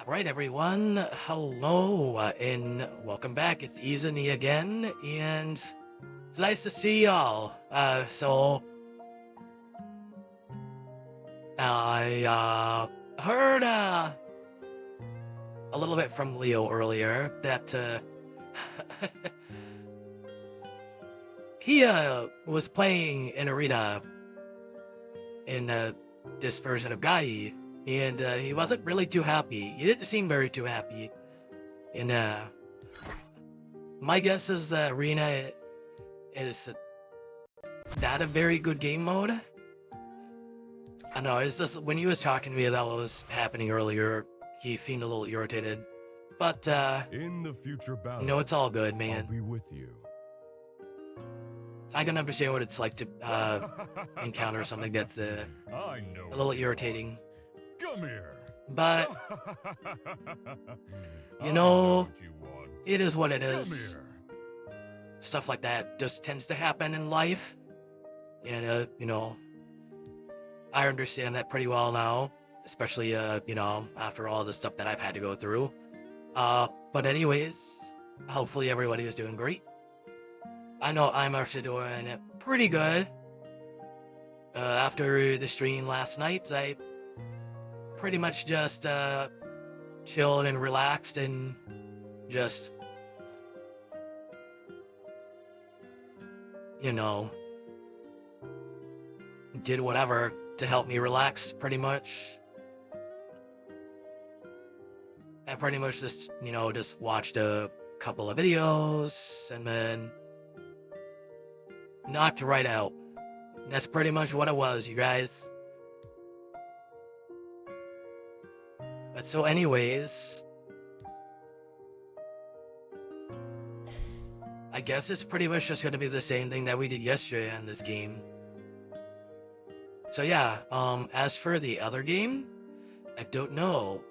Right, everyone. Hello, and welcome back. It's Izani again, and it's nice to see y'all. I heard a little bit from Leo earlier that he was playing in arena in this version of Gai, and he wasn't really too happy. He didn't seem very too happy. And my guess is that arena is not a very good game mode. I know, it's just when he was talking to me about what was happening earlier, he seemed a little irritated. But in the future battle, you know, it's all good, man. I'll be with you. I can understand what it's like to encounter something that's a little irritating. Come here. But you know, it is what it is. Stuff like that just tends to happen in life, and you know, I understand that pretty well now, especially you know, after all the stuff that I've had to go through. But anyways, hopefully everybody is doing great. I know I'm actually doing it pretty good. After the stream last night, I pretty much just chilled and relaxed and just, you know, did whatever to help me relax, pretty much. I pretty much just, you know, just watched a couple of videos and then knocked right out. That's pretty much what it was, you guys. But so anyways, I guess it's pretty much just gonna be the same thing that we did yesterday in this game. So yeah, as for the other game, I don't know.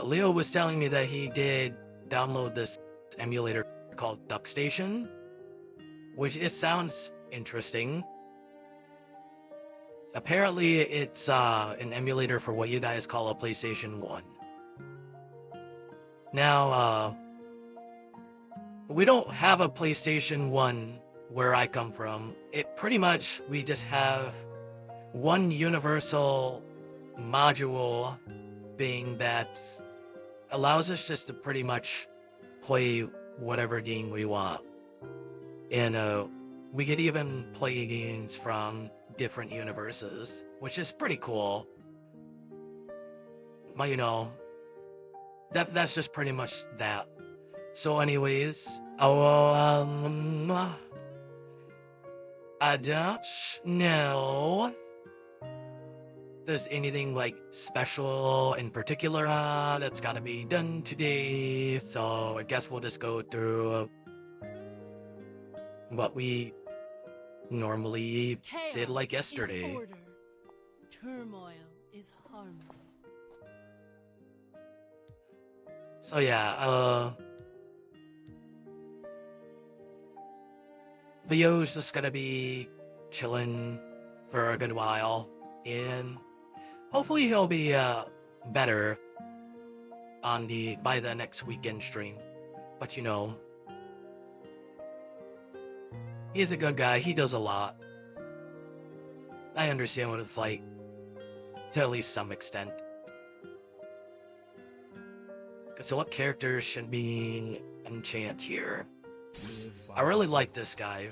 Leo was telling me that he did download this emulator called DuckStation, which it sounds interesting. Apparently, it's an emulator for what you guys call a PlayStation 1. Now, we don't have a PlayStation 1 where I come from. It pretty much, we just have one universal module thing that allows us just to pretty much play whatever game we want. And we could even play games from different universes, which is pretty cool. But you know, that's just pretty much that. So anyways, I don't know if there's anything like special in particular that's gotta be done today, so I guess we'll just go through what we normally did like yesterday. Is order. Turmoil is harmony. So yeah, Leo's just gonna be chilling for a good while, and hopefully he'll be better on by the next weekend stream. But you know, he's a good guy. He does a lot. I understand what it's like, to at least some extent. So what characters should be enchant here? I really like this guy.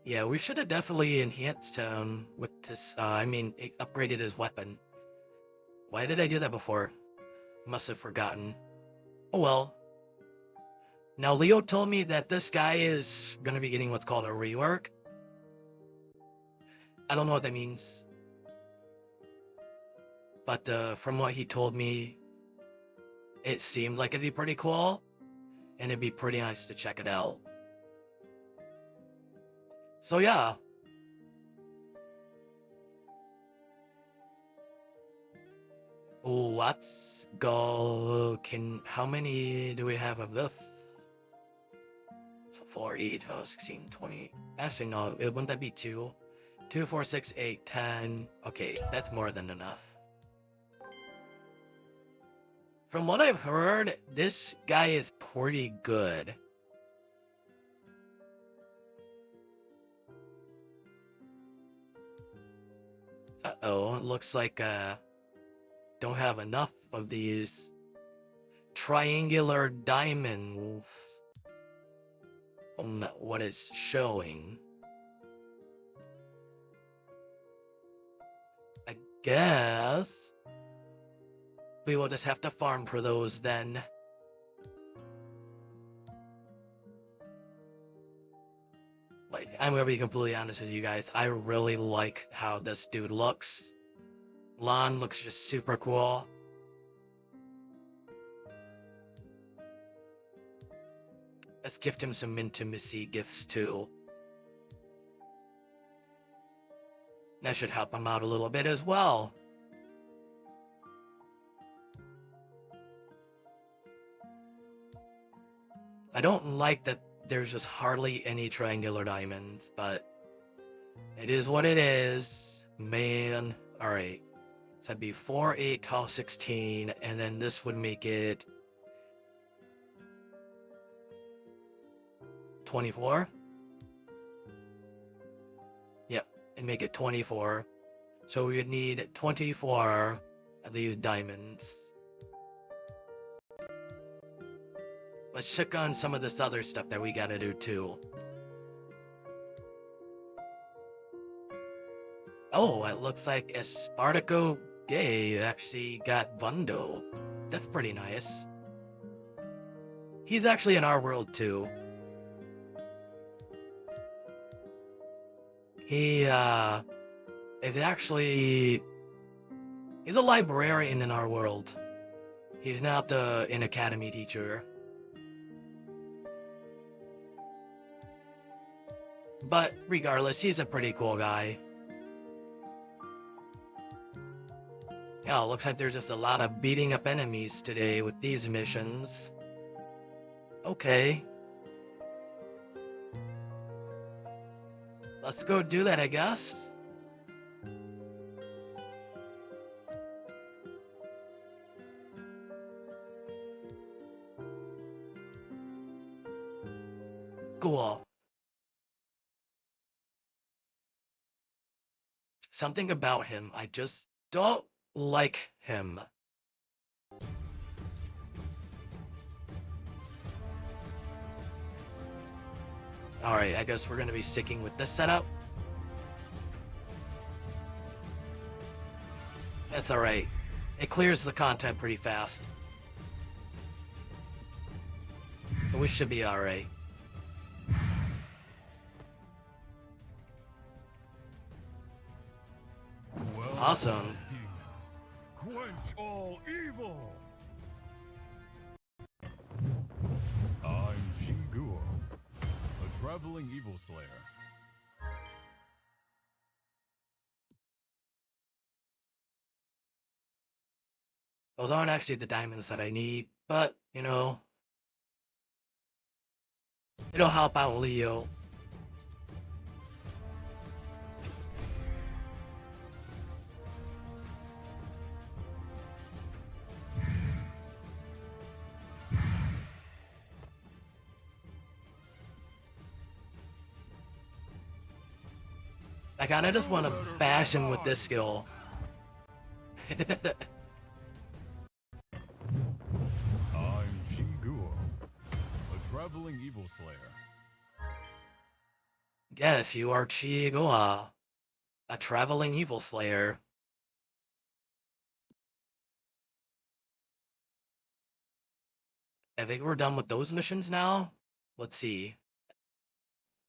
Yeah, we should have definitely enhanced him with this, I mean, it upgraded his weapon. Why did I do that before? Must have forgotten. Oh well. Now Leo told me that this guy is gonna be getting what's called a rework. I don't know what that means. But from what he told me, it seemed like it'd be pretty cool. And it'd be pretty nice to check it out. So yeah. Let's go. How many do we have of this? 4, 8, 16, 20. Actually, no, wouldn't that be 2? 2, 4, 6, 8, 10. Okay, that's more than enough. From what I've heard, this guy is pretty good. Uh-oh, it looks like don't have enough of these triangular diamonds on what it's showing. I guess we will just have to farm for those then. Like, I'm gonna be completely honest with you guys. I really like how this dude looks. Lon looks just super cool. Let's gift him some intimacy gifts too. That should help him out a little bit as well. I don't like that there's just hardly any triangular diamonds, but it is what it is. Man, alright. So that'd be 4, 8, 12, 16, and then this would make it 24? Yep, and make it 24. So we would need 24 of these diamonds. Let's check on some of this other stuff that we gotta do too. Oh, it looks like Espartaco Gay actually got Vundo. That's pretty nice. He's actually in our world too. He, is actually... He's a librarian in our world. He's not an academy teacher. But regardless, he's a pretty cool guy. Yeah, looks like there's just a lot of beating up enemies today with these missions. Okay. Let's go do that, I guess. Cool. Something about him, I just don't like him. Alright, I guess we're gonna be sticking with this setup. That's alright. It clears the content pretty fast. But we should be alright. Awesome. Demons, quench all evil. I'm Jinguo, a traveling evil slayer. Those aren't actually the diamonds that I need, but, you know, it'll help out Leo. I kinda just want to bash him with this skill. I'm Jinguo, a traveling evil slayer. Yes, you are Chigoa, a traveling evil slayer. I think we're done with those missions now. Let's see.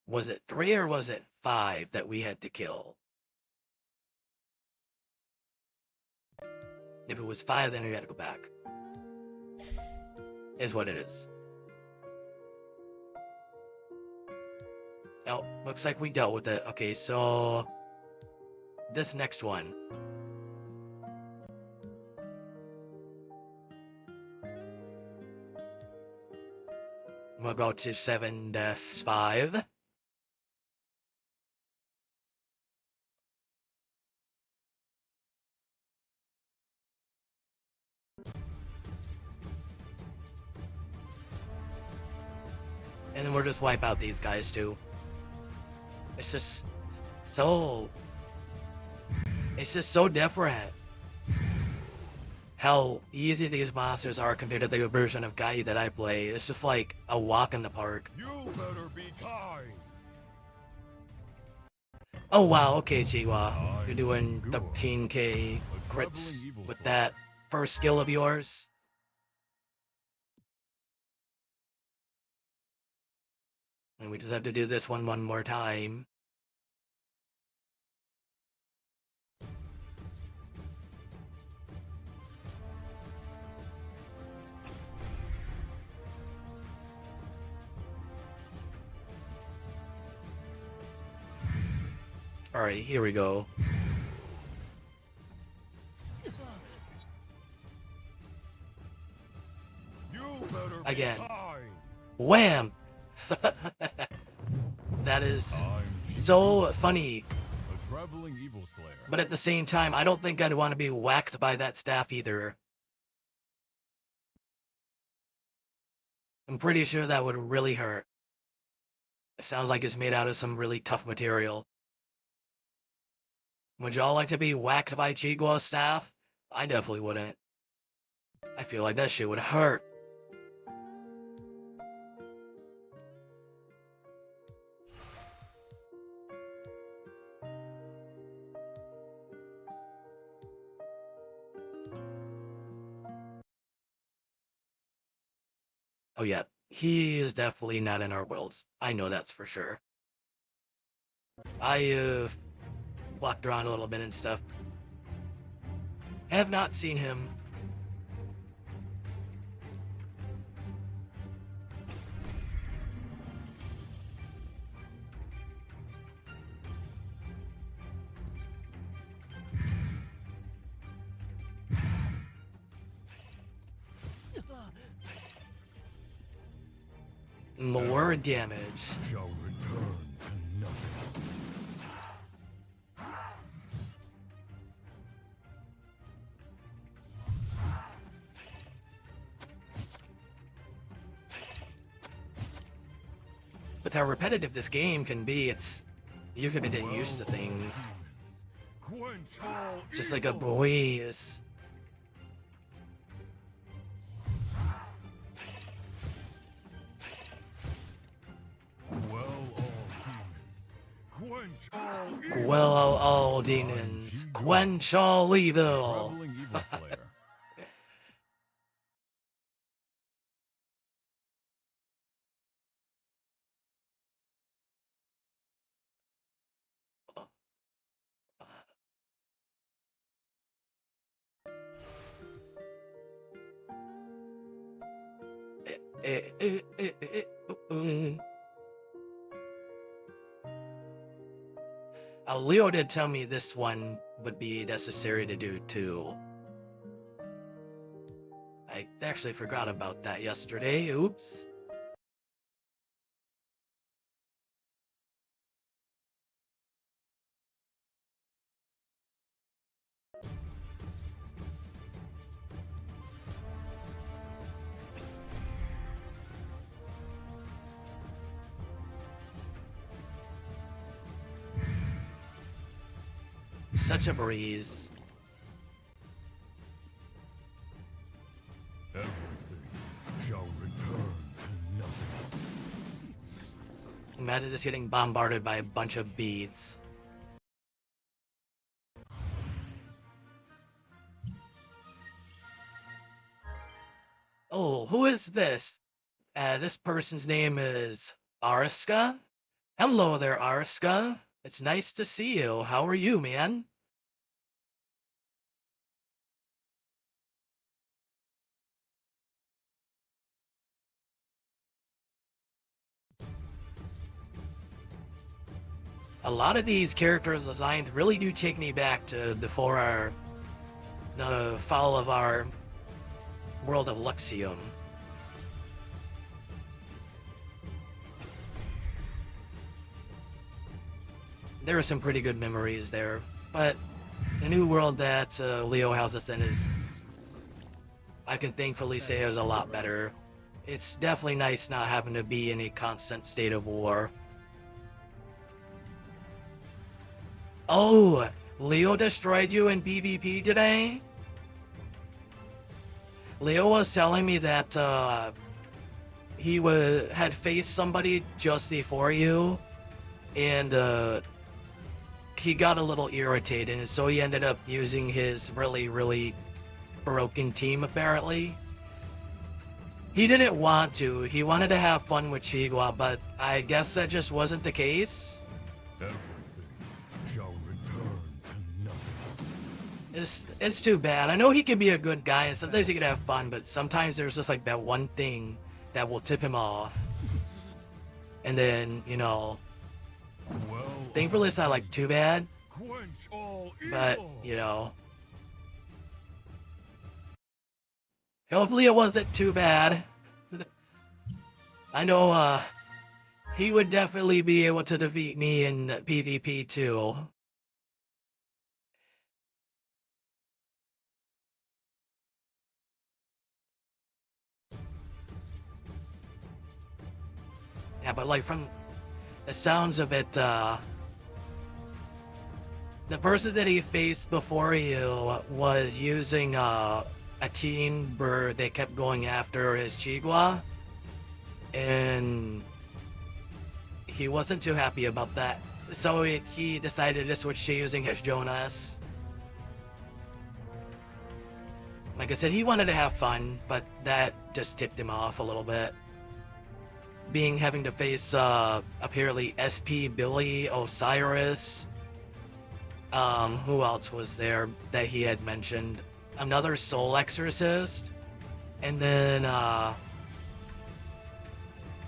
Was it 3 or was it 5 that we had to kill? If it was 5, then we had to go back. Is what it is. Oh, looks like we dealt with it. Okay, so... this next one. We'll go to 7 deaths 5. And then we'll just wipe out these guys too. It's just so different how easy these monsters are compared to the version of Guy that I play. It's just like a walk in the park. You better be kind. Oh wow, okay Chihuahua. You're doing the K crits with that first skill of yours. And we just have to do this one more time. Alright, here we go. You better Again. be kind. Wham! That is so funny. A traveling evil slayer. But at the same time, I don't think I'd want to be whacked by that staff either. I'm pretty sure that would really hurt. It sounds like it's made out of some really tough material. Would y'all like to be whacked by Chigua's staff? I definitely wouldn't. I feel like that shit would hurt. Oh yeah, he is definitely not in our worlds. I know that's for sure. I walked around a little bit and stuff. Have not seen him. More damage. Shall return to nothing. With how repetitive this game can be, you can get used to things. Quench all Just like a evil. breeze. Quell Well, all all demons. Quench all evil. demons, quench all evil. Traveling evil slayer. Leo did tell me this one would be necessary to do too. I actually forgot about that yesterday. Oops. Such a breeze. Everything shall return to nothing. Imagine just getting bombarded by a bunch of beads. Oh, who is this? This person's name is Ariska? Hello there, Ariska. It's nice to see you. How are you, man? A lot of these characters' designs really do take me back to before the fall of our world of Luxium. there are some pretty good memories there. But the new world that Leo has us in is, I can thankfully say, is a lot better. It's definitely nice not having to be in a constant state of war. Oh, Leo destroyed you in PvP today? Leo was telling me that he had faced somebody just before you, and he got a little irritated, and so he ended up using his really broken team, apparently. He didn't want to. He wanted to have fun with Chigua, but I guess that just wasn't the case. Everything shall return to nothing. It's too bad. I know he can be a good guy, and sometimes he can have fun, but sometimes there's just like that one thing that will tip him off. And then, you know, Well, thankfully it's not like too bad, quench all evil. but, you know. Hopefully it wasn't too bad. I know, he would definitely be able to defeat me in PvP too. Yeah, but like from the sounds of it, the person that he faced before you was using a team where they kept going after his Chigua, and he wasn't too happy about that. So he decided to switch to using his Jonas. Like I said, he wanted to have fun, but that just tipped him off a little bit. Having to face apparently SP, Billy, Osiris. Who else was there that he had mentioned? Another Soul Exorcist, and then I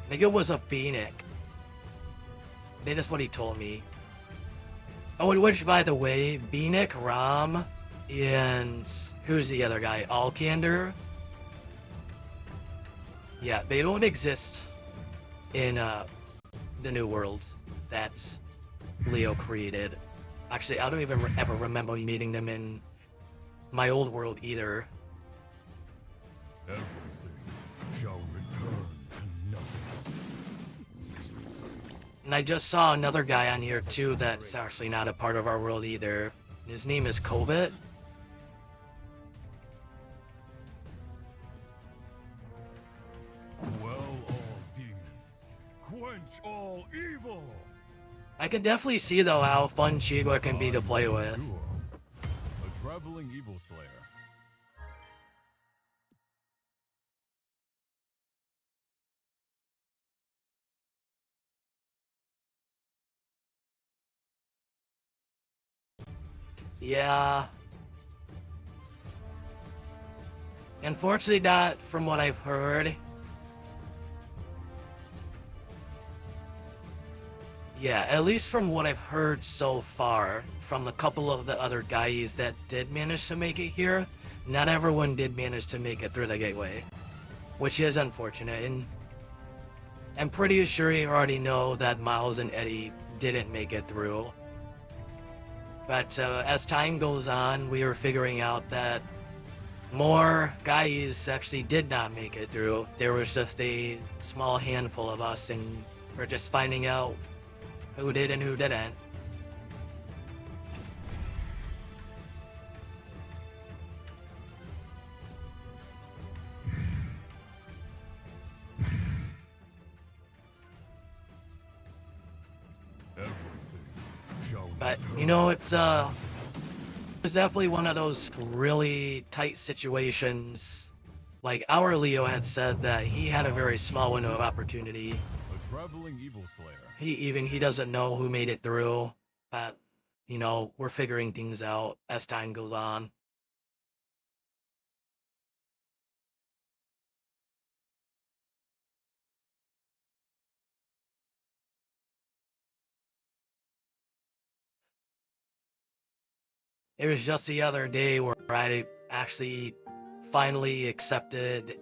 think it was a Phoenix. That is what he told me. Oh, and which, by the way, Phoenix, Ram, and who's the other guy? Alkander. Yeah, they don't exist in the new world that Leo created. Actually, I don't even ever remember meeting them in my old world either. Everything shall return to nothing. And I just saw another guy on here too that's actually not a part of our world either. His name is Kovet. Quell all demons. Quench all evil. I can definitely see though how fun Chigua can be to play with. A traveling evil slayer. Yeah. Unfortunately not from what I've heard. Yeah, at least from what I've heard so far, from a couple of the other guys that did manage to make it here, not everyone did manage to make it through the gateway. Which is unfortunate, and I'm pretty sure you already know that Miles and Eddie didn't make it through. But as time goes on, we are figuring out that more guys actually did not make it through. There was just a small handful of us, and we're just finding out who did and who didn't. But you know, it's definitely one of those really tight situations. Like our Leo had said that he had a very small window of opportunity. A traveling evil slayer. He doesn't know who made it through, but you know, we're figuring things out as time goes on. It was just the other day where I actually finally accepted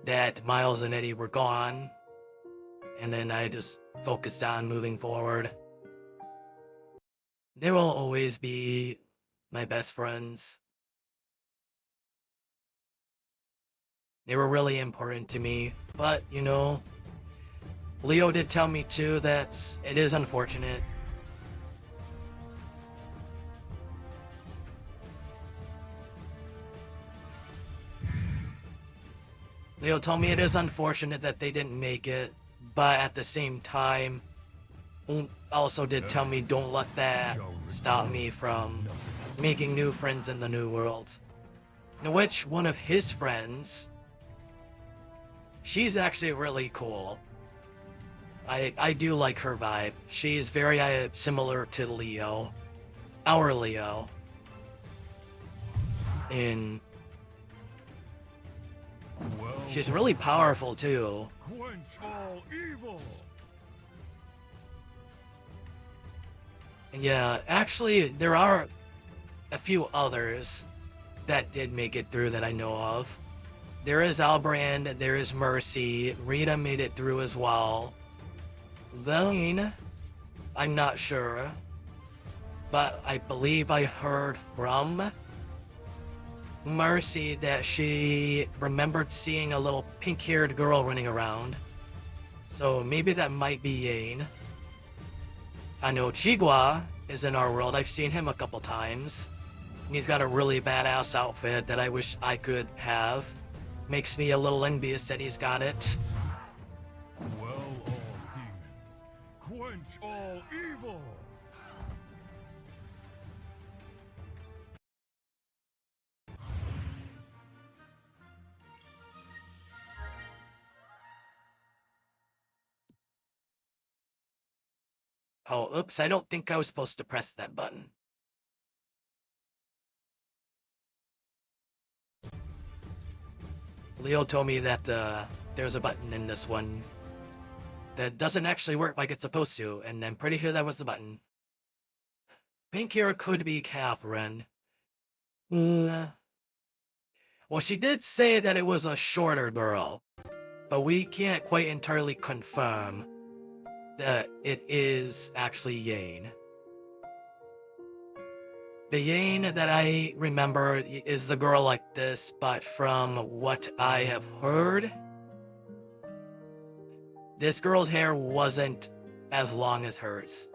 that Miles and Eddie were gone, and then I just focused on moving forward. They will always be my best friends. They were really important to me, but you know, Leo did tell me too that it is unfortunate. Leo told me it is unfortunate that they didn't make it, but at the same time, also did tell me don't let that stop me from making new friends in the new world. In which one of his friends, she's actually really cool. I do like her vibe. She's very similar to Leo, our Leo. And she's really powerful too. Quench all evil. And yeah, actually, there are a few others that did make it through that I know of. There is Albrand, there is Mercy, Rita made it through as well. Then, I'm not sure, but I believe I heard from Mercy that she remembered seeing a little pink-haired girl running around. So maybe that might be Yane. I know Chigua is in our world. I've seen him a couple times. And he's got a really badass outfit that I wish I could have. Makes me a little envious that he's got it. Quell all demons. Quench all evil. Oh, oops, I don't think I was supposed to press that button. Leo told me that there's a button in this one that doesn't actually work like it's supposed to, and I'm pretty sure that was the button. Pink hair could be Catherine. Well, she did say that it was a shorter girl, but we can't quite entirely confirm that it is actually Yane. The Yane that I remember is the girl like this, but from what I have heard, this girl's hair wasn't as long as hers.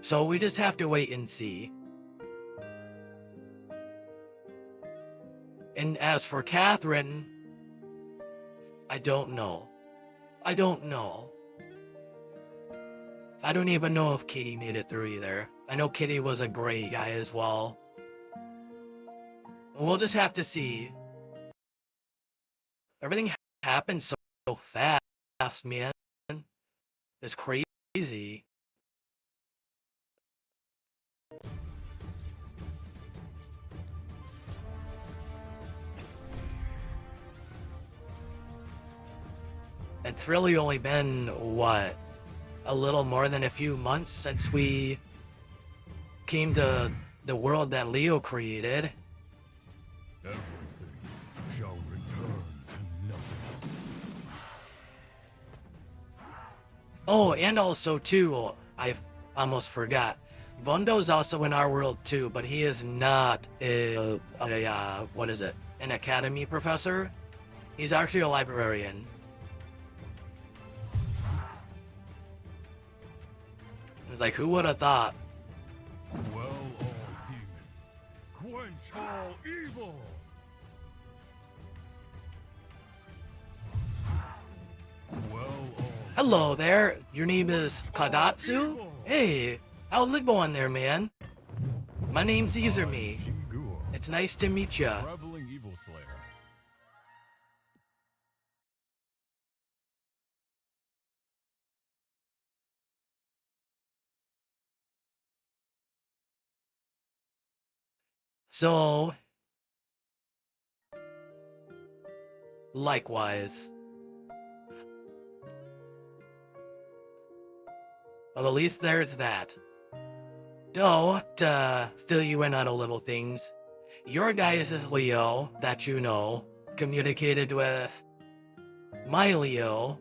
So we just have to wait and see. And as for Catherine, I don't know. I don't know. I don't even know if Kitty made it through either. I know Kitty was a great guy as well. We'll just have to see. Everything happened so fast, man. It's crazy. It's really only been, what, a little more than a few months since we came to the world that Leo created. Everything shall return to nothing. Oh, and also too, I almost forgot. Vondo's also in our world too, but he is not what is it? An academy professor? He's actually a librarian. It's like, who would have thought? Quell all demons. Quench all evil. Quell all. Hello there, your name is Kadatsu? Hey, how's it going there, man? My name's Izumi. Shinguo, It's nice to meet ya. traveling evil slayer. So, likewise. Well, at least there's that. Though, to fill you in on a little things, your guys' Leo, that you know, communicated with my Leo,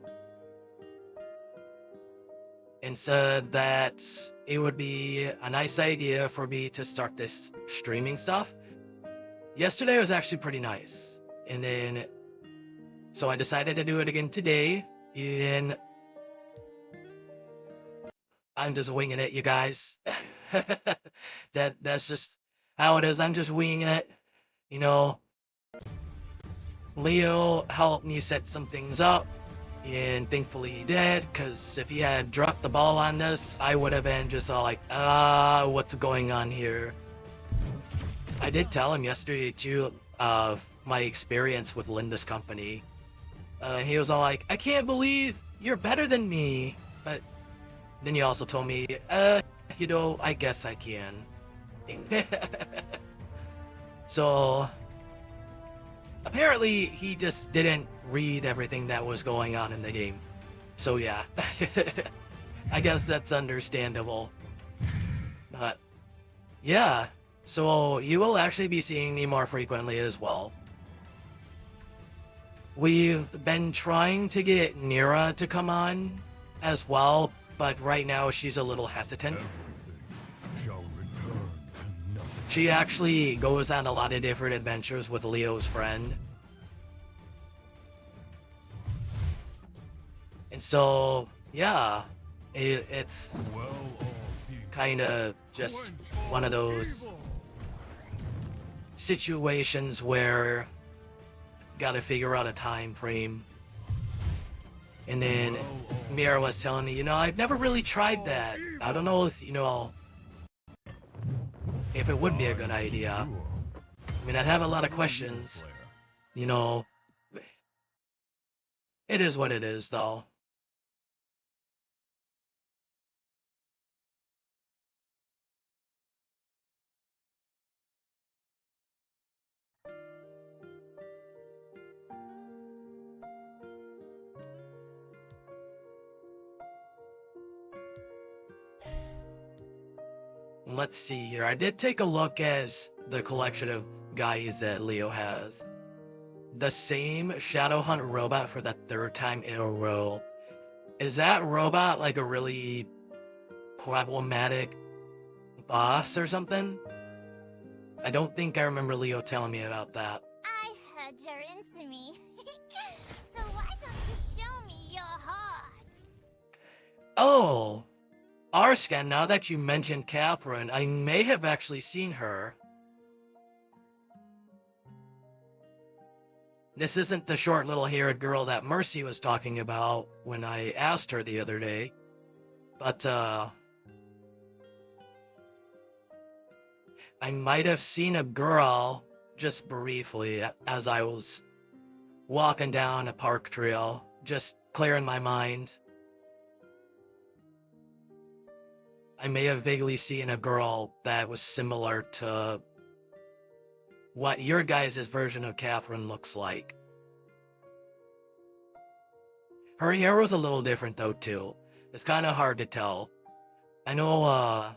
and said that it would be a nice idea for me to start this streaming stuff. Yesterday was actually pretty nice. And then, so I decided to do it again today. And I'm just winging it, you guys. That's just how it is. I'm just winging it. You know, Leo helped me set some things up. And thankfully he did, because if he had dropped the ball on this, I would have been just all like, what's going on here? I did tell him yesterday too of my experience with Linda's company. And he was all like, I can't believe you're better than me. But then he also told me, you know, I guess I can. So apparently he just didn't read everything that was going on in the game. So yeah, I guess that's understandable. But yeah, so you will actually be seeing me more frequently as well. We've been trying to get Nira to come on as well, but right now she's a little hesitant. Everything shall return to nothing. She actually goes on a lot of different adventures with Leo's friend. And so, yeah, it's Well, all demons, kind of just one of those evil. situations where gotta figure out a time frame. And then Mira was telling me, you know, I've never really tried that. I don't know if, you know, if it would be a good idea. I mean, I'd have a lot of questions, you know. It is what it is, though. Let's see here. I did take a look at the collection of guys that Leo has. The same Shadow Hunt robot for the third time in a row. Is that robot like a really problematic boss or something? I don't think I remember Leo telling me about that. I heard you're into me. So why don't you show me your heart? Oh! Arscan, now that you mentioned Catherine, I may have actually seen her. This isn't the short little haired girl that Mercy was talking about when I asked her the other day. But, I might have seen a girl, just briefly, as I was walking down a park trail, just clearing my mind. I may have vaguely seen a girl that was similar to what your guys' version of Catherine looks like. Her hair was a little different though too. It's kind of hard to tell. I know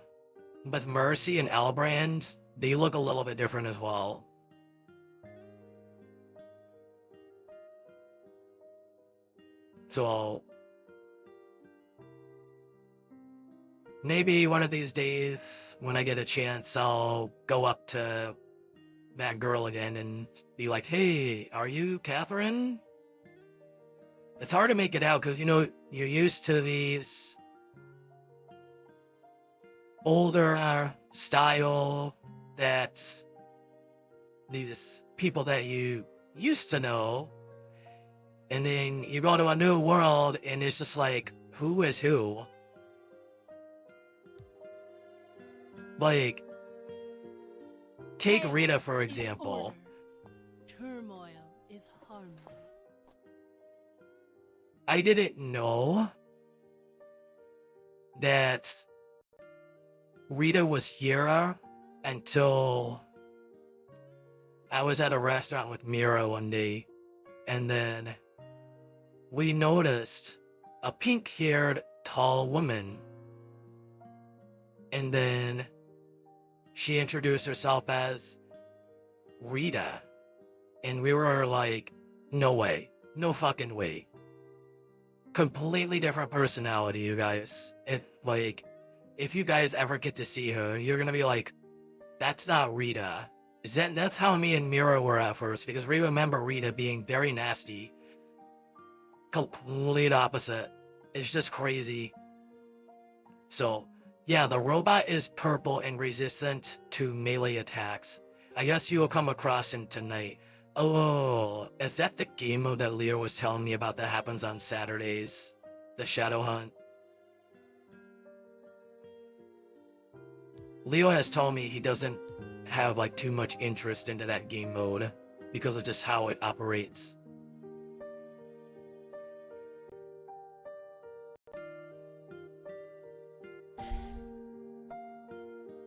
with Mercy and Albrand, they look a little bit different as well. So maybe one of these days, when I get a chance, I'll go up to that girl again and be like, hey, are you Catherine? It's hard to make it out because, you know, you're used to these older style that these people that you used to know, and then you go to a new world and it's just like, who is who? Like, take Chaos Rita for is example. order. Turmoil is harmony. I didn't know that Rita was here until I was at a restaurant with Mira one day, and then we noticed a pink-haired tall woman, and then she introduced herself as Rita, and we were like, no way, no fucking way. completely different personality, you guys. Like, if you guys ever get to see her, you're gonna be like, that's not Rita. That's how me and Mira were at first, because we remember Rita being very nasty. Complete opposite. It's just crazy. So, yeah, the robot is purple and resistant to melee attacks. I guess you will come across him tonight. Oh, is that the game mode that Leo was telling me about that happens on Saturdays? The Shadow Hunt? Leo has told me he doesn't have like too much interest into that game mode because of just how it operates.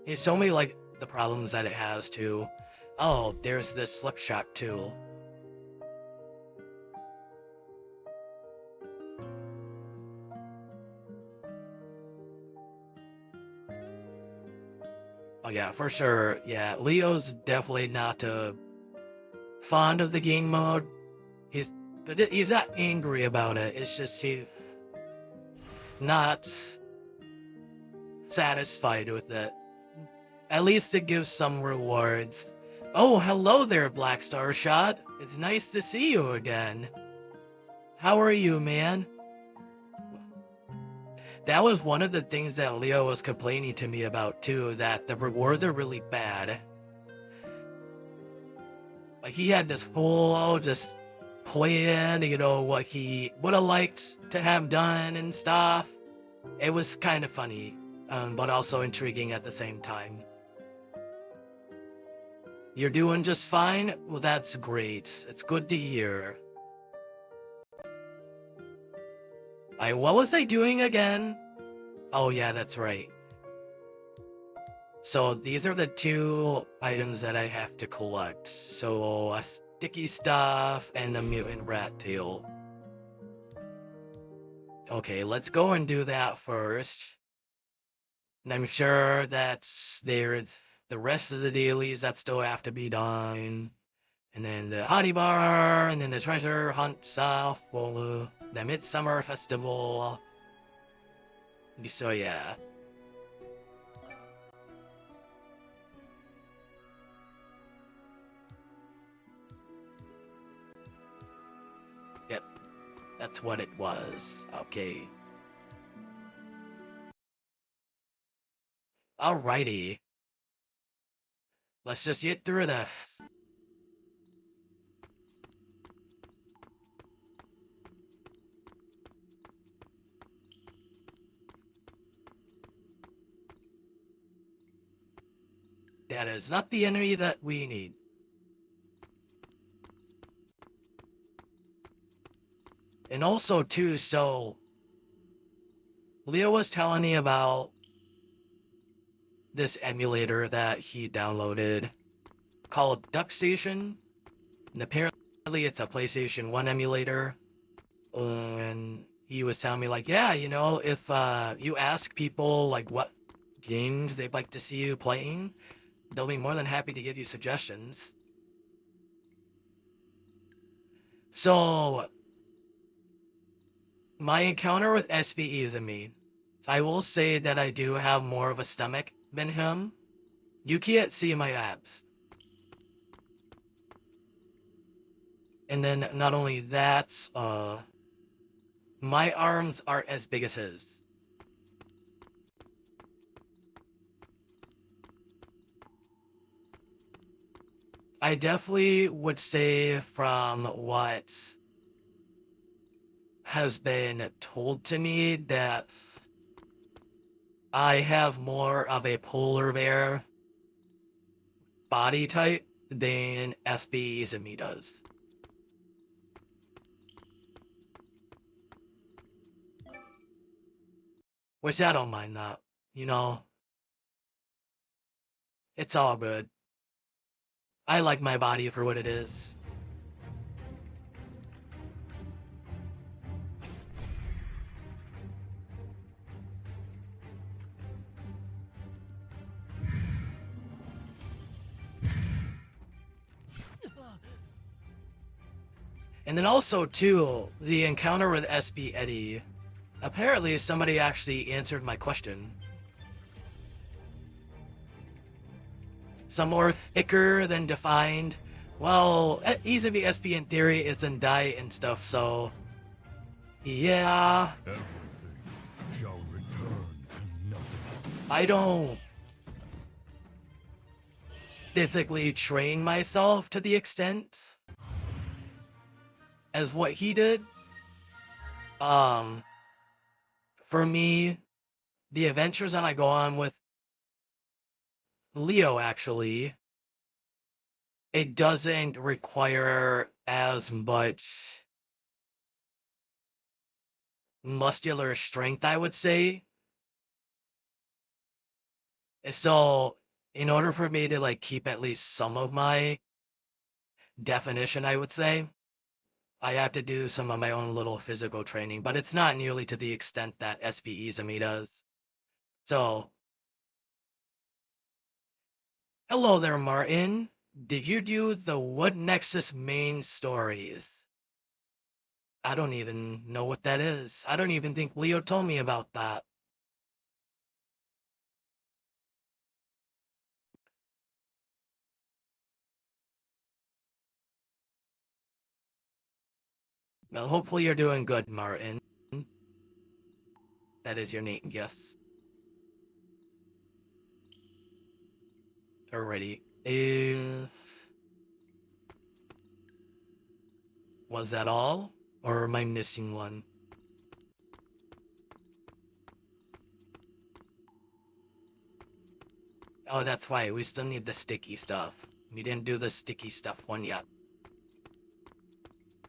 He's told me like the problems that it has too. Oh, there's this slip shot too. Oh yeah, for sure. Yeah, Leo's definitely not fond of the game mode. He's not angry about it. It's just he's not satisfied with it. At least it gives some rewards. Oh, hello there, Black Star Shot. It's nice to see you again. How are you, man? That was one of the things that Leo was complaining to me about too, that the rewards are really bad. Like, he had this whole just plan, you know, what he would have liked to have done and stuff. It was kind of funny, but also intriguing at the same time. You're doing just fine? Well, that's great. It's good to hear. What was I doing again? Oh yeah, that's right. So these are the two items that I have to collect. So a sticky stuff and a mutant rat tail. Okay, let's go and do that first. And I'm sure that's there's the rest of the dailies that still have to be done. And then the Hottie Bar, and then the treasure hunt stuff for the Midsummer Festival. So yeah. Yep, that's what it was. Okay. Alrighty. Let's just get through this. That is not the enemy that we need. And also too, so Leo was telling me about this emulator that he downloaded called Duck Station. And apparently it's a PlayStation 1 emulator. And he was telling me like, yeah, you know, if you ask people like what games they'd like to see you playing, they'll be more than happy to give you suggestions. So my encounter with SBE is me. I will say that I do have more of a stomach than him. You can't see my abs. And then not only that, my arms are as big as his. I definitely would say from what has been told to me that I have more of a polar bear body type than SB Izumi does. Which I don't mind that, you know. It's all good. I like my body for what it is. And then also, too, the encounter with SB Eddie. Apparently, somebody actually answered my question. Some more thicker than defined. Well, easily SB in theory is in die and stuff, so... Yeah... Everything shall return to nothing. I don't... physically train myself to the extent as what he did. For me, the adventures that I go on with Leo, actually, it doesn't require as much muscular strength, I would say. So, in order for me to, like, keep at least some of my definition, I would say, I have to do some of my own little physical training, but it's not nearly to the extent that SB Izumi does. So, hello there, Martin. Did you do the Wood Nexus main stories? I don't even know what that is. I don't even think Leo told me about that. Well, hopefully you're doing good, Martin. That is your name, yes. Alrighty. Was that all? Or am I missing one? Oh, that's right. We still need the sticky stuff. We didn't do the sticky stuff one yet.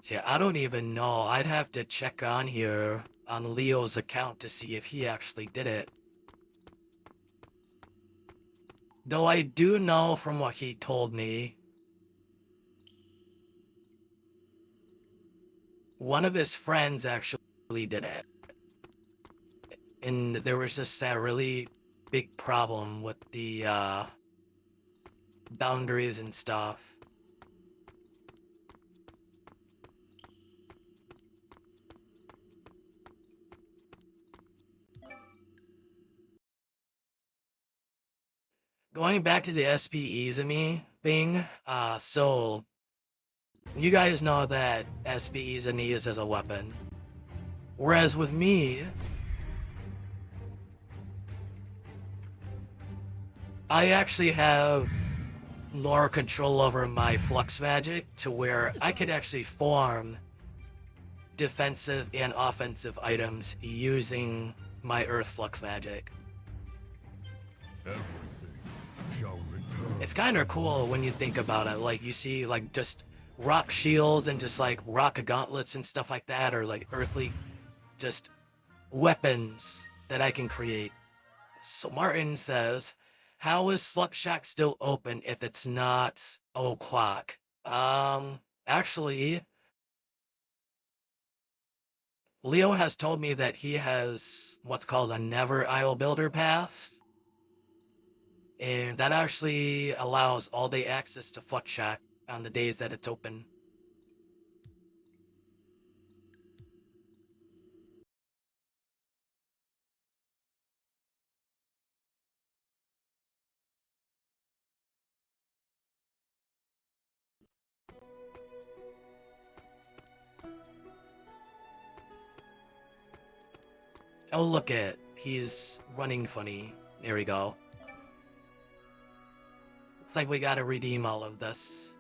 Yeah, I don't even know. I'd have to check on here on Leo's account to see if he actually did it. Though I do know from what he told me, one of his friends actually did it. And there was just that really big problem with the boundaries and stuff. Going back to the SB Izumi thing, so you guys know that SB Izumi is as a weapon. Whereas with me, I actually have more control over my flux magic to where I could actually form defensive and offensive items using my earth flux magic. Everything shall return. It's kind of cool when you think about it. Like, you see, like, just rock shields and just, like, rock gauntlets and stuff like that, or, like, earthly, just weapons that I can create. So Martin says, how is Slug Shack still open if it's not o'clock? Actually, Leo has told me that he has what's called a Never Isle Builder Pass. And that actually allows all-day access to Flux Shack on the days that it's open. Oh, look at, he's running funny. There we go. Looks like we gotta redeem all of this.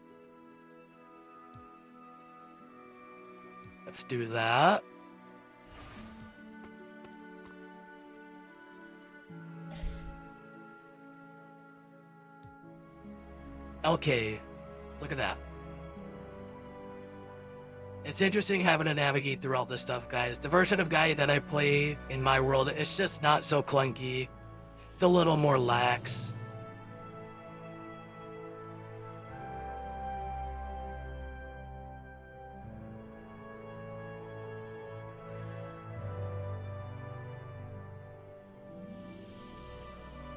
Let's do that. Okay, look at that. It's interesting having to navigate through all this stuff, guys. The version of Gaia that I play in my world, it's just not so clunky. It's a little more lax.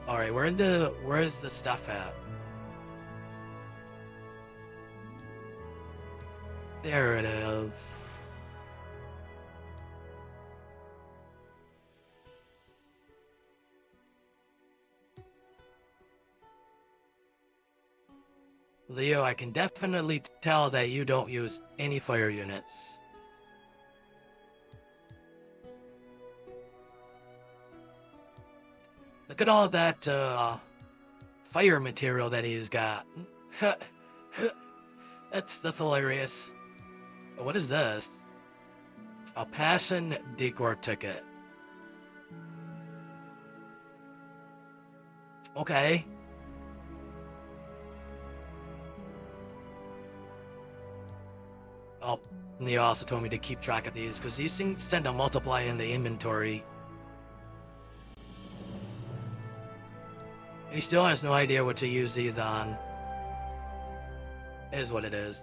Alright, where's the stuff at? There it is. Leo, I can definitely tell that you don't use any fire units. Look at all that fire material that he's got. That's hilarious. What is this? A passion decor ticket. Okay. Oh, Neo also told me to keep track of these, because these things tend to multiply in the inventory. And he still has no idea what to use these on. It is what it is.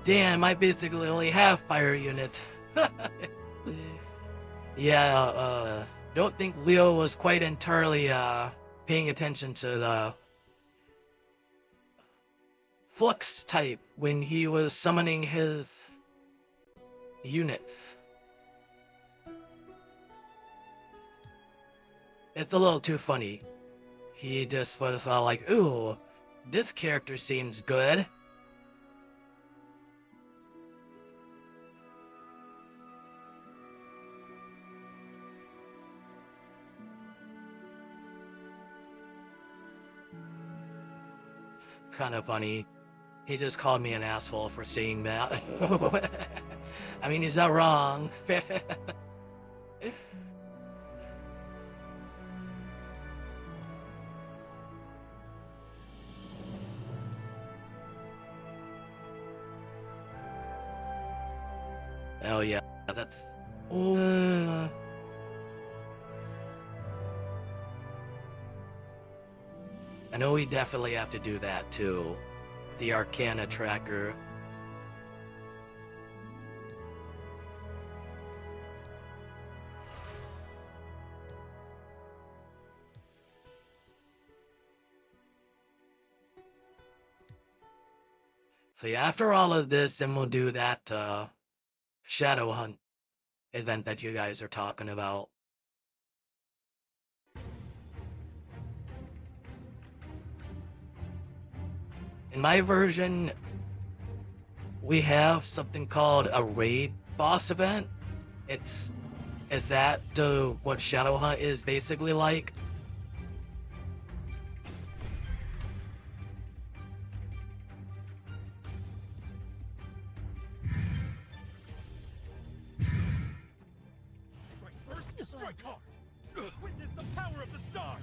Damn, I basically only have fire unit. Yeah, don't think Leo was quite entirely paying attention to the flux type when he was summoning his units. It's a little too funny. He just was all like, ooh, this character seems good. Kind of funny. He just called me an asshole for saying that. I mean, he's not wrong. Oh yeah, that's... I know we definitely have to do that too. The Arcana tracker. So yeah, after all of this, then we'll do that Shadow Hunt event that you guys are talking about. In my version, we have something called a raid boss event. Is that what Shadow Hunt is basically like? Strike first, strike hard. Witness the power of the stars.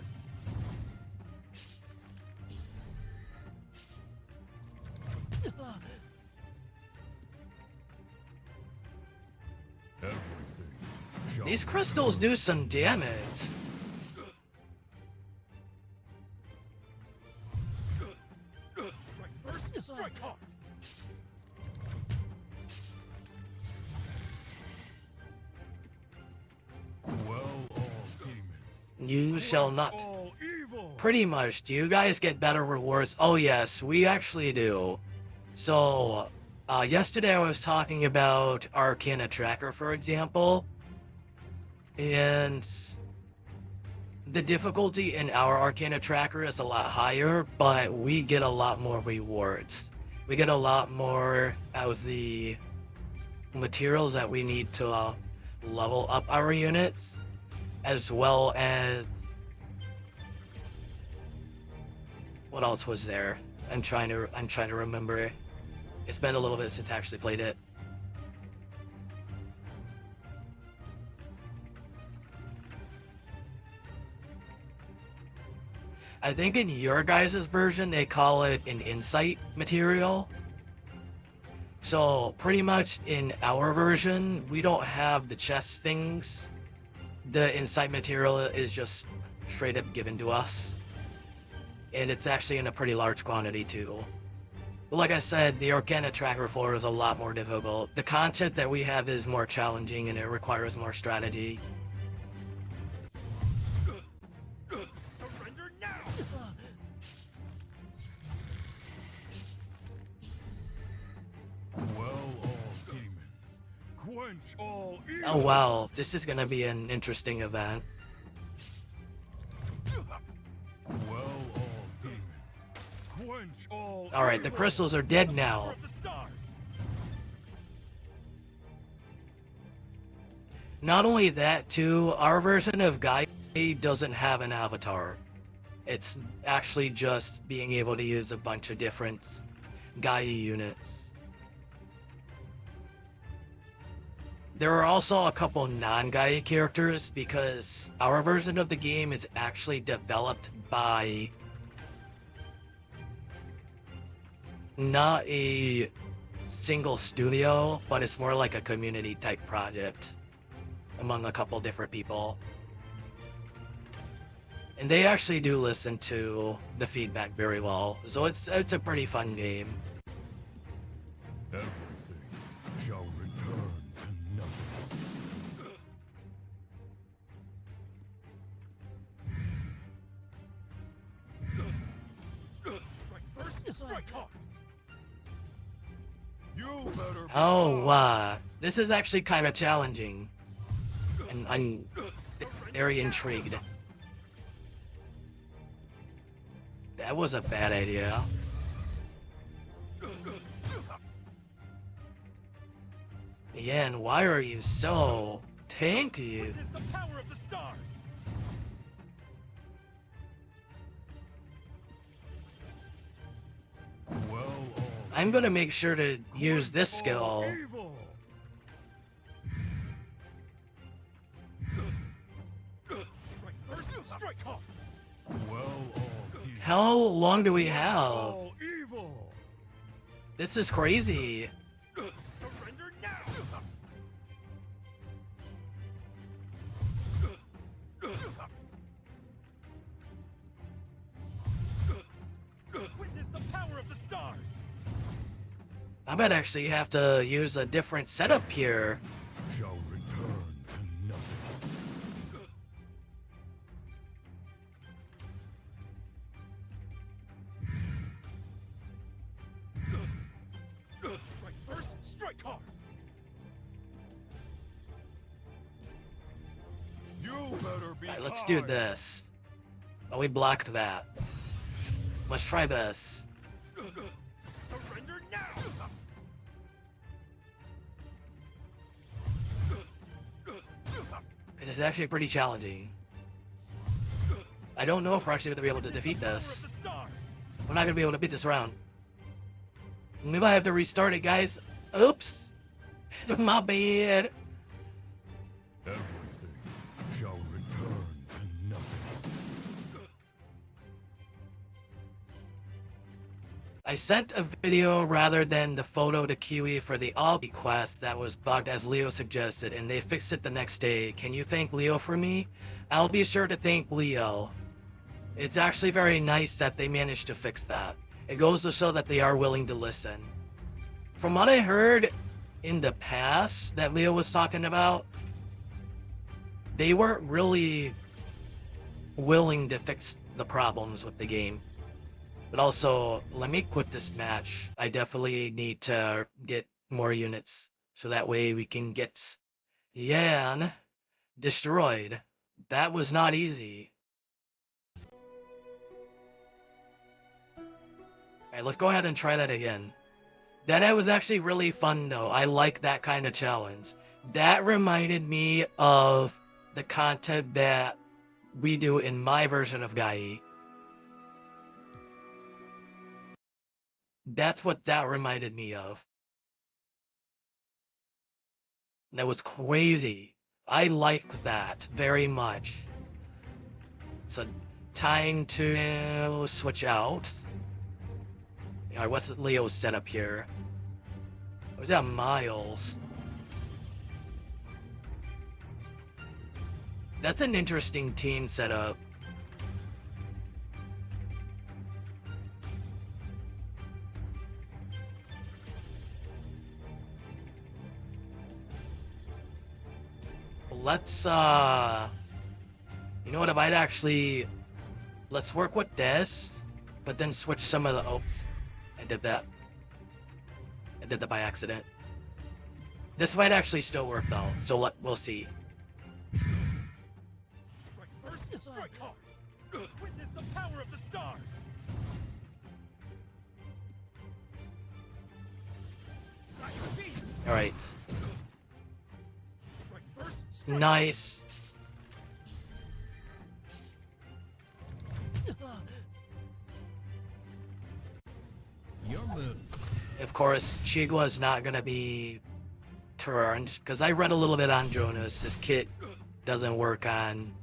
These crystals do some damage. Strike first, strike hard. Quell all demons. You shall not. All evil. Pretty much. Do you guys get better rewards? Oh yes, we actually do. So, yesterday I was talking about Arcana Tracker, for example. And the difficulty in our Arcana Tracker is a lot higher, but we get a lot more rewards. We get a lot more out of the materials that we need to level up our units, as well as... What else was there? I'm trying to remember. It's been a little bit since I actually played it. I think in your guys' version, they call it an insight material. So pretty much in our version, we don't have the chest things. The insight material is just straight up given to us. And it's actually in a pretty large quantity too. But like I said, the Arcana Tracker floor is a lot more difficult. The content that we have is more challenging and it requires more strategy. Quench all evil. Oh wow, this is gonna be an interesting event. Quell all demons. Quench all Alright, the evil. crystals are dead Power now. of the stars. Not only that, too, our version of Gaia doesn't have an avatar. It's actually just being able to use a bunch of different Gaia units. There are also a couple non-Gaia characters because our version of the game is actually developed by not a single studio, but it's more like a community type project among a couple different people. And they actually do listen to the feedback very well, so it's a pretty fun game. Everything shall return to nothing. Strike first, strike hard. You better be Oh, gone. this is actually kind of challenging. And I'm very intrigued. That was a bad idea. Yan, why are you so tanky? Witness the power of the stars. Quell all I'm gonna make sure to use this all skill. evil. Strike first, strike hard. Quell all demons. How long do we have? All evil. This is crazy. Surrender now. Witness the power of the stars. I might actually have to use a different setup here. Shall return to nothing. Strike first, strike hard. You better be Alright, let's do kind. this. Oh, we blocked that. Let's try this. Surrender now. This is actually pretty challenging. I don't know if we're actually going to be able to defeat Power this. of the stars. We're not going to be able to beat this round. We might have to restart it, guys. Oops. My bad. Everything shall return to nothing. I sent a video rather than the photo to Kiwi for the Obby quest that was bugged as Leo suggested, and they fixed it the next day. Can you thank Leo for me? I'll be sure to thank Leo. It's actually very nice that they managed to fix that. It goes to show that they are willing to listen. From what I heard in the past that Leo was talking about, they weren't really willing to fix the problems with the game. But also, let me quit this match. I definitely need to get more units, so that way we can get Yan destroyed. That was not easy. Alright, let's go ahead and try that again. That was actually really fun though. I like that kind of challenge. That reminded me of the content that we do in my version of Gaia. That's what that reminded me of. That was crazy. I liked that very much. So, time to switch out. Alright, what's Leo's setup here? Where's that Miles? That's an interesting team setup. Let's, you know what, I might actually, let's work with this, but then switch some of the, oops, I did that by accident. This might actually still work though, so we'll see. Strike first, strike hard. Witness the power of the stars. I see. All right, Strike first, strike nice. Your move. Of course, Chigua's not gonna be turned, because I read a little bit on Jonas. His kit doesn't work on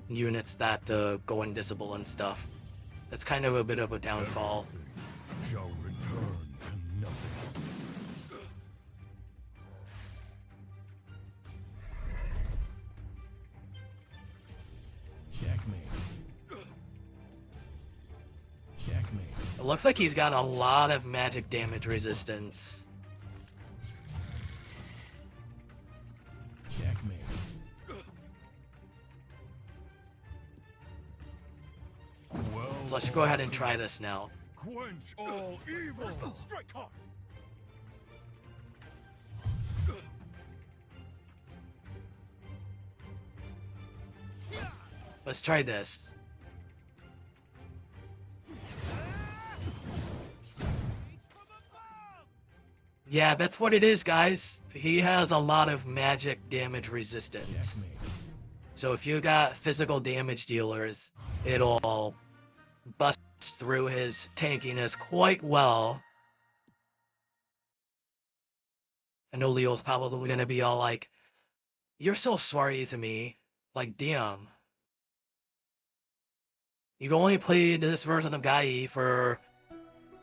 units that go invisible and stuff. That's kind of a bit of a downfall. Everything shall return to nothing. Checkmate. Checkmate. It looks like he's got a lot of magic damage resistance. Checkmate. Well, So let's go ahead and try this now. quench all evil. first, strike hard. Let's try this. Yeah, that's what it is, guys. He has a lot of magic damage resistance. Checkmate. So if you got physical damage dealers, it'll bust through his tankiness quite well. I know Leo's probably gonna be all like, "You're so sorry to me." Like, damn. You've only played this version of Gai for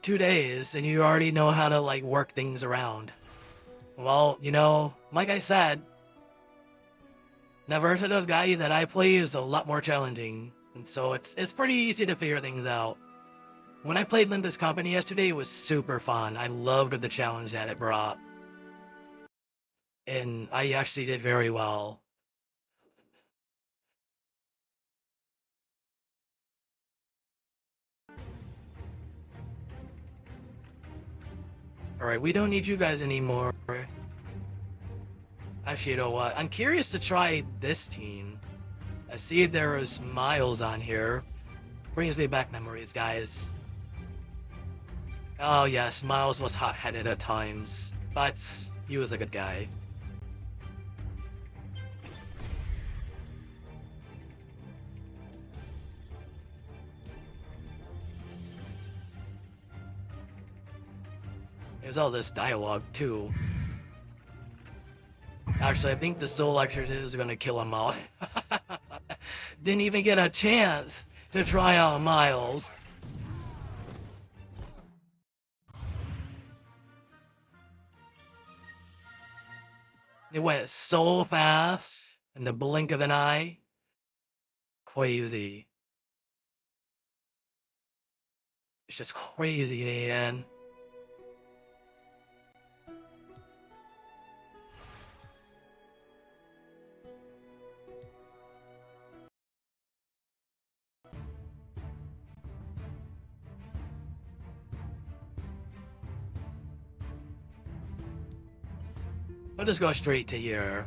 2 days, and you already know how to, like, work things around. Well, you know, like I said, the version of Gai that I play is a lot more challenging, and so it's pretty easy to figure things out. When I played Linda's Company yesterday, it was super fun. I loved the challenge that it brought. And I actually did very well. Alright, we don't need you guys anymore. Actually, you know what? I'm curious to try this team. I see there is Miles on here. Brings me back memories, guys. Oh yes, Miles was hot-headed at times, but he was a good guy. There's all this dialogue too. Actually, I think the Soul Exorcist is gonna kill him out. Didn't even get a chance to try out Miles. It went so fast in the blink of an eye. Crazy. It's just crazy, man. I'll just go straight to here.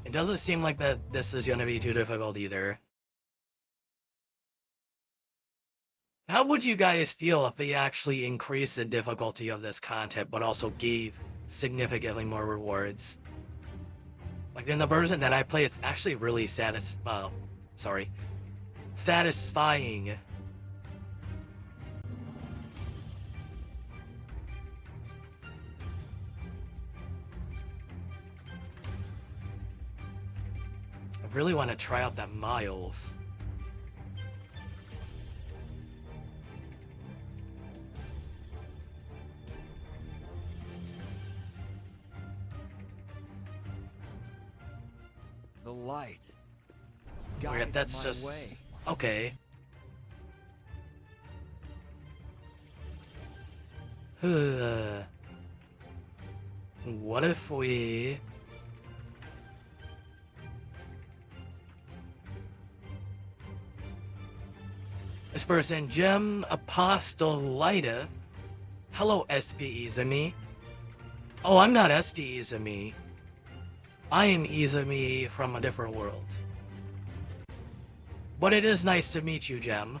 It doesn't seem like that this is gonna be too difficult either. How would you guys feel if they actually increased the difficulty of this content, but also gave significantly more rewards? Like in the version that I play, it's actually really satisfying. I really want to try out that Miles. The light. Okay, Guides that's my just way. okay. What if we this person, Gem Apostolita. Hello, SPEs and me. Oh, I'm not SD Izumi. I am Izumi from a different world. But it is nice to meet you, Gem.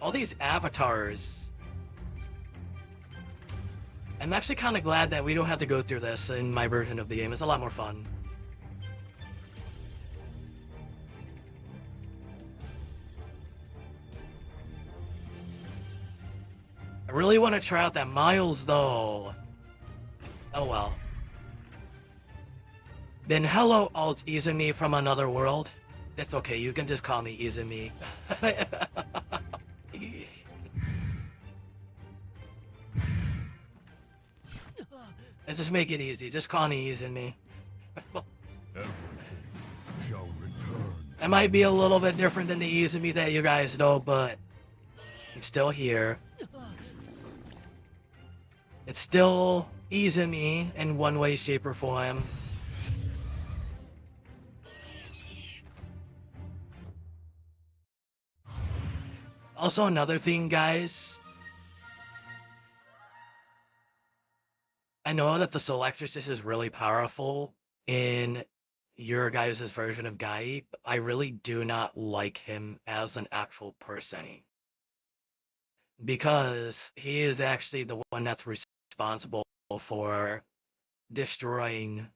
All these avatars. I'm actually kind of glad that we don't have to go through this in my version of the game. It's a lot more fun. I really want to try out that Miles, though. Oh well. Then hello, alt Izumi from another world. That's okay, you can just call me Izumi. Let's just make it easy. Just call me Izumi. Shall return. It might be a little bit different than the Izumi that you guys know, but I'm still here. It's still Izumi in one way, shape, or form. Also, another thing, guys. I know that the Selectress is really powerful in your guys' version of Guy, but I really do not like him as an actual person. Because he is actually the one that's responsible for destroying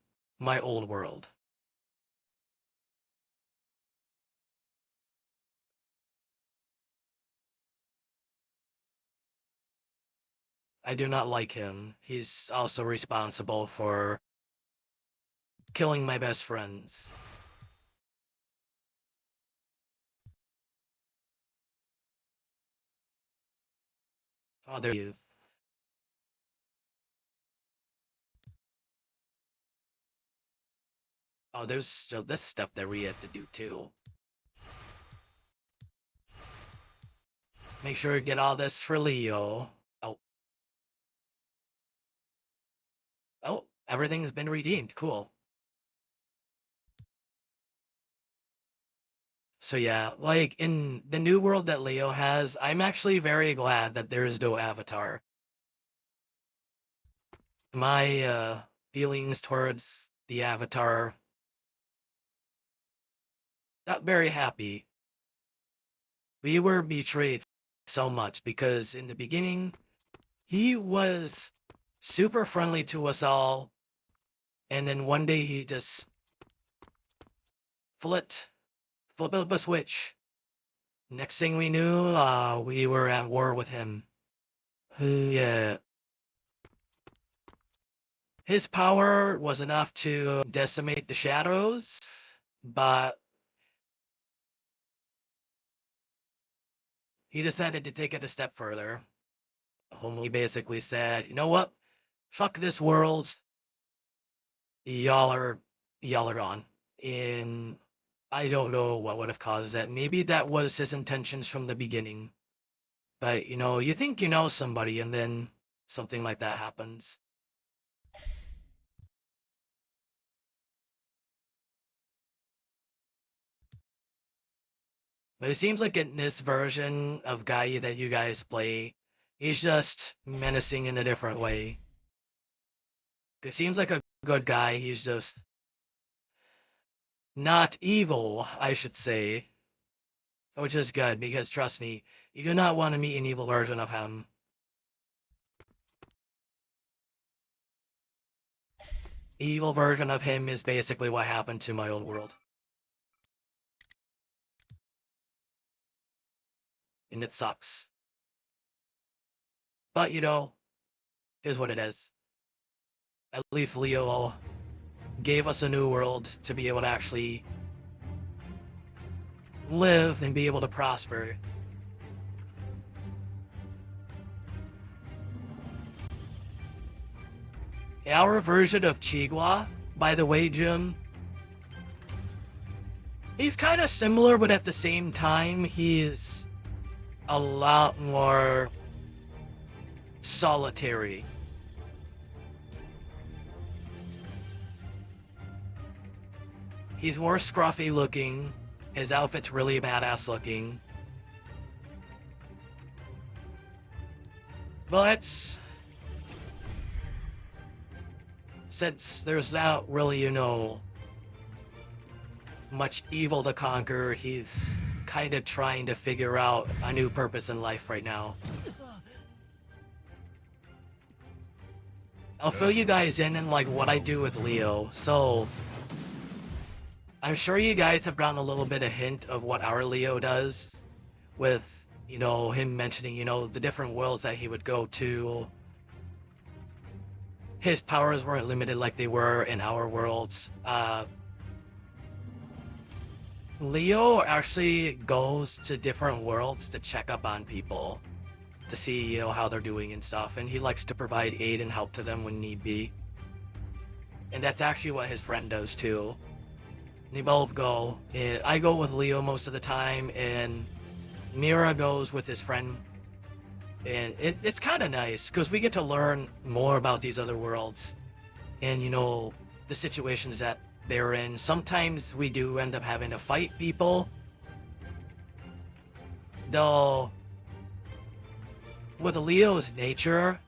my old world. I do not like him. He's also responsible for killing my best friends. Oh, there you. Oh, there's still this stuff that we have to do too. Make sure to get all this for Leo. Oh, everything's been redeemed. Cool. So yeah, like in the new world that Leo has, I'm actually very glad that there is no avatar. My feelings towards the avatar, not very happy. We were betrayed so much because in the beginning, he was super friendly to us all, and then one day he just flipped up a switch. Next thing we knew, we were at war with him. Yeah. His power was enough to decimate the shadows, but he decided to take it a step further. He basically said, you know what? Fuck this world. Y'all are on. And I don't know what would have caused that. Maybe that was his intentions from the beginning. But, you know, you think you know somebody and then something like that happens. But it seems like in this version of Guy that you guys play, he's just menacing in a different way. It seems like a good guy, he's just not evil, I should say. Which is good, because trust me, you do not want to meet an evil version of him. Evil version of him is basically what happened to my old world. And it sucks. But, you know, here's what it is. At least Leo gave us a new world to be able to actually live and be able to prosper. Our version of Chigua, by the way, Jim, he's kind of similar, but at the same time, he's a lot more solitary. He's more scruffy looking. His outfit's really badass looking. But since there's not really, you know, much evil to conquer, he's kind of trying to figure out a new purpose in life right now. I'll fill you guys in like what I do with Leo. So I'm sure you guys have gotten a little bit of hint of what our Leo does with, you know, him mentioning, you know, the different worlds that he would go to. His powers weren't limited like they were in our worlds. Leo actually goes to different worlds to check up on people, to see, you know, how they're doing and stuff, and he likes to provide aid and help to them when need be. And that's actually what his friend does too. They both go. I go with Leo most of the time, and Mira goes with his friend. And it's kind of nice, because we get to learn more about these other worlds, and, you know, the situations that they're in. Sometimes we do end up having to fight people. Though, with Leo's nature,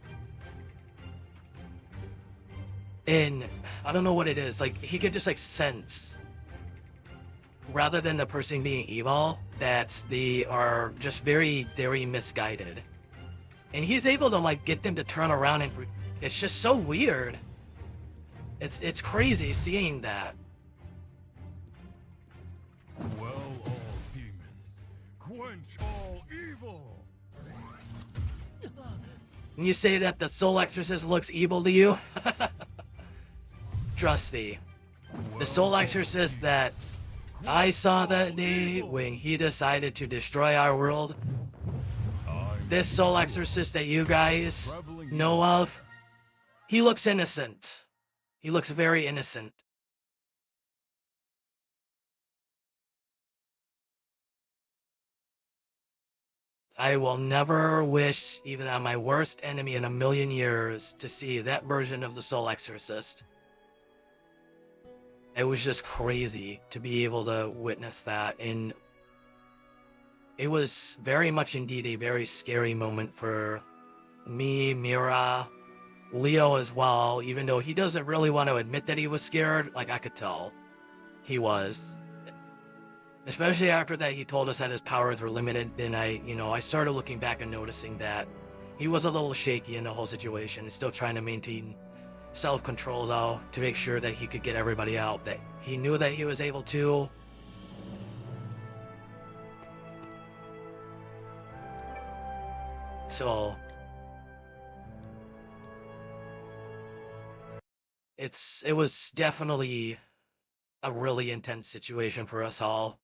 and I don't know what it is, like, he could just, like, sense, rather than the person being evil, that they are just very, very misguided. And he's able to, like, get them to turn around, and it's just so weird. It's crazy seeing that. Quell all demons. Quench all evil. And you say that the Soul Exorcist looks evil to you? Trust me. The Soul Exorcist that I saw that day when he decided to destroy our world, this Soul Exorcist that you guys know of, he looks innocent. He looks very innocent. I will never wish, even on my worst enemy in a million years, to see that version of the Soul Exorcist. It was just crazy to be able to witness that, and it was very much indeed a very scary moment for me, Mira, Leo as well, even though he doesn't really want to admit that he was scared. Like, I could tell he was. Especially after that he told us that his powers were limited, then I started looking back and noticing that he was a little shaky in the whole situation, still trying to maintain self-control though, to make sure that he could get everybody out, that he knew that he was able to. So it was definitely a really intense situation for us all.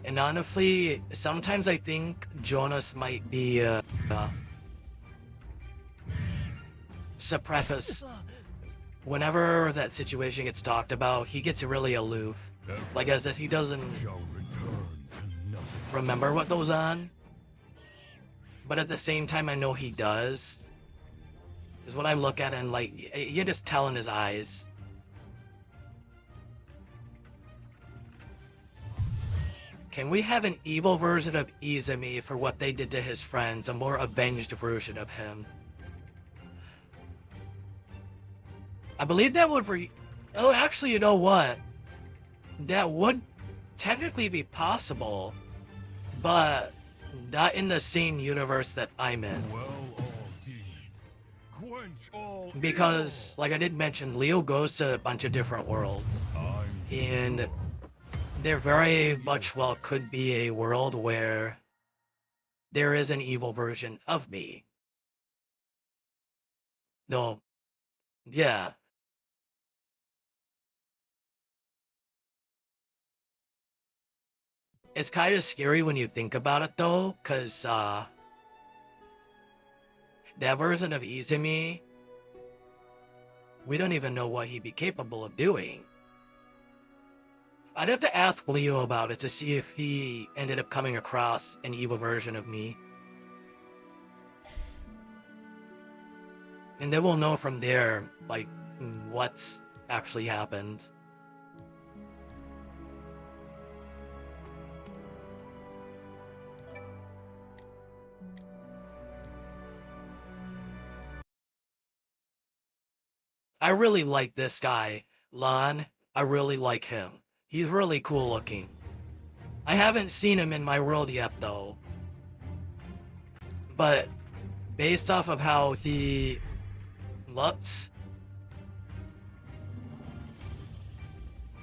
And honestly, sometimes I think Jonas might be suppress us. Whenever that situation gets talked about, he gets really aloof, like as if he doesn't remember what goes on. But at the same time, I know he does. Is when I look at him, like, you just tell in his eyes. Can we have an evil version of Izumi for what they did to his friends? A more avenged version of him? I believe that would oh, actually, you know what? That would technically be possible, but not in the same universe that I'm in. Because, like I did mention, Leo goes to a bunch of different worlds, and there very much well could be a world where there is an evil version of me. No, yeah. It's kind of scary when you think about it though, because that version of Izumi, we don't even know what he'd be capable of doing. I'd have to ask Leo about it to see if he ended up coming across an evil version of me. And then we'll know from there, like, what's actually happened. I really like this guy, Lon. I really like him. He's really cool looking. I haven't seen him in my world yet, though. But based off of how he looks,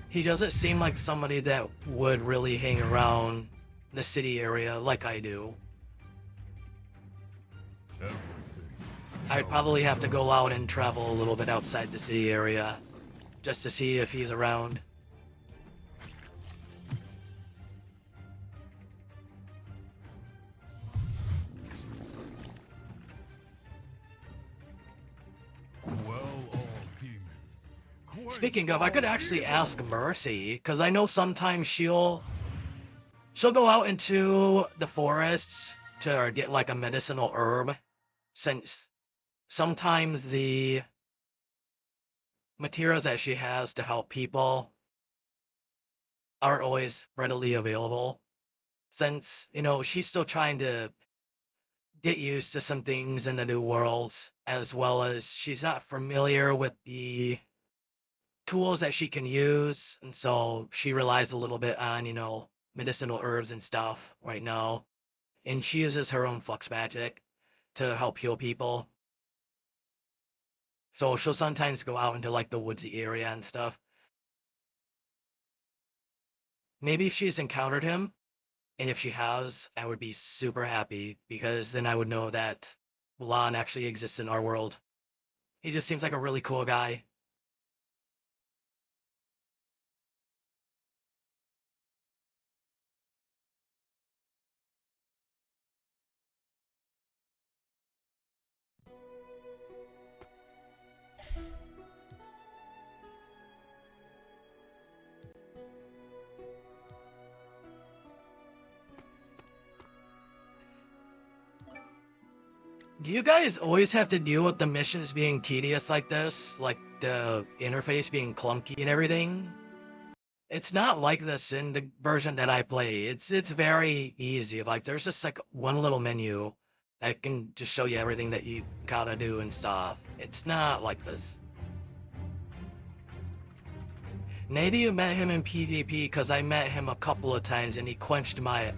he doesn't seem like somebody that would really hang around the city area like I do. I'd probably have to go out and travel a little bit outside the city area just to see if he's around. Speaking of, I could actually ask Mercy, because I know sometimes she'll go out into the forests to get like a medicinal herb, since sometimes the materials that she has to help people aren't always readily available, since, you know, she's still trying to get used to some things in the new world, as well as she's not familiar with the tools that she can use, and so she relies a little bit on, you know, medicinal herbs and stuff right now, and she uses her own flux magic to help heal people. So she'll sometimes go out into like the woodsy area and stuff. Maybe she's encountered him, and if she has, I would be super happy, because then I would know that Lon actually exists in our world. He just seems like a really cool guy. Do you guys always have to deal with the missions being tedious like this? Like the interface being clunky and everything? It's not like this in the version that I play. It's very easy. Like there's just like one little menu that can just show you everything that you gotta do and stuff. It's not like this. Maybe you met him in PvP, because I met him a couple of times and he quenched my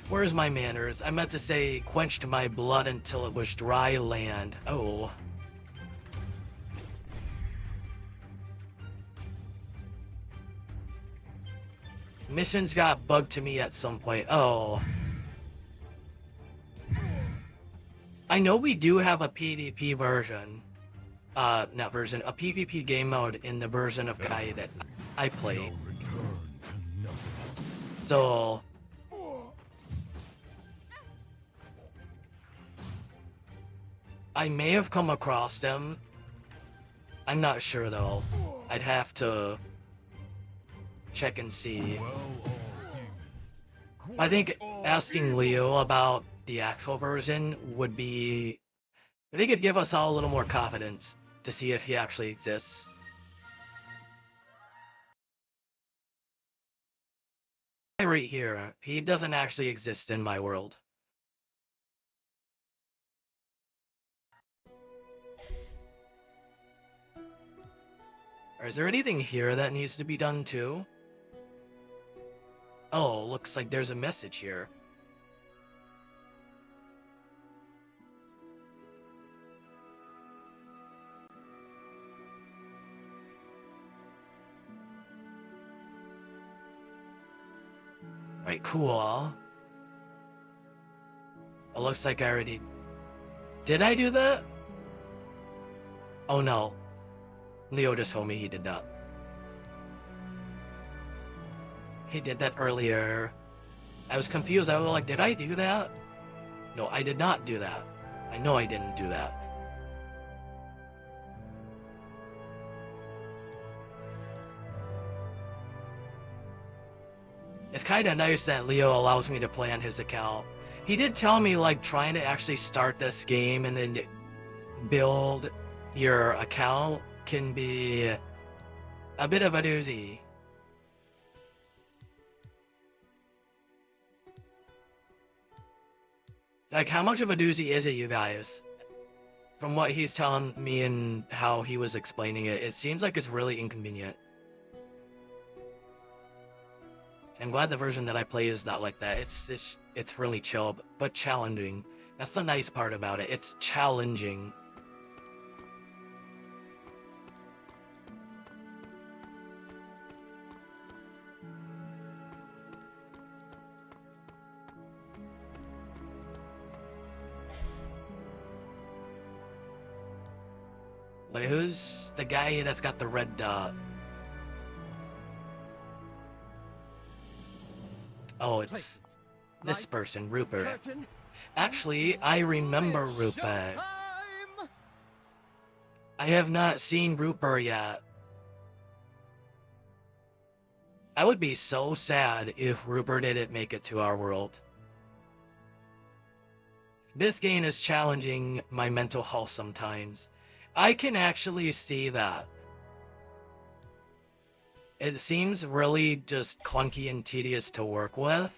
where's my manners? I meant to say quenched my blood until it was dry land. Oh. Missions got bugged to me at some point. Oh. I know we do have a PvP version. Not version, a PvP game mode in the version of Kai that I play. So I may have come across them. I'm not sure though. I'd have to check and see. I think asking Leo about the actual version would be... I think it'd give us all a little more confidence to see if he actually exists. Right here, he doesn't actually exist in my world. Is there anything here that needs to be done too? Oh, looks like there's a message here. Right, cool. It looks like I already... Did I do that? Oh no. Leo just told me he did that. He did that earlier. I was confused. I was like, did I do that? No, I did not do that. I know I didn't do that. It's kinda nice that Leo allows me to play on his account. He did tell me, like, trying to actually start this game and then build your account can be a bit of a doozy. Like, how much of a doozy is it, you guys? From what he's telling me and how he was explaining it, it seems like it's really inconvenient. I'm glad the version that I play is not like that. It's really chill, but challenging. That's the nice part about it. It's challenging. Wait, who's the guy that's got the red dot? Oh, it's Places. this Lights. person, Rupert. Curtain. Actually, I remember It's Rupert. showtime! I have not seen Rupert yet. I would be so sad if Rupert didn't make it to our world. This game is challenging my mental health sometimes. I can actually see that. It seems really just clunky and tedious to work with.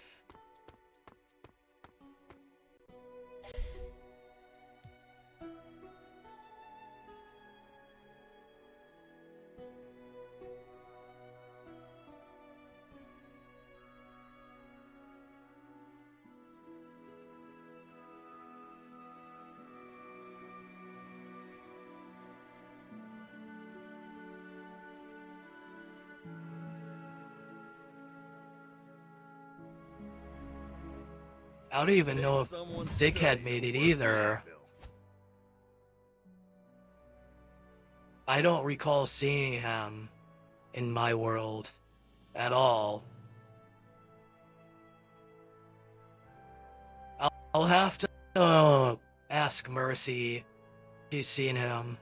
I don't even know if Dickhead made it either. I don't recall seeing him in my world at all. I'll have to ask Mercy if she's seen him.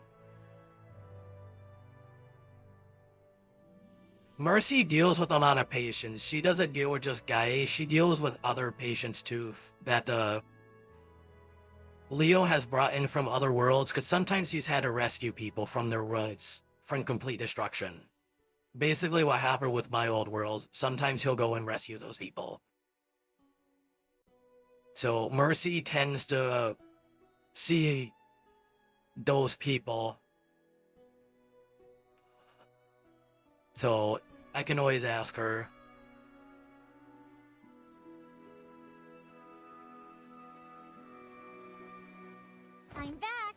Mercy deals with a lot of patients. She doesn't deal with just guys. She deals with other patients too that Leo has brought in from other worlds, because sometimes he's had to rescue people from their woods from complete destruction. Basically what happened with my old world, sometimes he'll go and rescue those people. So Mercy tends to see those people. So I can always ask her. I'm back,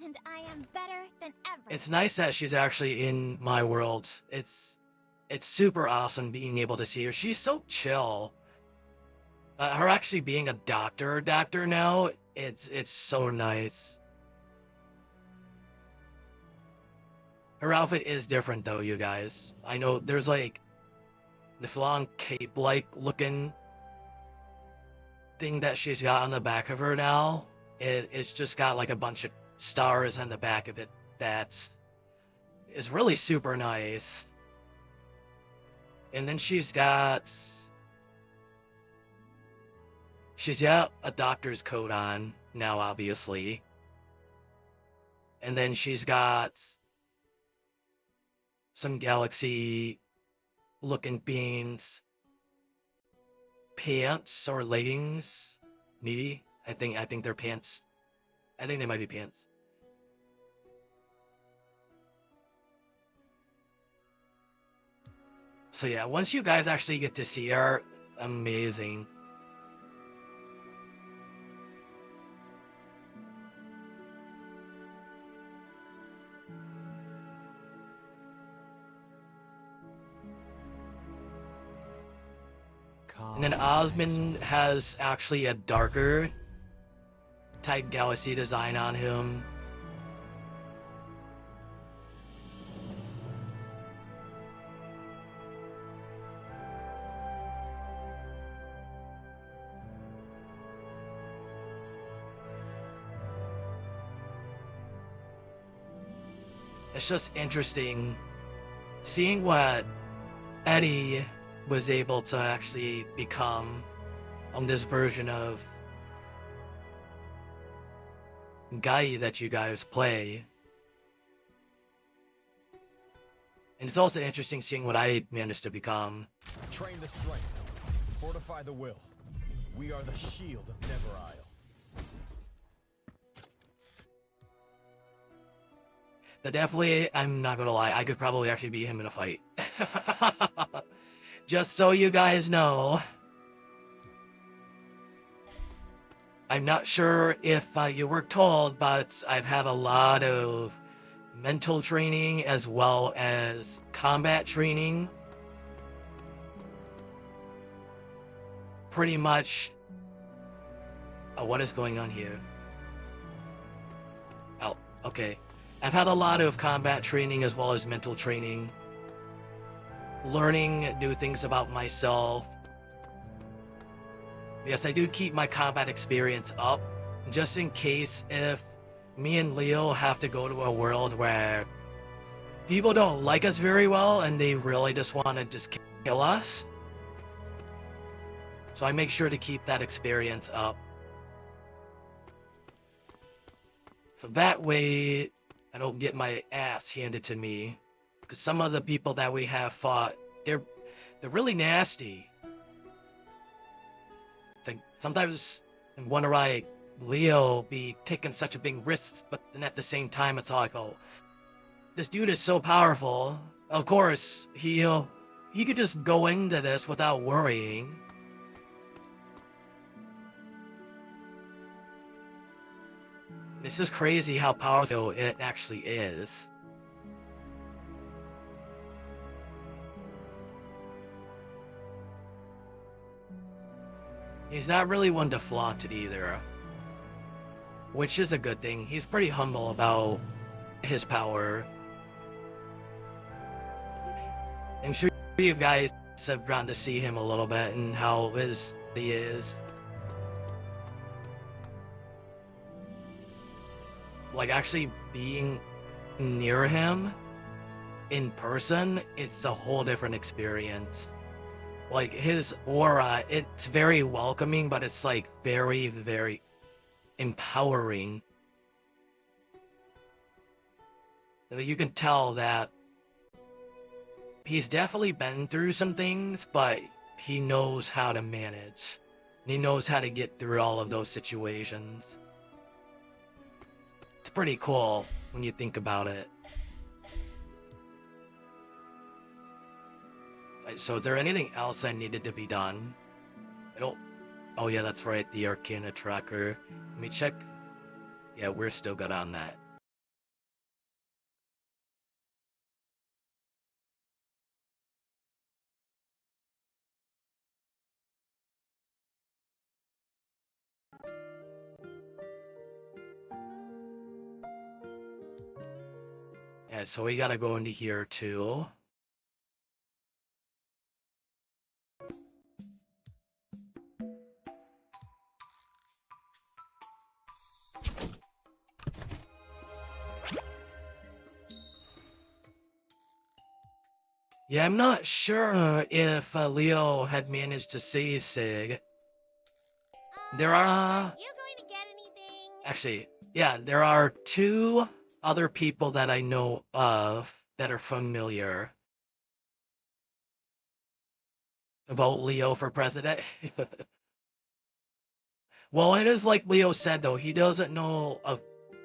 and I am better than ever. It's nice that she's actually in my world. It's super awesome being able to see her. She's so chill. Her actually being a doctor now, it's so nice. Her outfit is different though, you guys. I know there's like the long cape-like looking thing that she's got on the back of her now. It's just got like a bunch of stars on the back of it. That's is really super nice. And then she's got a doctor's coat on now, obviously. And then she's got some galaxy looking beings pants or leggings, maybe. I think they're pants. I think they might be pants. So yeah, once you guys actually get to see her, amazing. And then Osmond has actually a darker type galaxy design on him. It's just interesting seeing what Eddie was able to actually become on this version of guy that you guys play. And it's also interesting seeing what I managed to become. Train the strength. Fortify the will. We are the shield of Never Isle. But definitely, I'm not gonna lie, I could probably actually beat him in a fight. Just so you guys know. I'm not sure if you were told, but I've had a lot of mental training as well as combat training. Pretty much... Oh, what is going on here? Oh, okay. I've had a lot of combat training as well as mental training. Learning new things about myself. Yes, I do keep my combat experience up, just in case if me and Leo have to go to a world where people don't like us very well and they really just want to just kill us. So I make sure to keep that experience up. So that way, I don't get my ass handed to me. Because some of the people that we have fought, they're really nasty. Sometimes I wonder why Leo be taking such a big risk, but then at the same time it's like, oh, this dude is so powerful. Of course, he could just go into this without worrying. It's just crazy how powerful it actually is. He's not really one to flaunt it either. Which is a good thing. He's pretty humble about his power. I'm sure you guys have gotten to see him a little bit and how he is. Like, actually being near him in person, it's a whole different experience. Like, his aura, it's very welcoming, but it's like very, very empowering. You can tell that he's definitely been through some things, but he knows how to manage. He knows how to get through all of those situations. It's pretty cool when you think about it. So is there anything else I needed to be done? I don't... Oh yeah, that's right, the Arcana tracker. Let me check. Yeah, we're still good on that. Yeah, so we gotta go into here too. Yeah, I'm not sure if Leo had managed to see Sig. There are... You going to get anything? Actually, yeah, there are 2 other people that I know of that are familiar. Vote Leo for president. Well, it is like Leo said though, he doesn't know of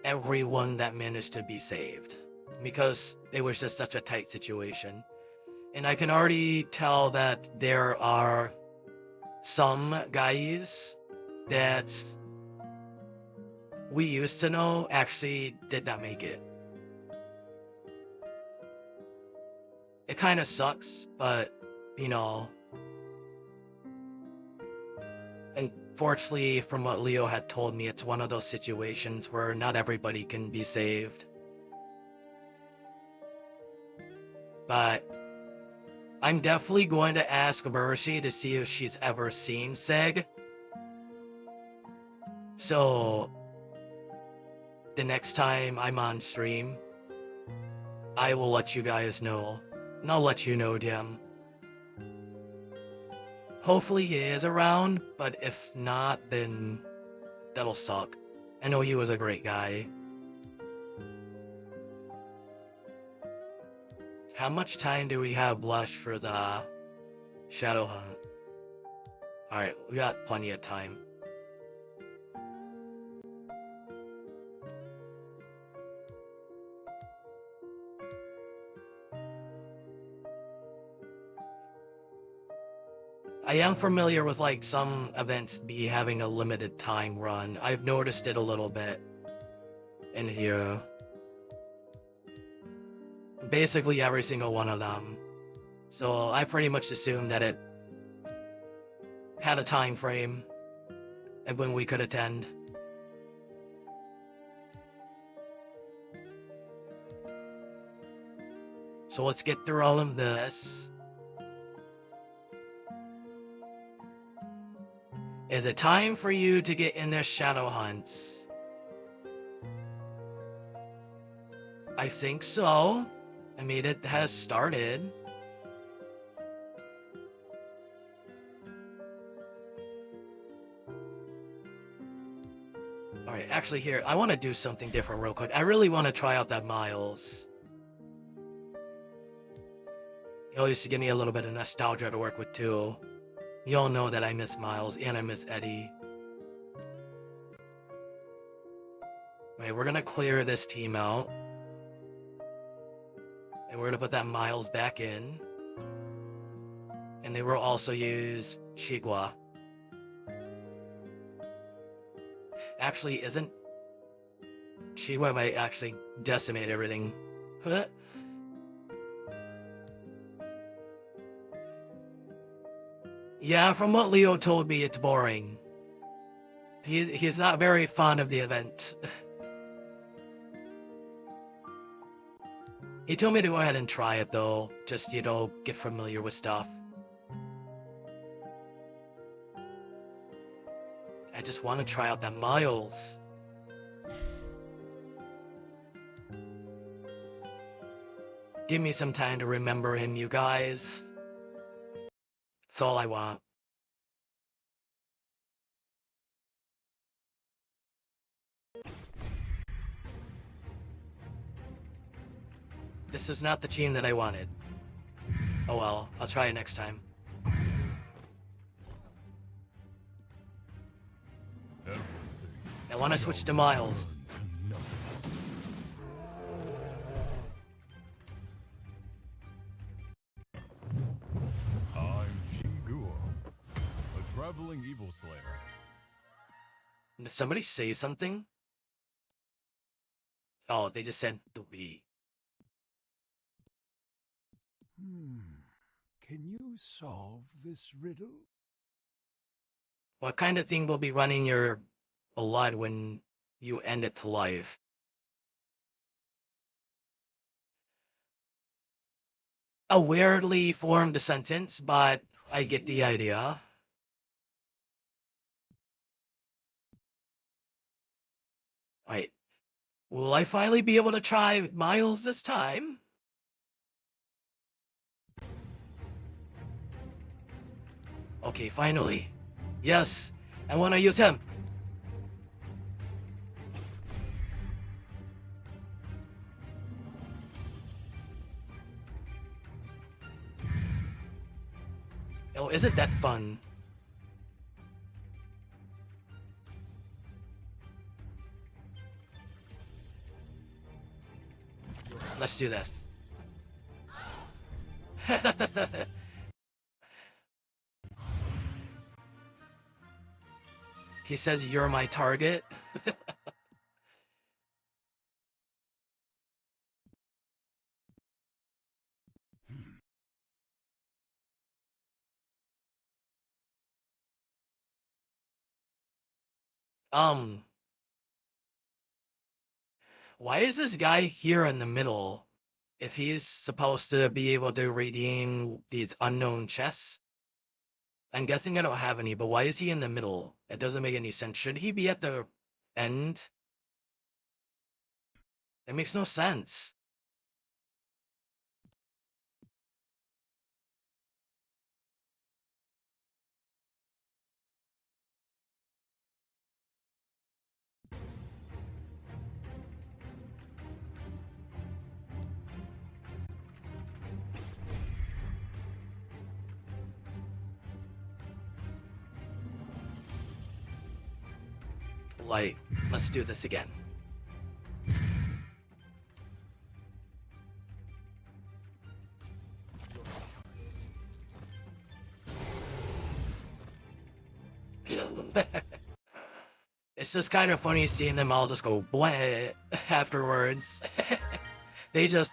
everyone that managed to be saved. Because it was just such a tight situation. And I can already tell that there are some guys that we used to know actually did not make it. It kind of sucks, but, you know, unfortunately, from what Leo had told me, it's one of those situations where not everybody can be saved. But I'm definitely going to ask Mercy to see if she's ever seen Seg. So, the next time I'm on stream, I will let you guys know. And I'll let you know, Jem. Hopefully he is around, but if not, then that'll suck. I know he was a great guy. How much time do we have left for the shadow hunt? Alright, we got plenty of time. I am familiar with like some events be having a limited time run. I've noticed it a little bit in here. Basically every single one of them. So I pretty much assumed that it had a time frame and when we could attend. So let's get through all of this. Is it time for you to get in the shadow hunts? I think so. I mean, it has started. Alright, actually here, I want to do something different real quick. I really want to try out that Miles. It used to give me a little bit of nostalgia to work with too. You all know that I miss Miles and I miss Eddie. Right, we're gonna clear this team out. And we're gonna put that Miles back in. And they will also use Chigua. Actually, isn't... Chigua might actually decimate everything. Huh? Yeah, from what Leo told me, it's boring. He's not very fond of the event. He told me to go ahead and try it though, just, you know, get familiar with stuff. I just want to try out that Miles. Give me some time to remember him, you guys. That's all I want. This is not the team that I wanted. Oh well, I'll try it next time. I want to switch to Miles. Traveling evil slayer. Did somebody say something? Oh, they just said to be. Can you solve this riddle? What kind of thing will be running your blood when you end it to life? A weirdly formed sentence, but I get the idea. Wait, will I finally be able to try Miles this time? Okay, finally. Yes, I want to use him. Oh, isn't that fun? Let's do this. He says you're my target. Why is this guy here in the middle? If he's supposed to be able to redeem these unknown chests? I'm guessing I don't have any, but why is he in the middle? It doesn't make any sense. Should he be at the end? It makes no sense. like, let's do this again. It's just kind of funny seeing them all just go bleh afterwards. They just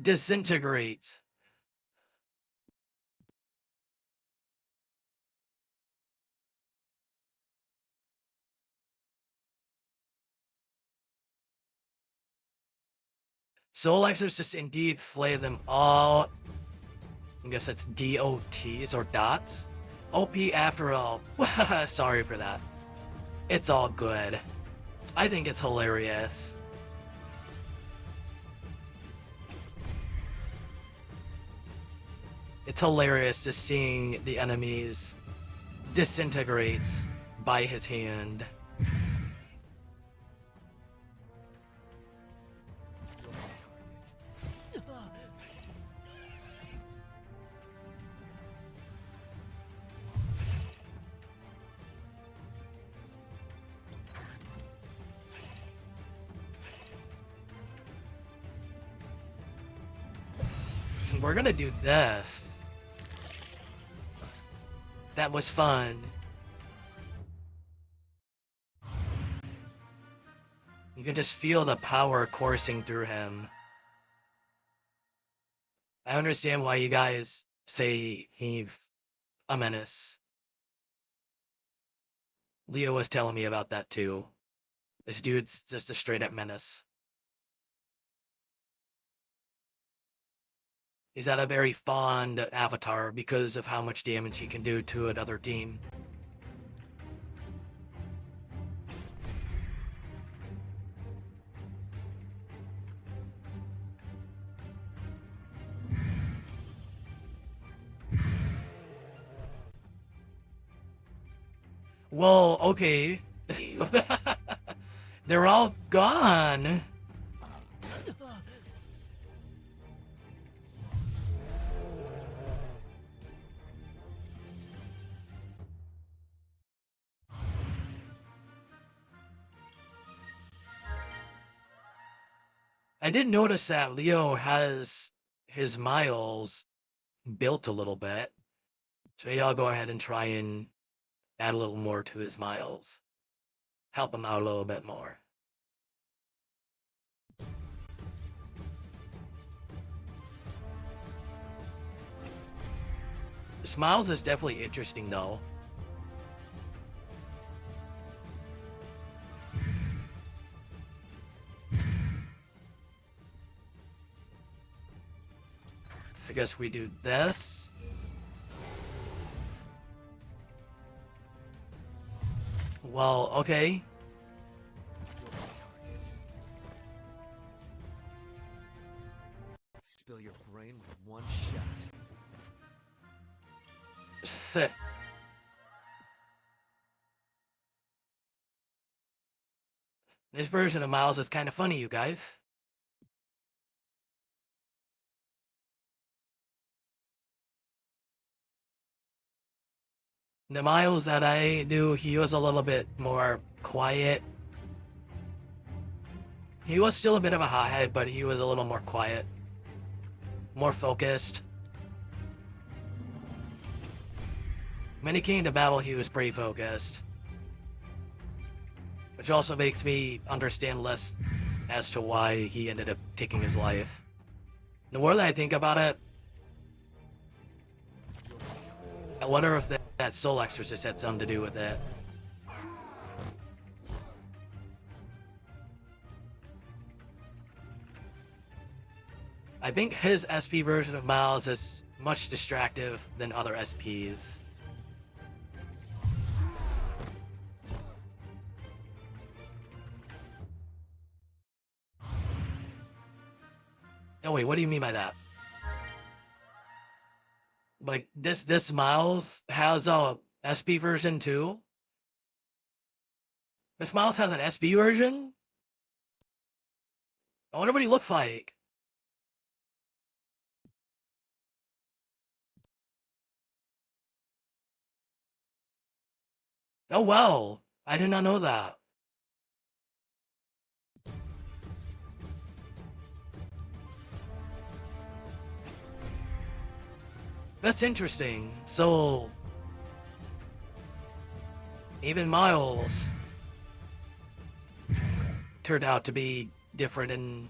disintegrate. Soul Exorcists indeed flay them all. I guess it's DOTs or dots. OP after all. Sorry for that. It's all good. I think it's hilarious. It's hilarious just seeing the enemies disintegrate by his hand. We're gonna do this. That was fun. You can just feel the power coursing through him. I understand why you guys say he's a menace. Leo was telling me about that too. This dude's just a straight up menace. He's not a very fond avatar because of how much damage he can do to another team. Well, okay. They're all gone. I did notice that Leo has his miles built a little bit. So yeah, I'll go ahead and try and add a little more to his miles. Help him out a little bit more. Smiles is definitely interesting though. I guess we do this. Well, okay. Spill your brain with one shot. This version of Miles is kind of funny, you guys. The Miles that I knew, he was a little bit more quiet. He was still a bit of a hothead, but he was a little more quiet. More focused. When he came to battle, he was pretty focused. Which also makes me understand less as to why he ended up taking his life. The more that I think about it, I wonder if that Soul Exorcist had something to do with it. I think his SP version of Miles is much distractive than other SPs. Oh wait, what do you mean by that? Like this Miles has a SP version too? This Miles has an SP version? I wonder what he looks like. Oh well, I did not know that. That's interesting. So, even Miles turned out to be different in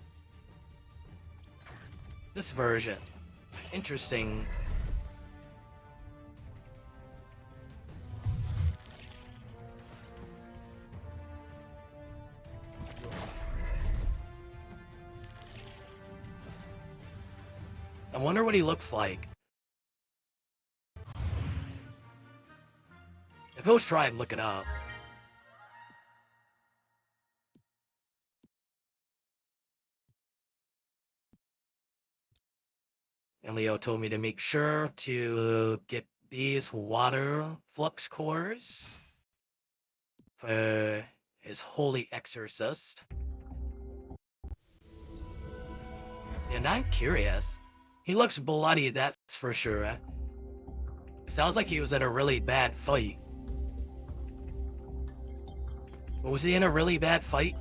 this version. Interesting. I wonder what he looks like. If he'll try and look it up. And Leo told me to make sure to get these water flux cores for his holy exorcist. And I'm curious. He looks bloody, that's for sure. Sounds like he was in a really bad fight. Was he in a really bad fight?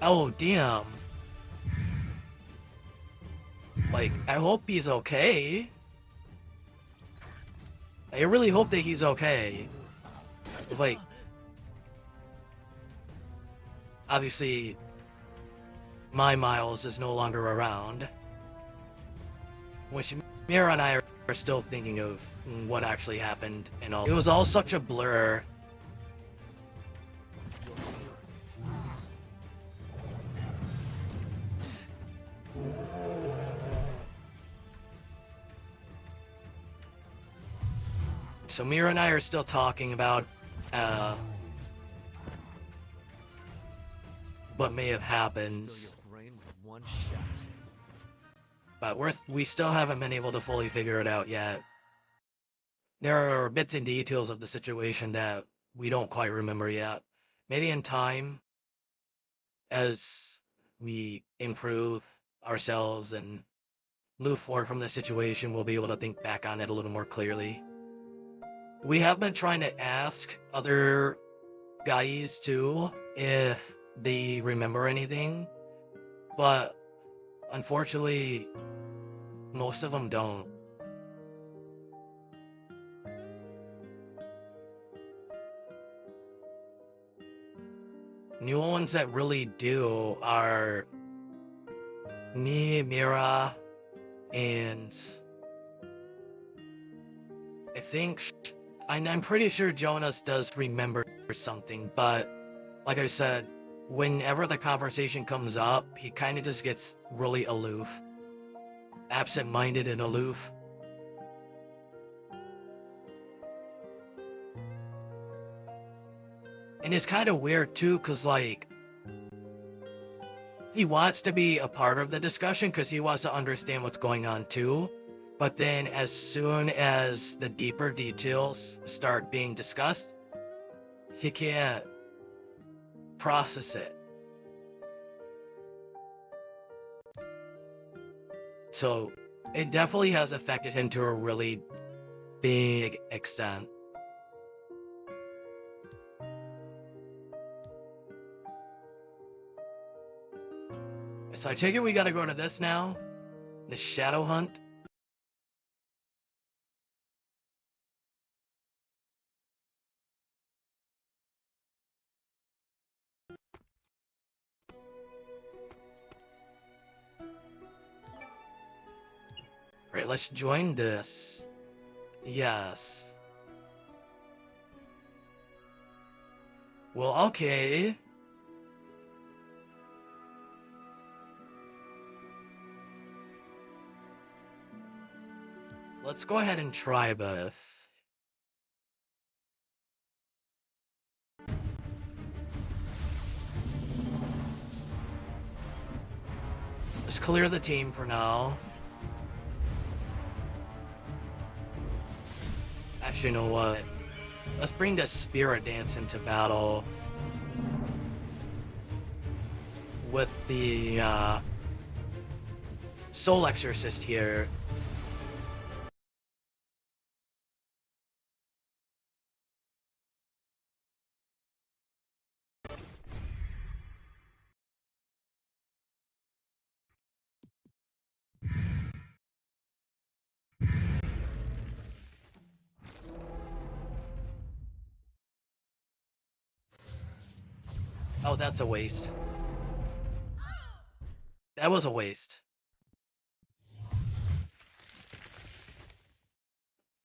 Oh, damn. Like, I hope he's okay. I really hope that he's okay. Like, obviously, my Miles is no longer around. Which Mira and I are still thinking of what actually happened and all. It was all such a blur. So Mira and I are still talking about what may have happened, Spill your brain with one shot. but we still haven't been able to fully figure it out yet. There are bits and details of the situation that we don't quite remember yet. Maybe in time, as we improve ourselves and move forward from the situation, we'll be able to think back on it a little more clearly. We have been trying to ask other guys too if they remember anything, but unfortunately, most of them don't. New ones that really do are me, Mira, and I think I'm pretty sure Jonas does remember something, but like I said, whenever the conversation comes up, he kind of just gets really aloof. Absent-minded and aloof. And it's kind of weird too, because like, he wants to be a part of the discussion because he wants to understand what's going on too. But then as soon as the deeper details start being discussed, he can't process it. So it definitely has affected him to a really big extent. So I take it we gotta go to this now? The Shadow Hunt? Right, let's join this. Yes. Well, okay. Let's go ahead and try both. Let's clear the team for now. Actually, you know what? Let's bring the Spirit Dance into battle with the soul exorcist here. Oh, that's a waste. That was a waste.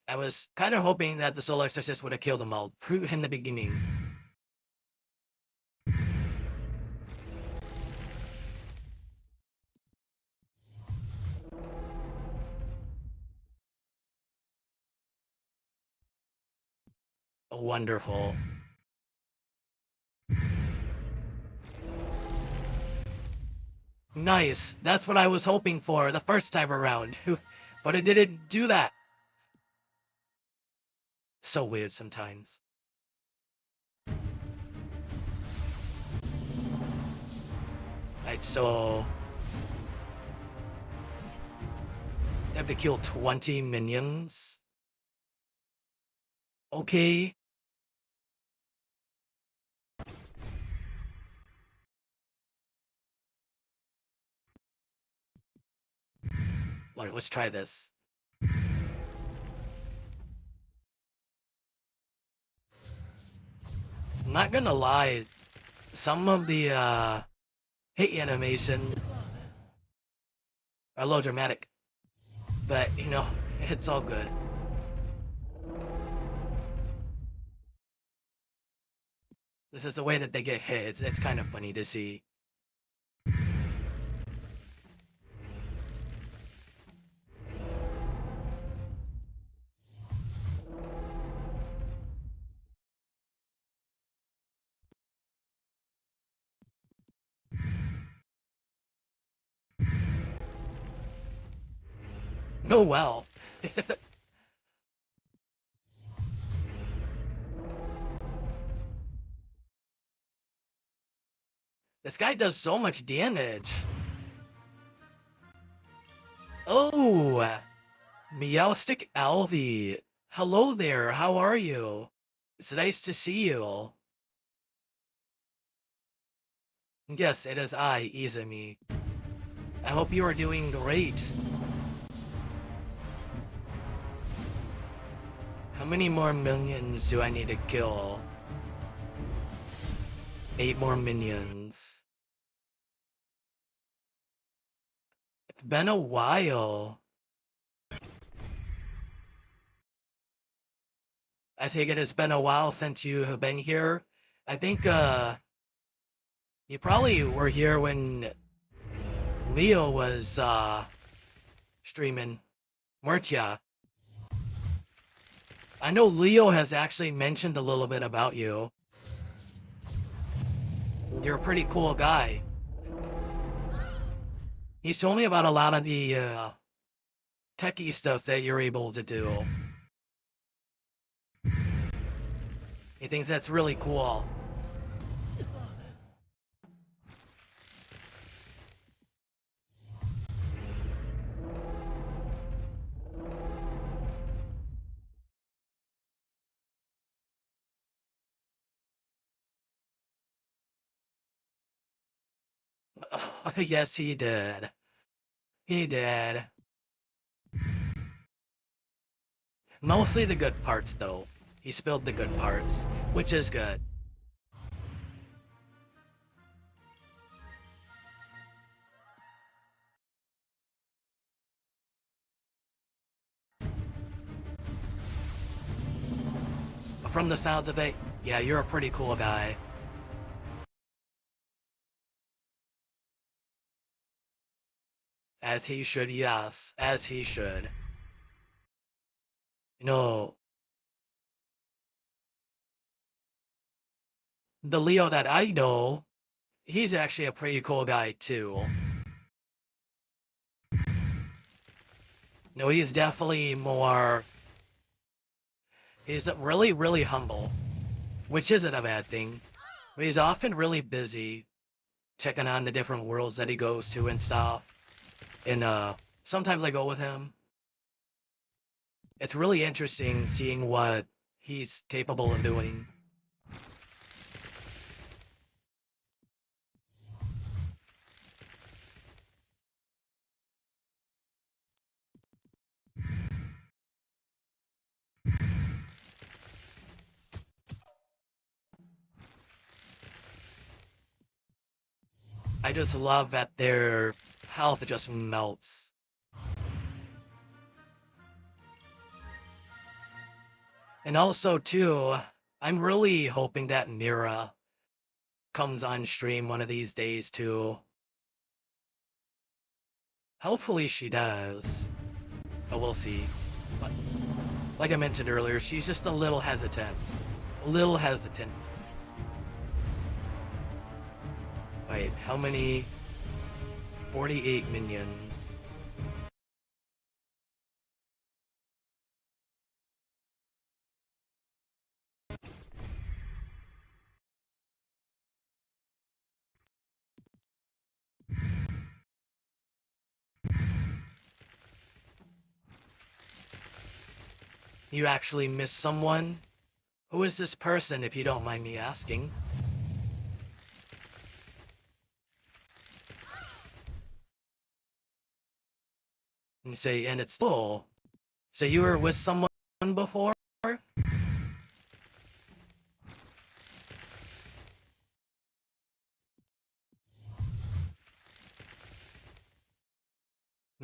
I was kind of hoping that the Soul Exorcist would have killed them all in the beginning. Wonderful. Nice. That's what I was hoping for the first time around. But it didn't do that. So weird sometimes. Right, so... I have to kill 20 minions. Okay. Alright, let's try this. I'm not gonna lie, some of the hit animations are a little dramatic, but you know, it's all good. This is the way that they get hit. It's kind of funny to see. Oh well. This guy does so much damage. Oh, Meowstic Alvy. Hello there, how are you? It's nice to see you. Yes, it is I, Izumi. I hope you are doing great. How many more minions do I need to kill? 8 more minions. It's been a while. I think it has been a while since you have been here. I think, you probably were here when Leo was, streaming. Weren't ya? I know Leo has actually mentioned a little bit about you. You're a pretty cool guy. He's told me about a lot of the, techie stuff that you're able to do. He thinks that's really cool. Yes, he did. He did. Mostly the good parts, though. He spilled the good parts, which is good. From the sounds of it, yeah, you're a pretty cool guy. As he should, yes, as he should. You know, the Leo that I know, he's actually a pretty cool guy too. No, he's definitely more... He's really, really humble, which isn't a bad thing. But he's often really busy, checking on the different worlds that he goes to and stuff. And sometimes I go with him. It's really interesting seeing what he's capable of doing. I just love that their health just melts. And also, too, I'm really hoping that Mira comes on stream one of these days, too. Hopefully she does. But we'll see. But like I mentioned earlier, she's just a little hesitant. A little hesitant. Wait, how many? 48 minions. You actually miss someone? Who is this person, if you don't mind me asking? And you say, and it's full. So you were with someone before? It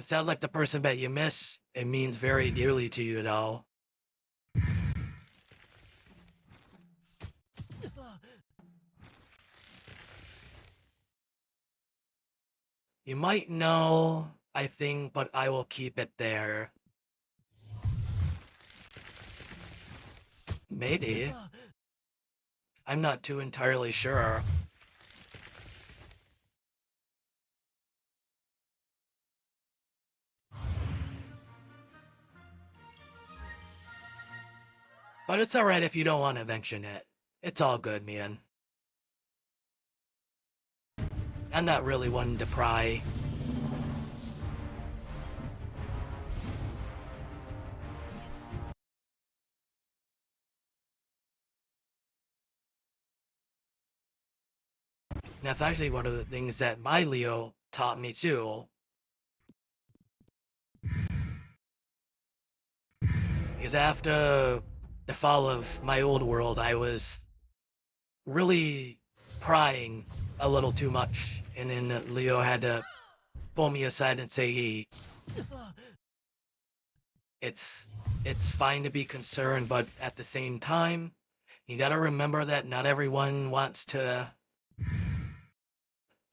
sounds like the person that you miss, it means very dearly to you, though. You might know, I think, but I will keep it there. Maybe. I'm not too entirely sure. But it's alright if you don't want to mention it. It's all good, man. I'm not really one to pry. That's actually one of the things that my Leo taught me too. Because after the fall of my old world, I was really prying a little too much. And then Leo had to pull me aside and say, hey, it's fine to be concerned, but at the same time, you gotta remember that not everyone wants to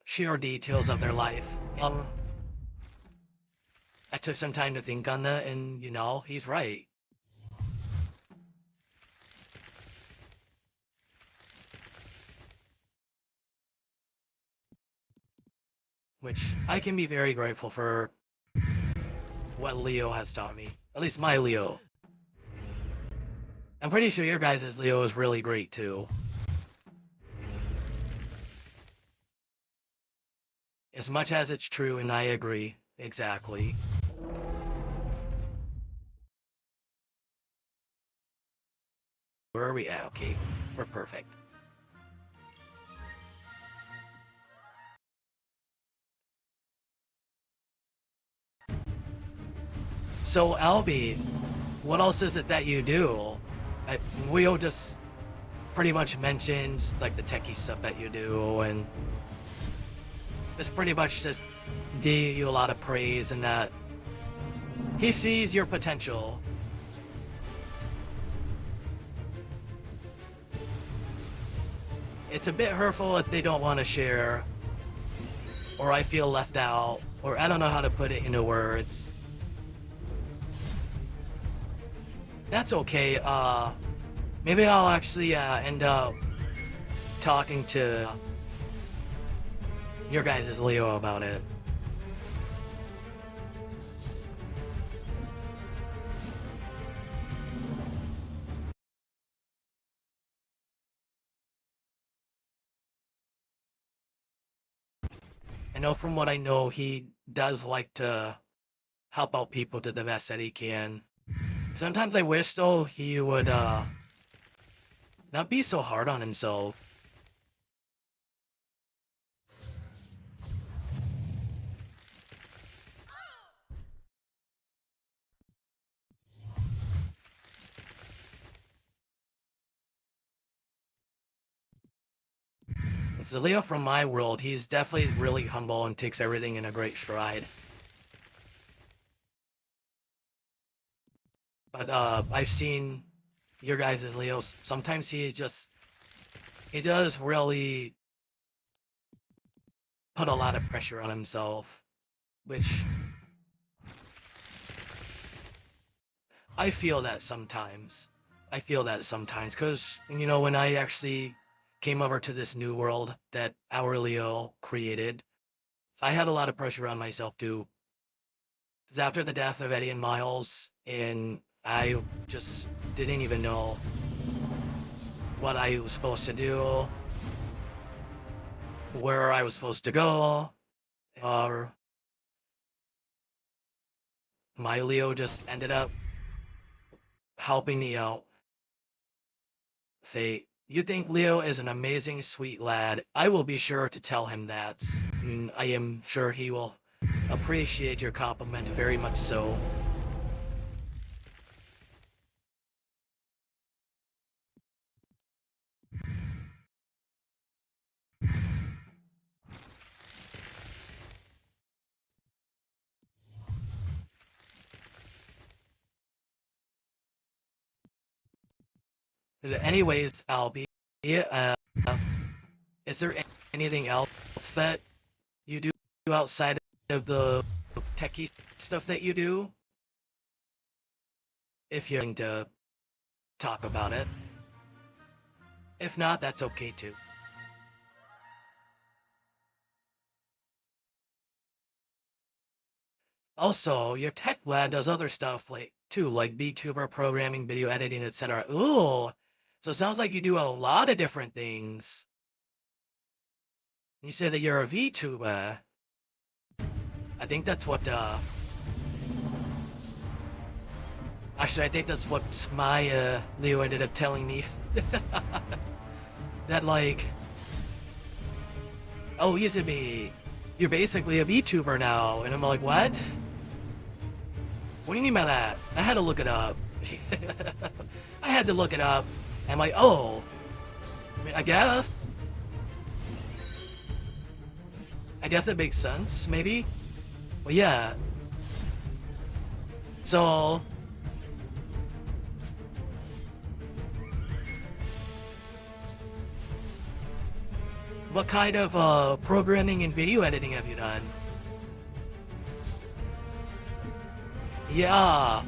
share details of their life. I took some time to think on that, and, you know, he's right. Which I can be very grateful for what Leo has taught me. At least my Leo. I'm pretty sure your guys' Leo is really great too. As much as it's true, and I agree. Exactly. Where are we at? Okay, we're perfect. So, Albie, what else is it that you do? Will just pretty much mentions like the techie stuff that you do, and it's pretty much just gave you a lot of praise and that he sees your potential. It's a bit hurtful if they don't want to share, or I feel left out, or I don't know how to put it into words. That's okay. Maybe I'll actually end up talking to your guys' Leo about it. And know from what I know, he does like to help out people to the best that he can. Sometimes I wish, though, he would, not be so hard on himself. The Leo from my world, he's definitely really humble and takes everything in a great stride. But I've seen your guys' Leo. Sometimes he does really put a lot of pressure on himself, which I feel that sometimes. Because, you know, when I actually came over to this new world that our Leo created, I had a lot of pressure on myself too. Because after the death of Eddie and Miles, and I just didn't even know what I was supposed to do, where I was supposed to go, or my Leo just ended up helping me out. Fate. You think Leo is an amazing, sweet lad. I will be sure to tell him that. And I am sure he will appreciate your compliment very much so. Anyways, Albie, is there anything else that you do outside of the techie stuff that you do? If you're willing to talk about it. If not, that's okay too. Also, your tech lad does other stuff like too, like VTuber programming, video editing, etc. Ooh, so it sounds like you do a lot of different things. You say that you're a VTuber. I think that's what, actually, I think that's what my, Leo ended up telling me. That, like, oh, you're basically a VTuber now. And I'm like, what? What do you mean by that? I had to look it up. I had to look it up. I'm like, oh, I mean, I guess it makes sense, maybe? Well, yeah. So, what kind of programming and video editing have you done? Yeah.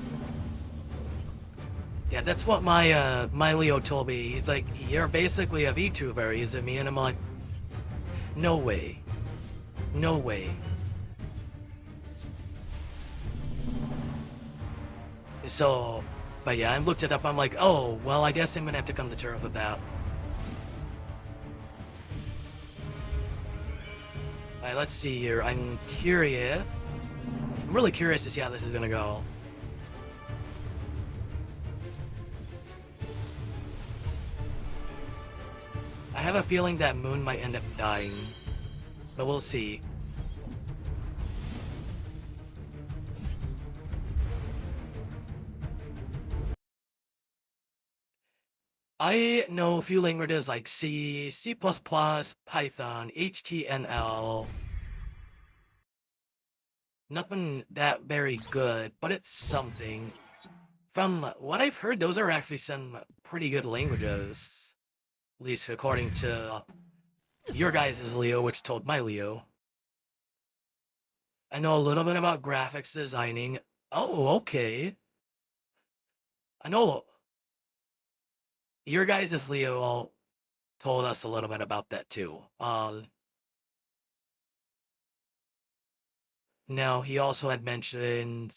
Yeah, that's what my Leo told me. He's like, you're basically a VTuber, isn't me? And I'm like, no way. No way. So, but yeah, I looked it up. I'm like, oh, well, I guess I'm gonna have to come to terms with that. Alright, let's see here. I'm curious. I'm really curious to see how this is gonna go. I have a feeling that Moon might end up dying, but we'll see. I know a few languages like C, C++, Python, HTML. Nothing that very good, but it's something. From what I've heard, those are actually some pretty good languages. At least according to your guys' Leo, which told my Leo. I know a little bit about graphics designing. Oh, okay. I know your guys' Leo told us a little bit about that too. Now, he also had mentioned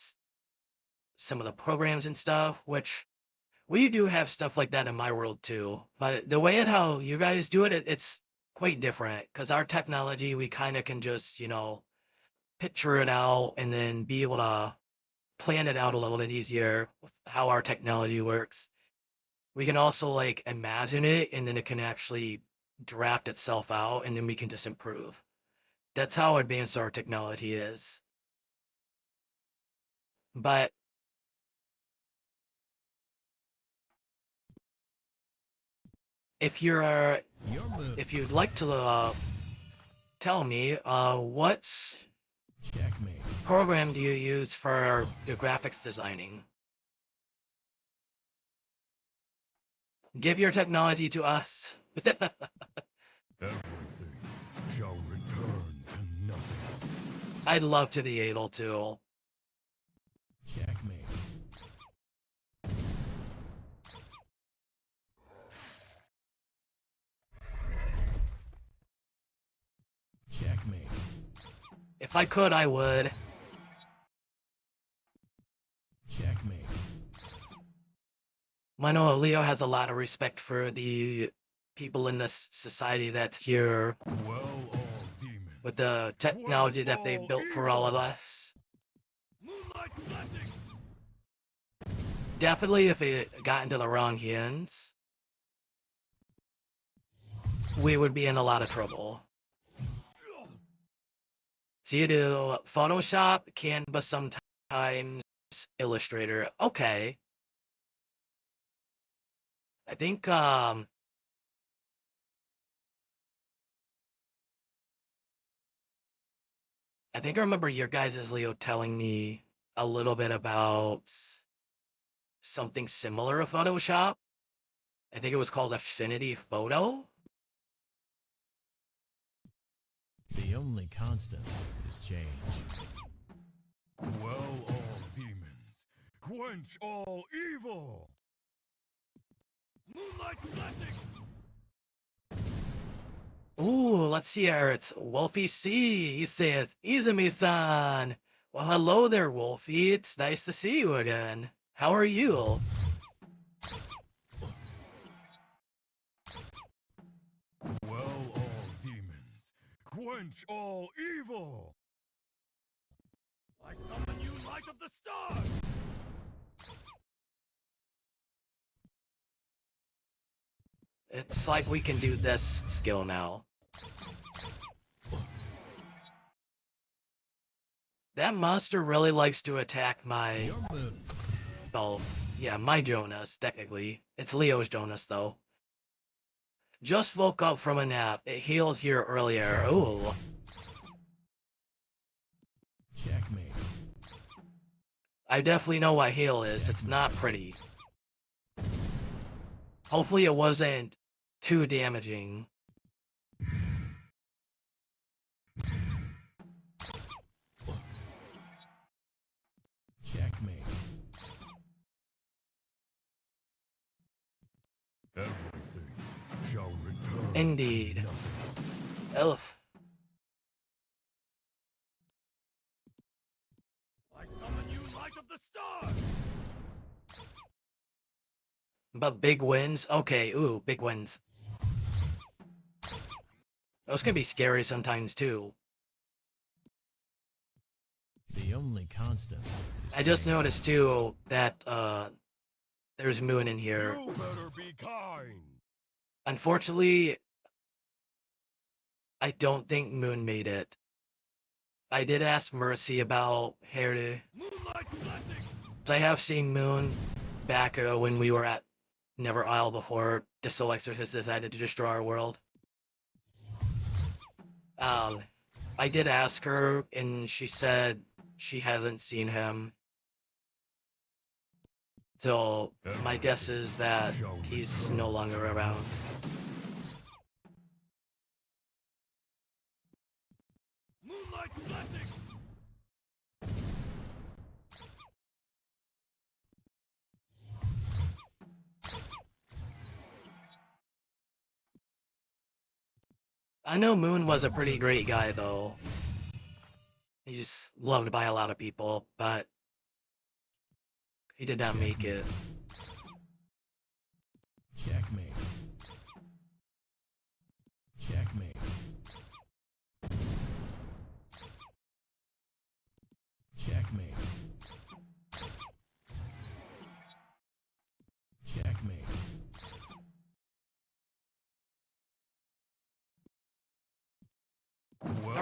some of the programs and stuff, which we do have stuff like that in my world too. But the way at how you guys do it, it's quite different, because our technology, we kind of can just, you know, picture it out and then be able to plan it out a little bit easier with how our technology works. We can also like imagine it and then it can actually draft itself out and then we can just improve. That's how advanced our technology is. But if you're Your move. if you'd like to tell me what Checkmate. program do you use for your graphics designing? Give your technology to us. Everything shall return to nothing. I'd love to be able to. Checkmate. Checkmate. If I could, I would. Checkmate. I know Leo has a lot of respect for the people in this society that's here Well, all demons. with the technology that they built for all of us. Moonlight blessing. Definitely if it got into the wrong hands, we would be in a lot of trouble. So you do Photoshop, Canva sometimes, Illustrator. Okay. I think I remember your guys' Leo telling me a little bit about something similar to Photoshop. I think it was called Affinity Photo. The only constant is change. Quell all demons. Quench all evil. Moonlight blessing. Ooh, let's see here. It's Wolfie C. He says, Izumi-san. Well, hello there, Wolfie. It's nice to see you again. How are you? Quell all demons. Quench all evil. I summon you, light of the stars. It's like we can do this skill now. That monster really likes to attack my... Your move. Oh, yeah, my Jonas, technically. It's Leo's Jonas, though. Just woke up from a nap. It healed here earlier. Ooh. Checkmate. I definitely know what heal is. It's not pretty. Hopefully it wasn't too damaging. Checkmate. Everything shall return. Indeed. Nothing. Elf. I summon you, light of the stars. But big wins? Okay, ooh, big wins. Those can be scary sometimes, too. The only constant is I just change. noticed, too, that, there's Moon in here. You better be kind. Unfortunately, I don't think Moon made it. I did ask Mercy about Harry. Moonlight blessing. I have seen Moon back when we were at Never Isle before the Soul Exorcist decided to destroy our world. I did ask her, and she said she hasn't seen him. So my guess is that he's no longer around. Moonlight blessing. I know Moon was a pretty great guy, though. He's loved by a lot of people, but he did not make it. Checkmate. Checkmate.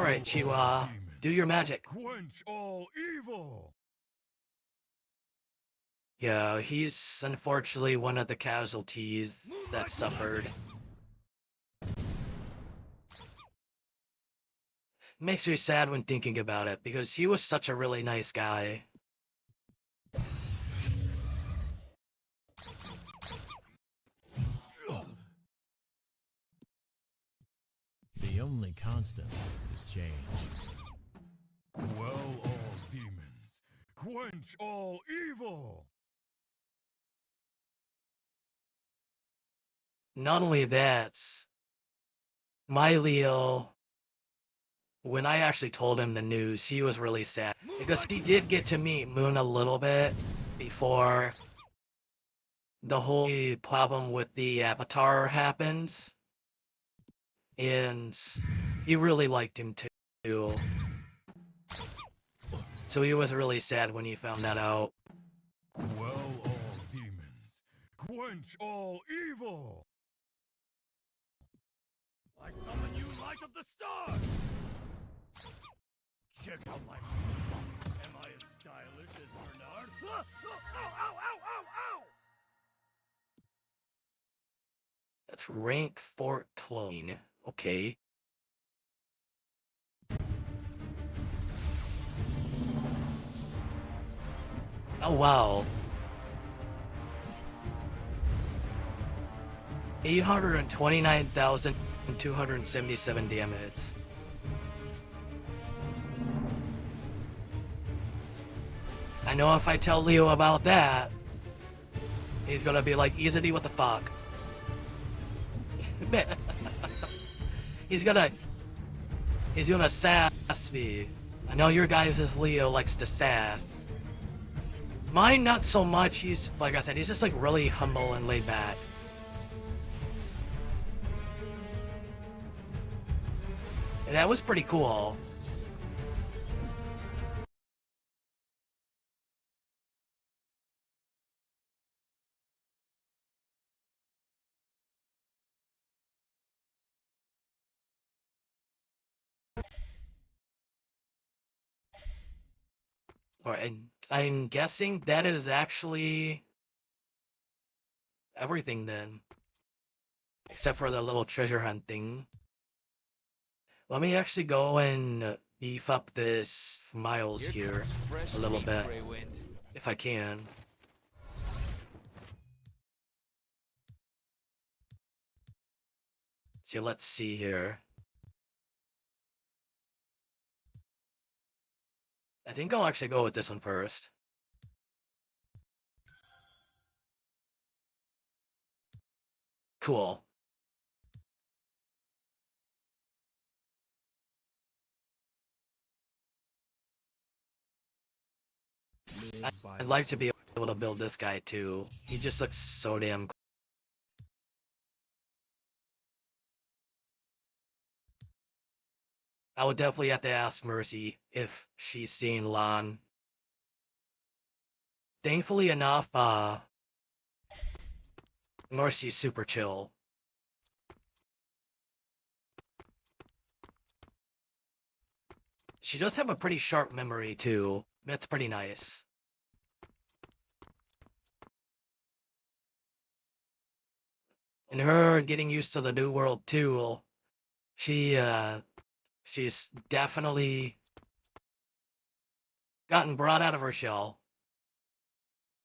Alright, Chihuahua, do your magic. Quench all evil! Yeah, he's unfortunately one of the casualties that suffered. Makes me sad when thinking about it, because he was such a really nice guy. The only constant is change. Quell all demons! Quench all evil! Not only that, my Leo, when I actually told him the news, he was really sad. Because he did get to meet Moon a little bit before the whole problem with the Avatar happened. And he really liked him too. So he was really sad when he found that out. Quell all demons! Quench all evil! I summon you, light of the stars! Check out my feet. Am I as stylish as Bernard? Ah! Oh, ow, ow, ow, ow, ow! That's rank 14. Okay. Oh wow. 829,277 damage. I know if I tell Leo about that, he's gonna be like, Easy, what the fuck? He's gonna sass me. I know your guys' Leo likes to sass. Mine, not so much. He's, like I said, he's just like really humble and laid back. And that was pretty cool. And I'm guessing that is actually everything then. Except for the little treasure hunt thing. Let me actually go and beef up this miles here a little bit. If I can. So let's see here. I think I'll actually go with this one first. Cool. I'd like to be able to build this guy too. He just looks so damn cool. I would definitely have to ask Mercy if she's seen Lan. Thankfully enough, Mercy's super chill. She does have a pretty sharp memory too. That's pretty nice. And her getting used to the new world too, she's definitely gotten brought out of her shell.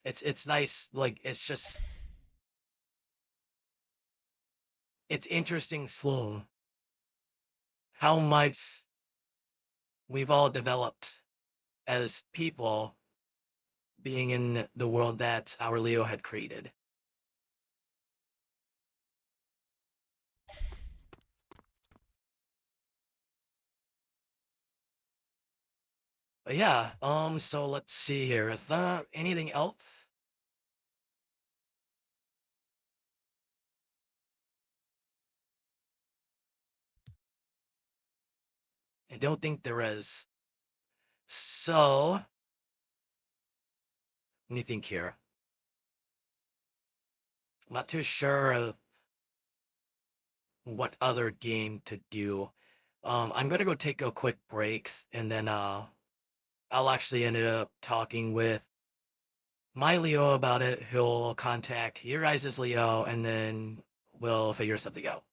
It's nice, like, it's just... It's interesting, slow, how much we've all developed as people being in the world that our Leo had created. But yeah, so let's see here. Is there anything else? I don't think there is. So, let me think here. I'm not too sure of what other game to do. I'm gonna go take a quick break, and then I'll actually end up talking with my Leo about it. He'll contact your guys' Leo, and then we'll figure something out.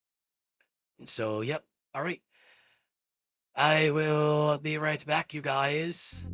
So, yep. All right. I will be right back, you guys.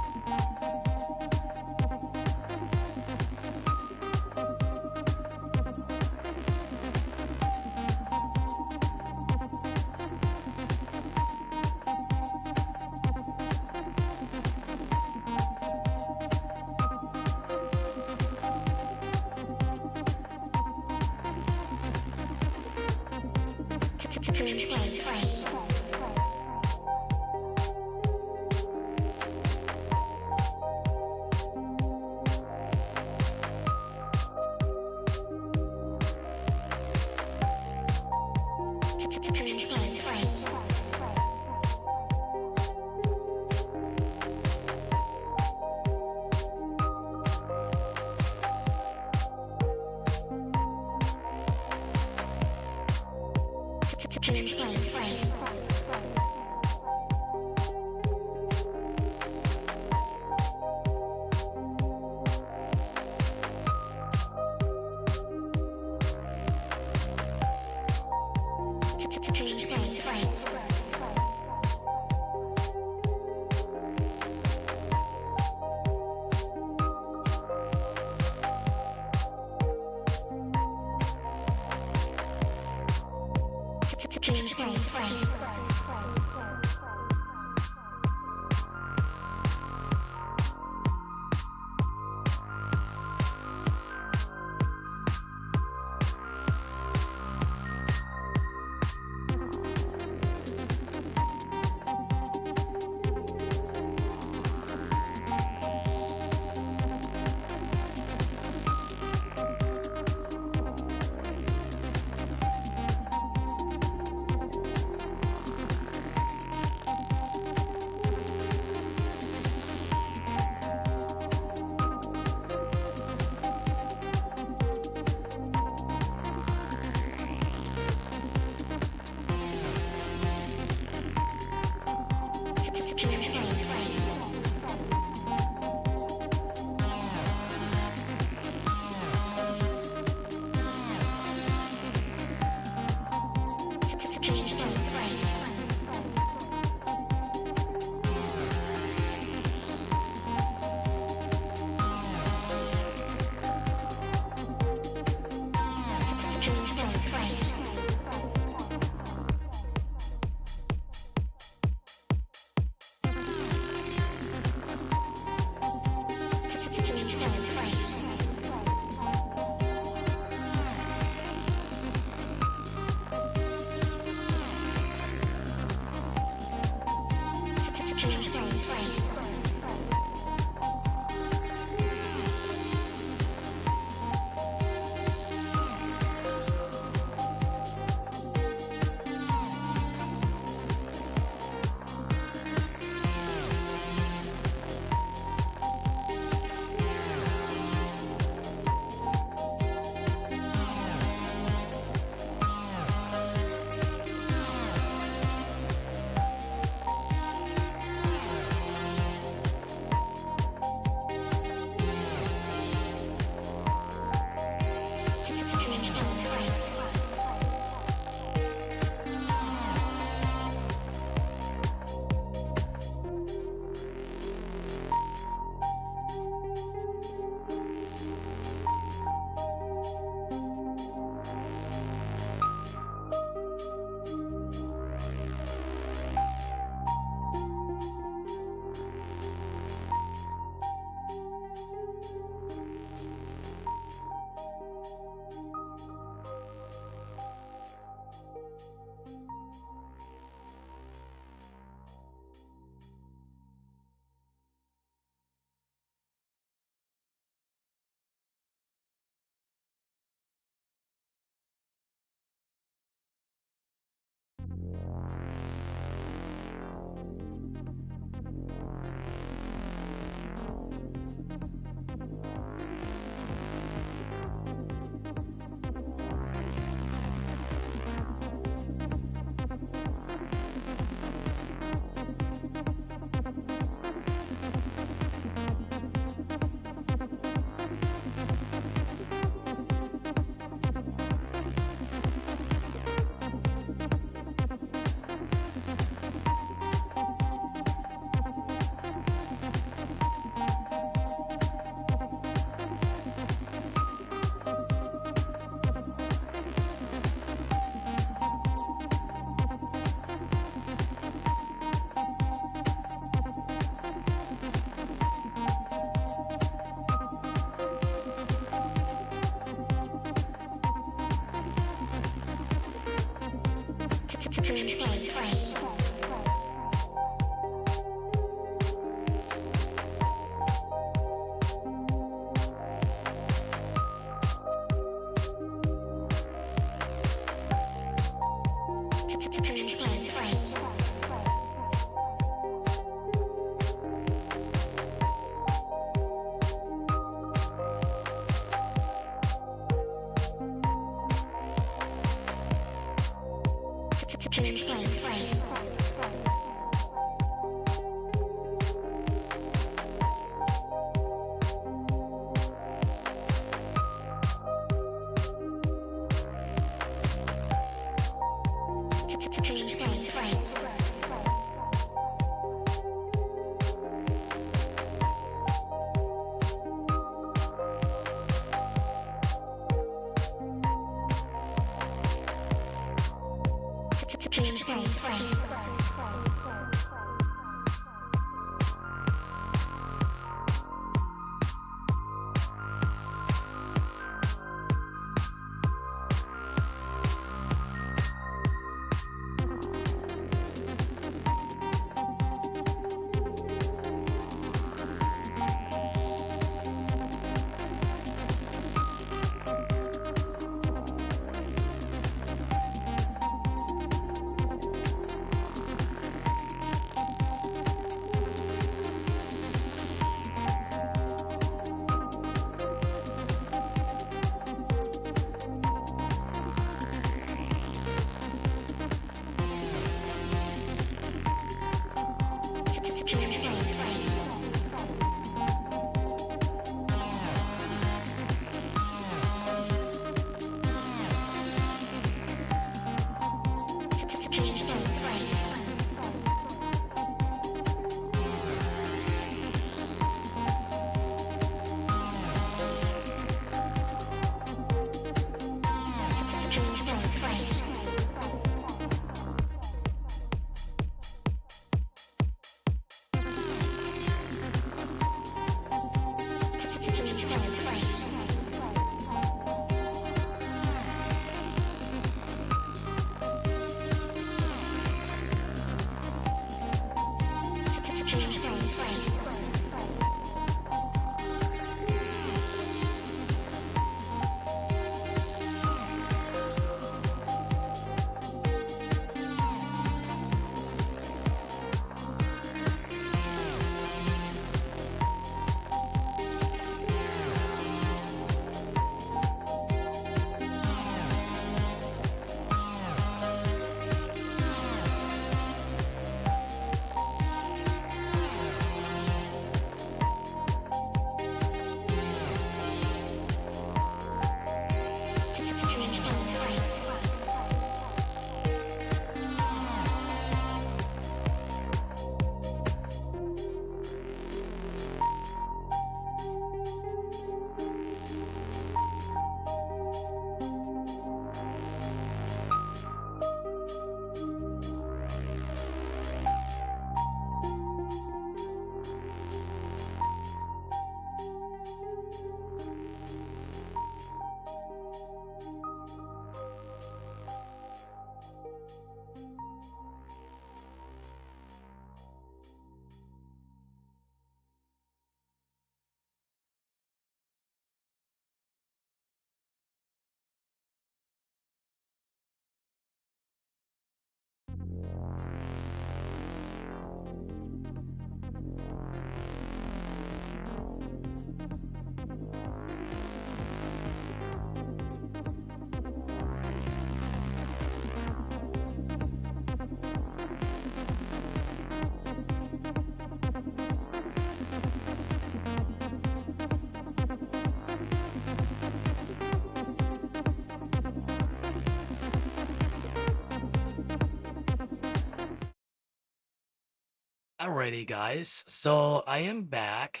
Alrighty, guys. So I am back.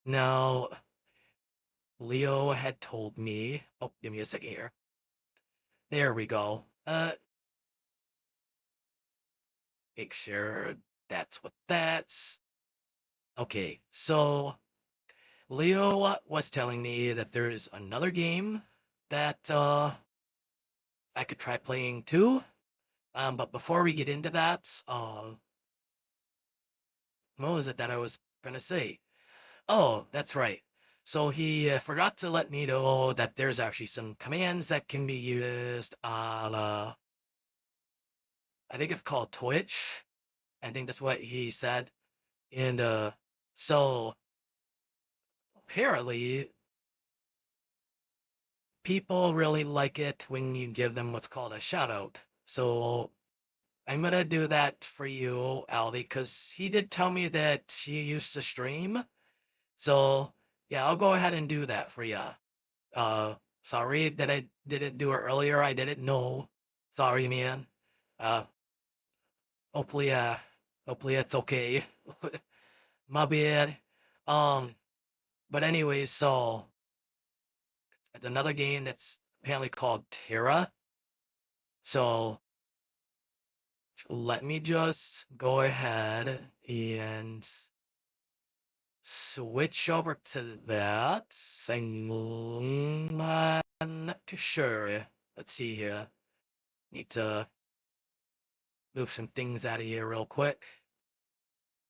Now, Leo had told me. Oh, give me a second here. There we go. Make sure that's what that's. Okay, so Leo was telling me that there's another game that I could try playing too. But before we get into that, what was it that I was gonna say? Oh, that's right. So he forgot to let me know that there's actually some commands that can be used on, I think it's called Twitch. I think that's what he said. And, so apparently people really like it when you give them what's called a shout out. So I'm gonna do that for you, Aldi, because he did tell me that he used to stream. So yeah, I'll go ahead and do that for you. Sorry that I didn't do it earlier. I didn't know. Sorry, man. Uh, hopefully, hopefully it's okay. My bad. Um, but anyways, so it's another game that's apparently called Terra. So let me just go ahead and switch over to that. I'm not too sure. Let's see here. Need to move some things out of here real quick.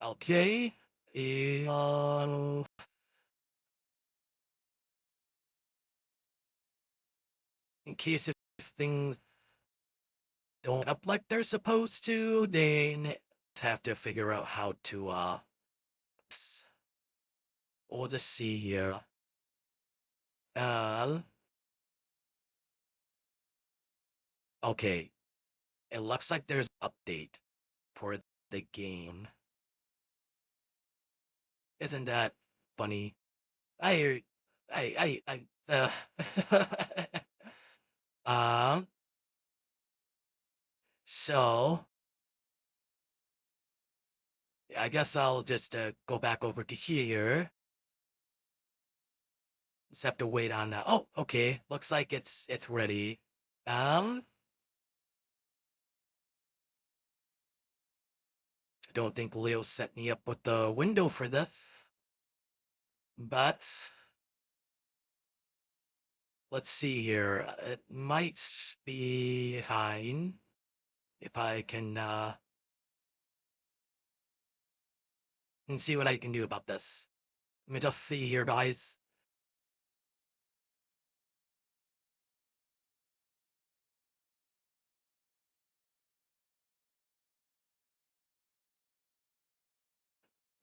Okay. In case if things don't up like they're supposed to, they have to figure out how to we'll just see here. Okay. It looks like there's an update for the game. Isn't that funny? I, um, so I guess I'll just go back over to here. Just have to wait on that. Oh, okay. Looks like it's ready. I don't think Leo set me up with the window for this, but let's see here. It might be fine if I can and see what I can do about this. Let me just see here, guys.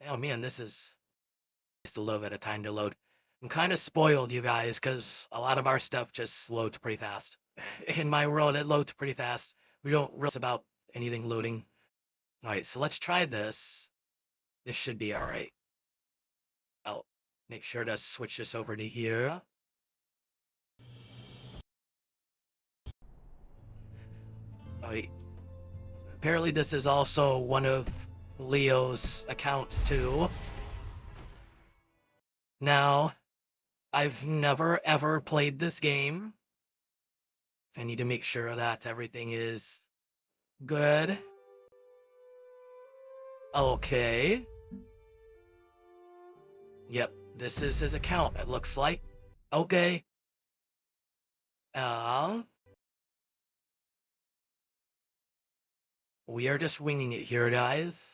Oh man, this is just a little bit of time to load. I'm kind of spoiled, you guys, because a lot of our stuff just loads pretty fast. In my world, it loads pretty fast. We don't realize about anything loading. Alright, so let's try this. This should be alright. I'll make sure to switch this over to here. Alright. Apparently this is also one of Leo's accounts too. Now, I've never ever played this game. I need to make sure that everything is good. Okay. Yep, this is his account, it looks like. Okay. We are just winging it here, guys.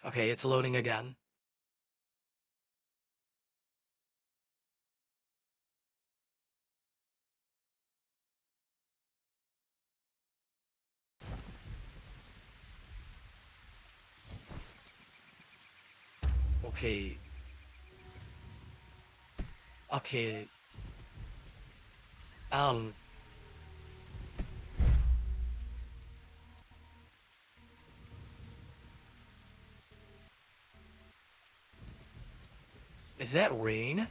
Okay, it's loading again. Okay. Okay. Is that rain?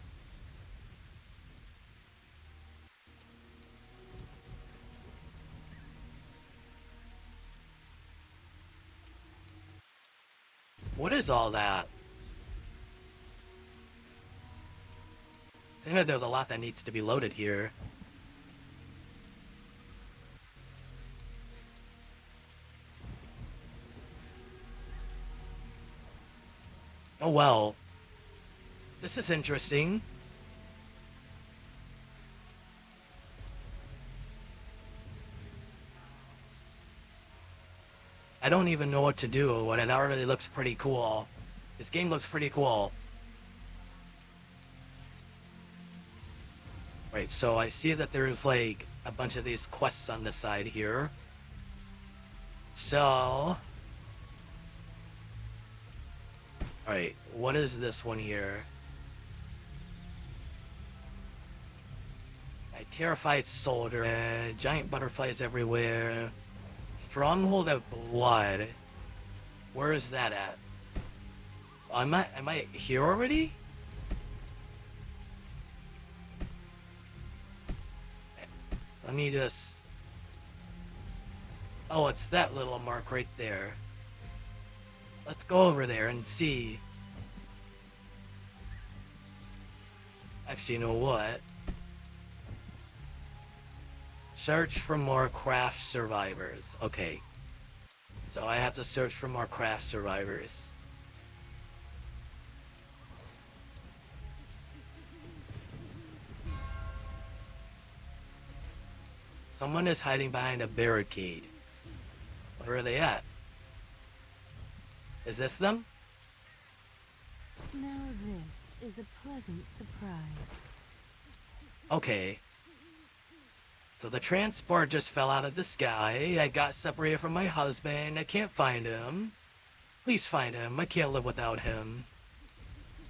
What is all that? I think that there's a lot that needs to be loaded here. Oh well. This is interesting. I don't even know what to do when it already looks pretty cool. This game looks pretty cool. Right, so I see that there's like a bunch of these quests on the side here. So... Alright, what is this one here? A terrified soldier, giant butterflies everywhere, stronghold of blood. Where is that at? Am I here already? Let me just... Oh, it's that little mark right there. Let's go over there and see. Actually, you know what? Search for more craft survivors. Okay. So I have to search for more craft survivors. Someone is hiding behind a barricade. Where are they at? Is this them? Now this is a pleasant surprise. Okay. So the transport just fell out of the sky. I got separated from my husband. I can't find him. Please find him. I can't live without him.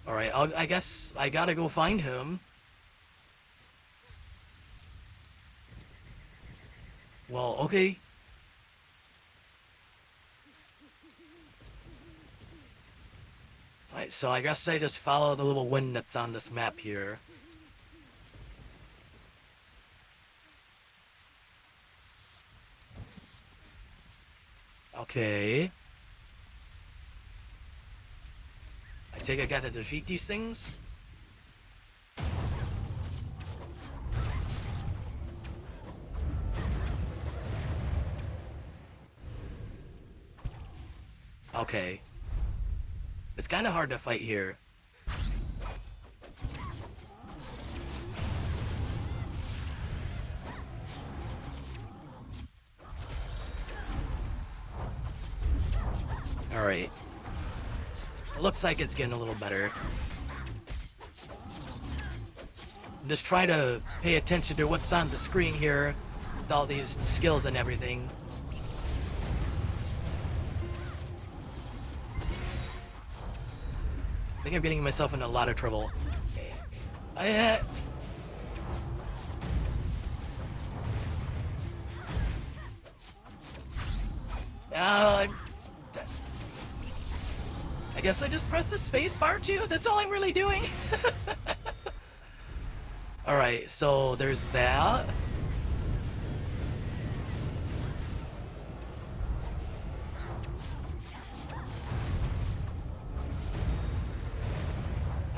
Alright, I guess I gotta go find him. Well, okay. Alright, so I guess I just follow the little wind that's on this map here. Okay. I take I gotta defeat these things? Okay. It's kinda hard to fight here. Alright. It looks like it's getting a little better. Just try to pay attention to what's on the screen here with all these skills and everything. I think I'm getting myself in a lot of trouble. I guess I just press the space bar too. That's all I'm really doing. Alright, so there's that.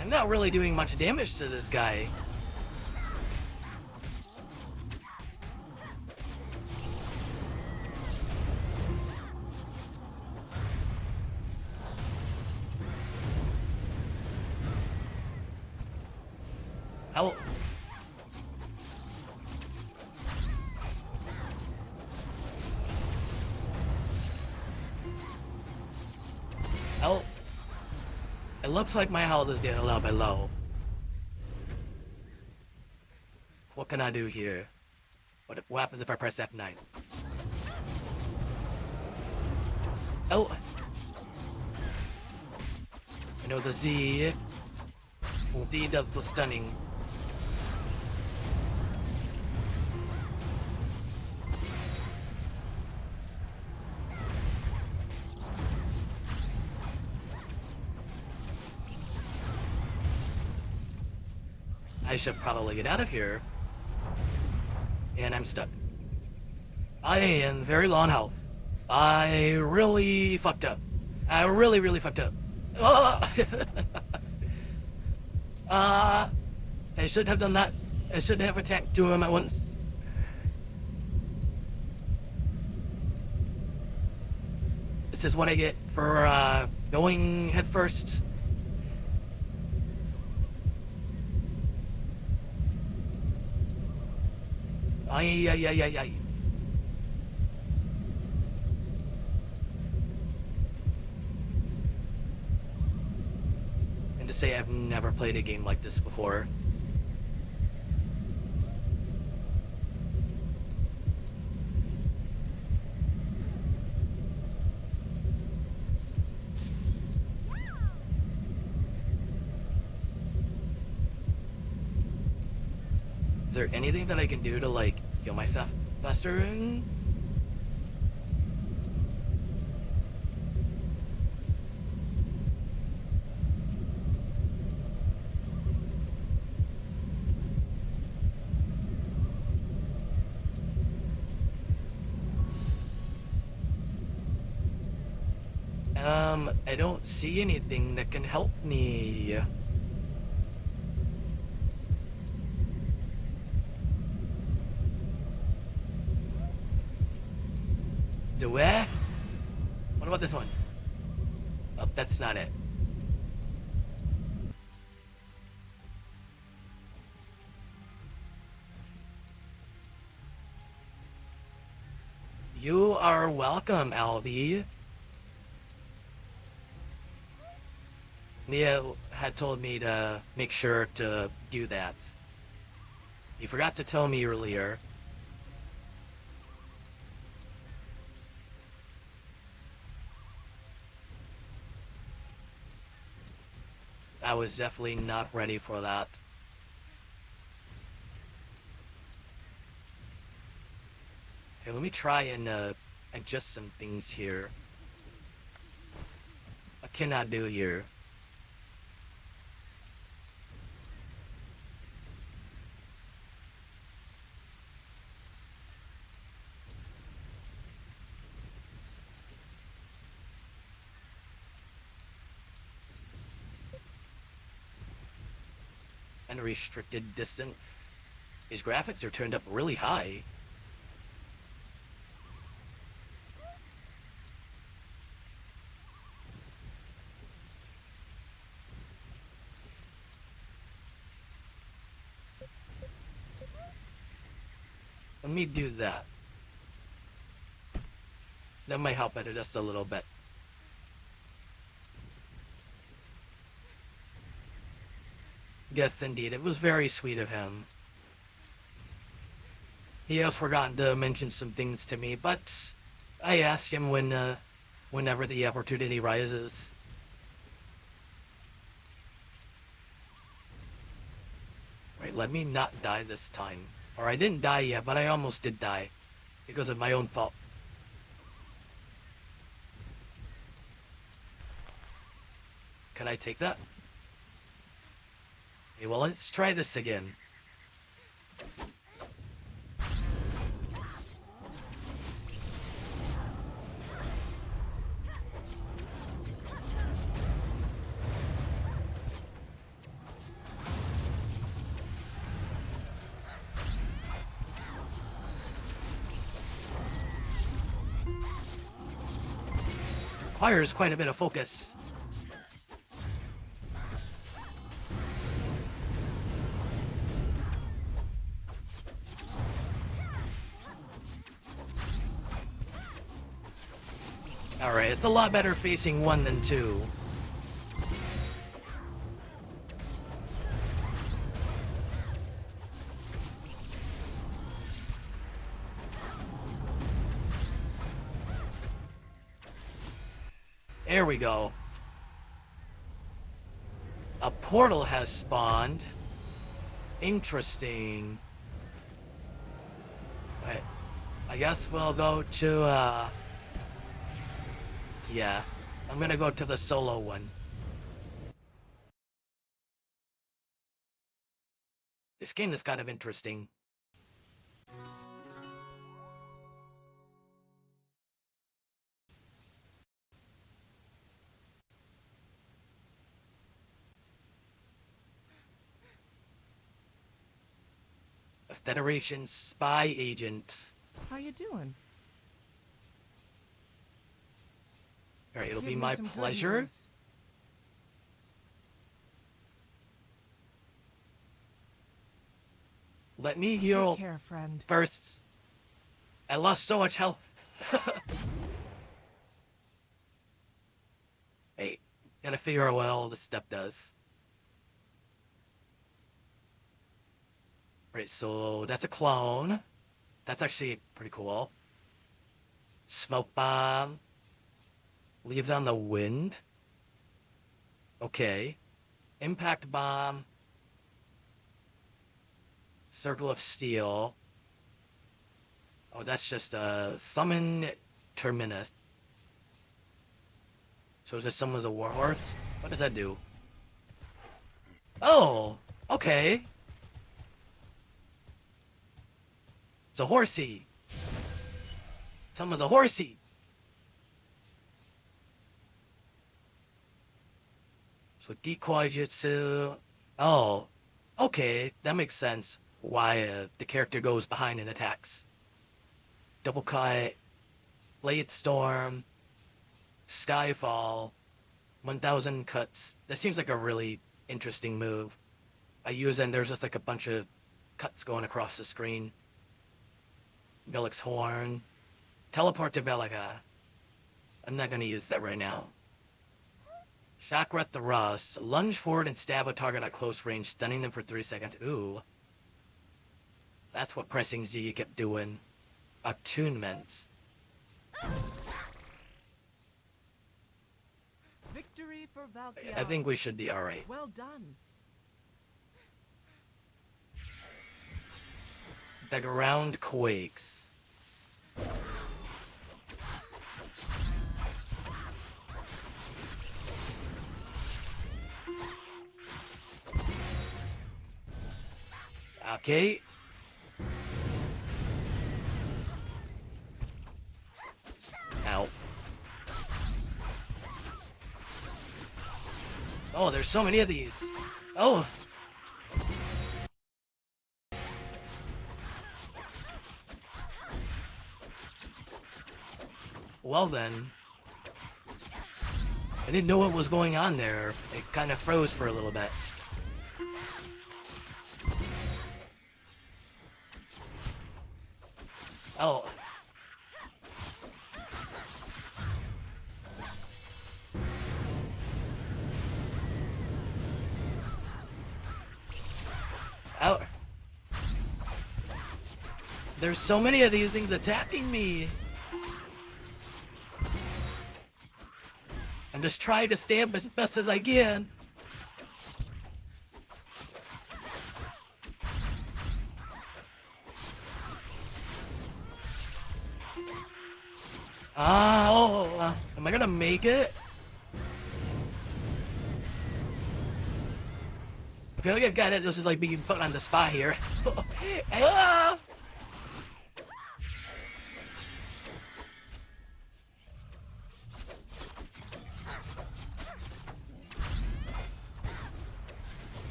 I'm not really doing much damage to this guy. How? Oh. It looks like my health is getting a little bit low. What can I do here? What happens if I press F9? Oh! I know the Z. Z does the stunning. I should probably get out of here. And I'm stuck. I am very low on health. I really fucked up. I really fucked up. Oh! I shouldn't have done that. I shouldn't have attacked two of them at once. This is what I get for going head first. Ay. and to say I've never played a game like this before. Is there anything that I can do to, like, heal myself faster? I don't see anything that can help me. Do I? What about this one? Oh, that's not it. You are welcome, Albie. Nia had told me to make sure to do that. You forgot to tell me earlier. I was definitely not ready for that. Okay, let me try and adjust some things here. What can I do here? And restricted distance. These graphics are turned up really high. Let me do that. That might help it just a little bit. Yes, indeed. It was very sweet of him. He has forgotten to mention some things to me, but I ask him whenever the opportunity rises. Right, let me not die this time. Or I didn't die yet, but I almost did die. Because of my own fault. Can I take that? Okay, well, let's try this again. This requires quite a bit of focus. Alright, it's a lot better facing 1 than 2. There we go. A portal has spawned. Interesting. Right. I guess we'll go to, yeah, I'm gonna go to the solo one. This game is kind of interesting. A Federation spy agent. How you doing? Alright, it'll Give be me my some good pleasure. news. Let me heal Take care, friend. first. I lost so much health. Hey, gotta figure out what all this stuff does. Right, so that's a clone. That's actually pretty cool. Smoke bomb. Leave it on the wind. Okay. Impact bomb. Circle of steel. Oh, that's just a summon terminus. So is this someone's a warhorse? What does that do? Oh, okay. It's a horsey. Someone's a horsey. So decoy jutsu. Oh, okay, that makes sense. Why the character goes behind and attacks. Double cut, blade storm, skyfall, 1000 cuts. That seems like a really interesting move. I use it and there's just like a bunch of cuts going across the screen. Bellic's horn, teleport to Bellica. I'm not gonna use that right now. Chakra thrust, lunge forward and stab a target at close range, stunning them for 3 seconds. Ooh. That's what pressing Z kept doing. Attunements. Victory for Valkyrie. I think we should be alright. Well done. The ground quakes. Okay. Ow. Oh, there's so many of these. Oh. Well then. I didn't know what was going on there. It kind of froze for a little bit. Oh. Out. There's so many of these things attacking me. I'm just trying to stay up as best as I can. Am I gonna make it? I feel like I've got it. This is like being put on the spot here. Ah!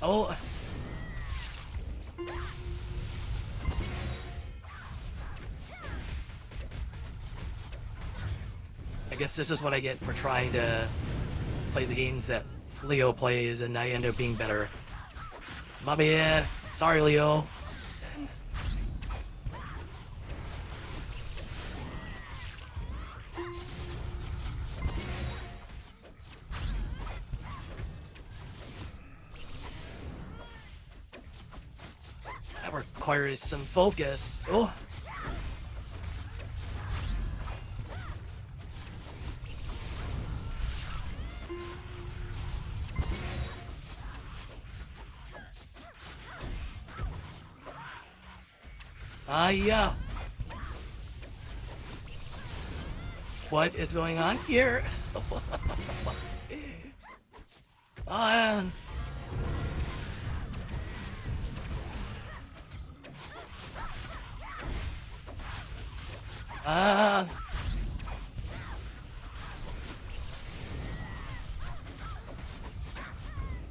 Oh. I guess this is what I get for trying to play the games that Leo plays and I end up being better. My bad. Sorry, Leo. That requires some focus. Oh. Yeah. What is going on here?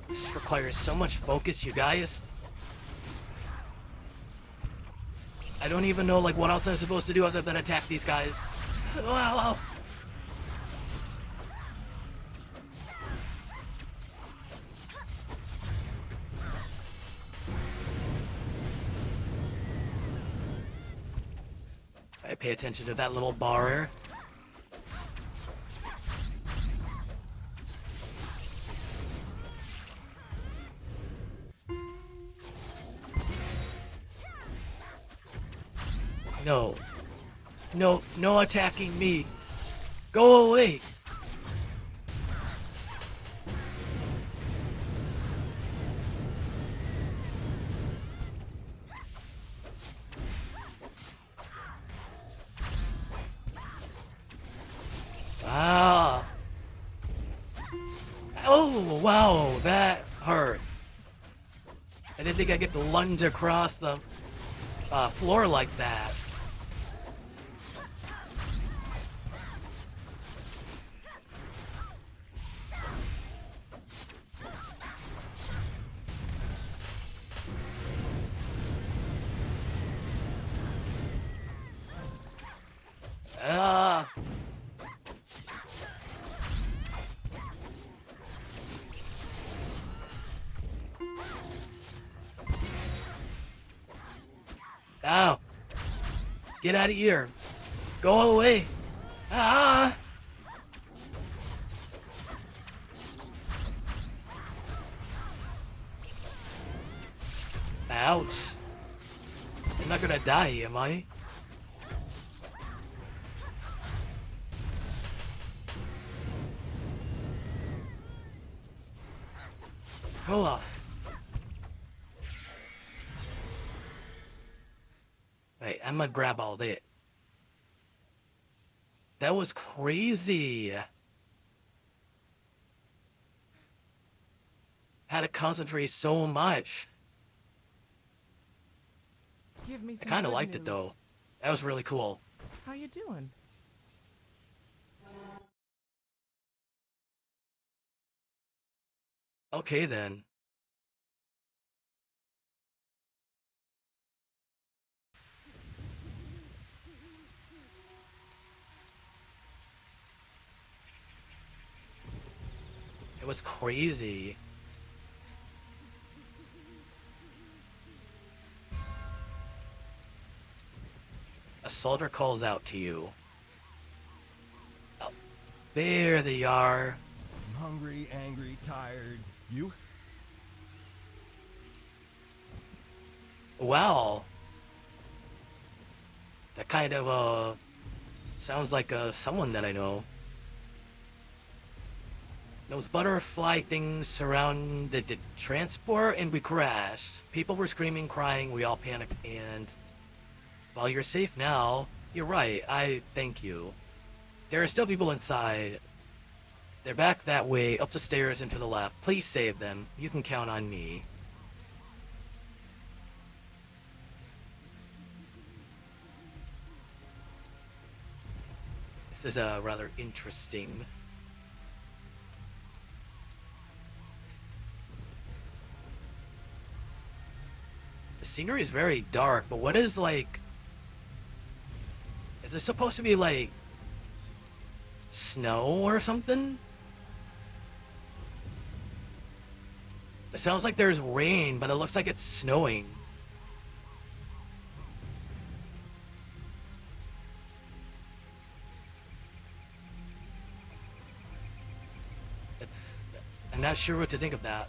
This requires so much focus, you guys. I don't even know like what else I'm supposed to do other than attack these guys. Wow. I pay attention to that little bar. No. No, no attacking me. Go away. Ah. Oh, wow, that hurt. I didn't think I could lunge across the floor like that. Ah. Ow. Get out of here. Go away. Ah. Ouch. I'm not gonna die, am I? Hold on. Wait, I'm gonna grab all that. That was crazy. Had to concentrate so much. Give me I some kind of good liked it news. though. That was really cool. How you doing? Okay then. It was crazy. A soldier calls out to you. Oh, there they are. I'm hungry, angry, tired. You? Wow. That kind of sounds like someone that I know. Those butterfly things surrounded the transport and we crashed. People were screaming, crying, we all panicked, and while you're safe now, you're right, I thank you. There are still people inside. They're back that way, up the stairs and to the left. Please save them. You can count on me. This is rather interesting. The scenery is very dark, but what is like... Is this supposed to be like... snow or something? It sounds like there's rain, but it looks like it's snowing. I'm not sure what to think of that.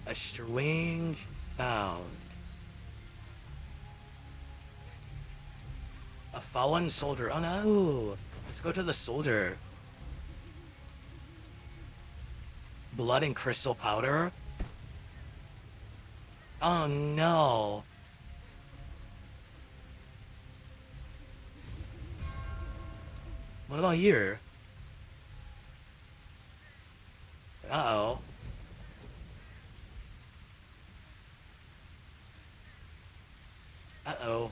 A strange sound. A fallen soldier. Oh no! Let's go to the soldier. Blood and crystal powder? Oh no! What about here? Uh-oh. Uh-oh.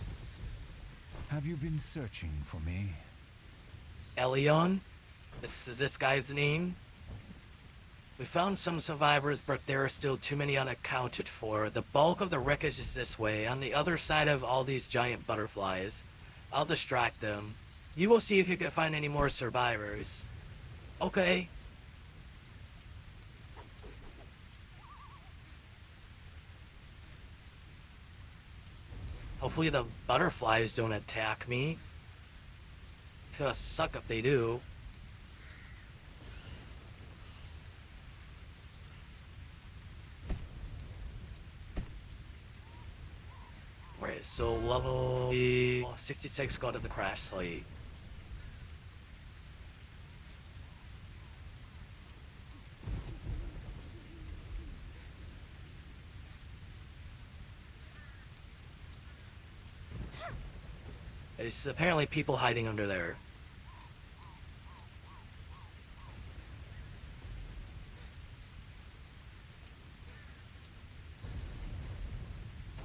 Have you been searching for me? Elion? This is this guy's name? We found some survivors, but there are still too many unaccounted for. The bulk of the wreckage is this way, on the other side of all these giant butterflies. I'll distract them. You will see if you can find any more survivors. Okay. Hopefully the butterflies don't attack me. It's gonna suck if they do. so level 66 go to the crash site. There's apparently people hiding under there.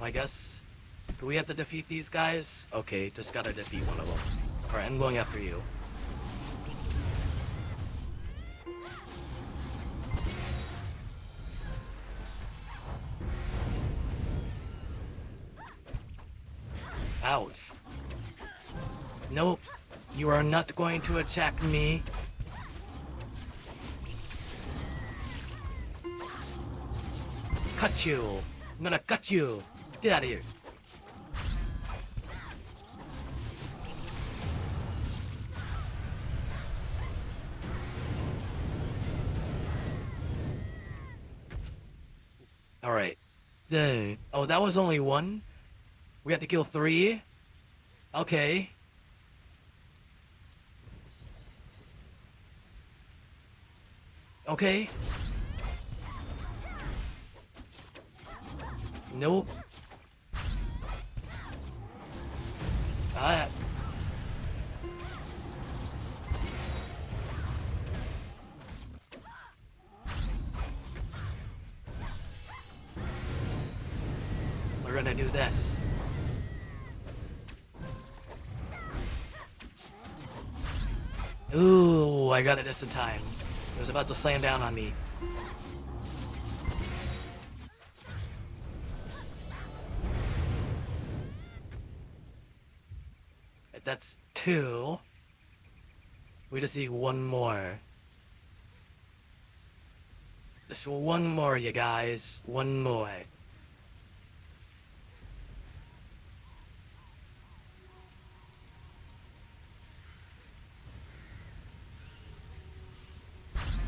I guess, do we have to defeat these guys? Okay, just gotta defeat one of them. Alright, I'm going after you. Ouch. Nope, you are not going to attack me. Cut you. I'm gonna cut you. Get out of here. Alright. Oh, that was only one? We had to kill 3? Okay. Okay. Nope. We're gonna do this. Ooh, I got it just in time. It was about to slam down on me. That's 2. We just need one more. Just one more, you guys. One more.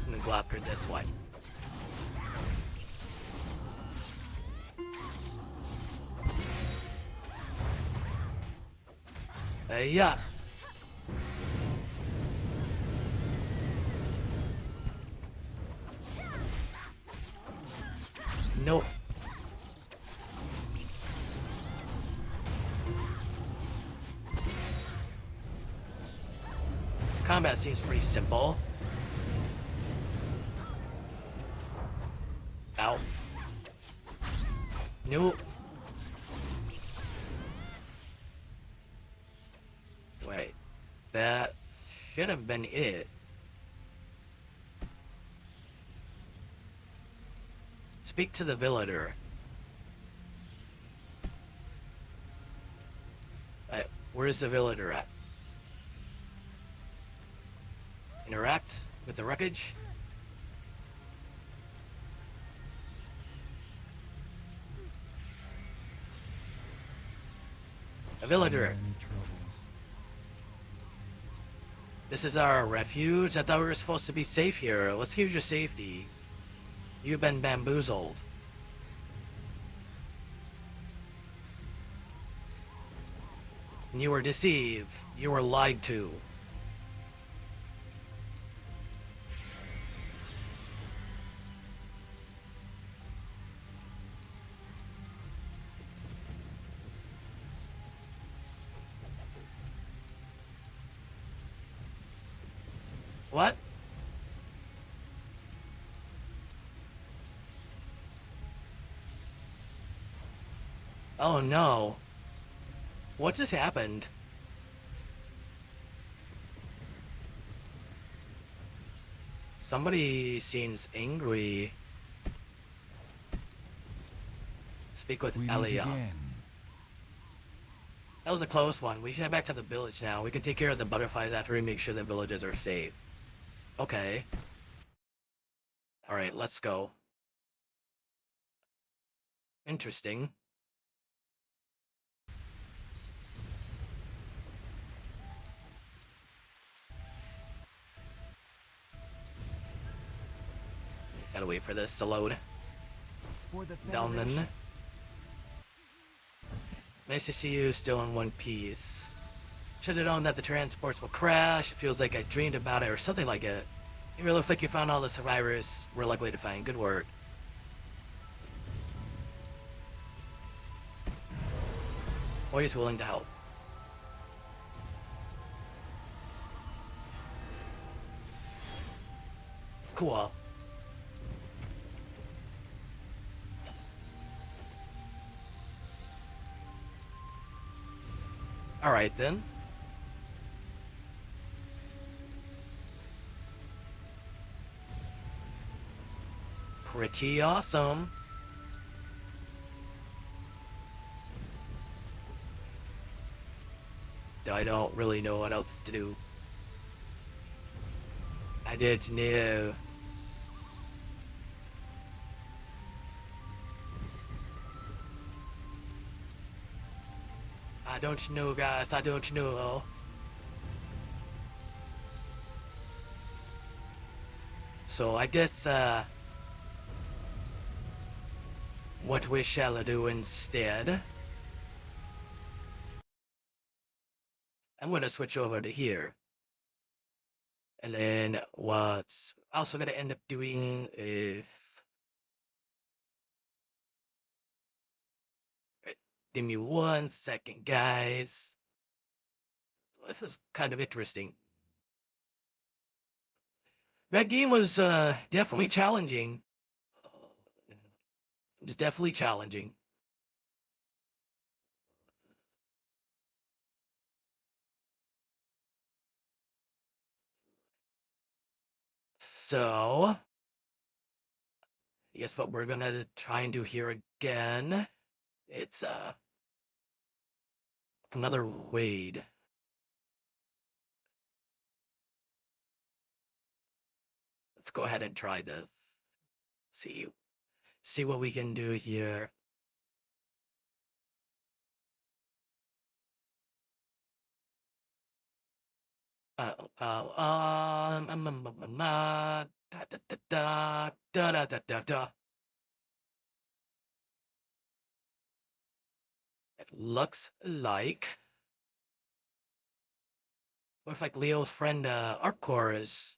I'm gonna go after this one. Yeah. Nope. Combat seems pretty simple. Ow. Nope. Wait. That should have been it. Speak to the villager. Where's the villager at? Interact with the wreckage? A villager. This is our refuge? I thought we were supposed to be safe here. Let's hear your safety. You've been bamboozled. You were deceived. You were lied to. What? Oh no. What just happened? Somebody seems angry. Speak with Elia. That was a close one. We should head back to the village now. We can take care of the butterflies after we make sure the villagers are safe. Okay. Alright, let's go. Interesting. Gotta wait for this to load. Down then. Nice to see you still in one piece. Should have known that the transports will crash. It feels like I dreamed about it or something like it. It really looks like you found all the survivors we're likely to find. Good work. Always willing to help. Cool. Alright then. Pretty awesome. I don't really know what else to do. I didn't know. I don't know, guys. I don't know. So I guess, what we shall do instead, I'm gonna switch over to here. And then what's also gonna end up doing is, give me 1 second, guys. This is kind of interesting. That game was definitely challenging. It's definitely challenging. So, I guess what we're gonna try and do here again, it's another Wade. Let's go ahead and try this. See what we can do here. Da da da da da da. It looks like, looks like Leo's friend Arcor is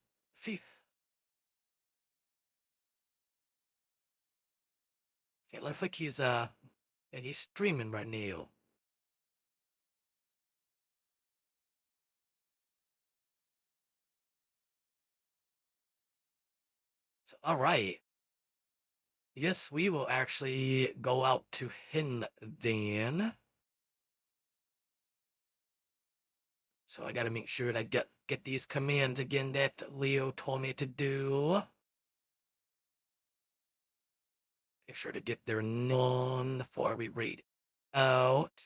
it looks like he's streaming right now. So, all right. Yes, we will actually go out to him then. So I gotta make sure that I get these commands again that Leo told me to do. Make sure to get their name before we read out.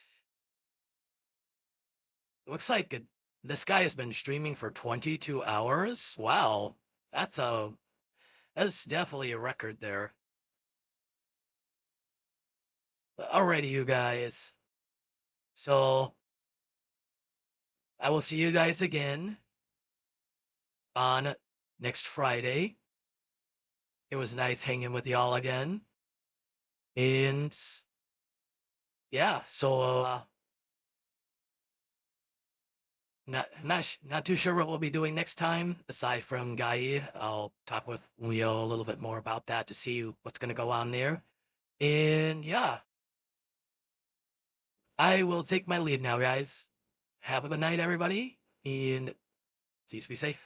Looks like this guy has been streaming for 22 hours. Wow, that's definitely a record there. But alrighty, you guys. So I will see you guys again on next Friday. It was nice hanging with y'all again. And yeah, so not too sure what we'll be doing next time aside from Guy. I'll talk with Leo a little bit more about that to see what's gonna go on there. And yeah, I will take my lead now, guys. Have a good night, everybody, and please be safe.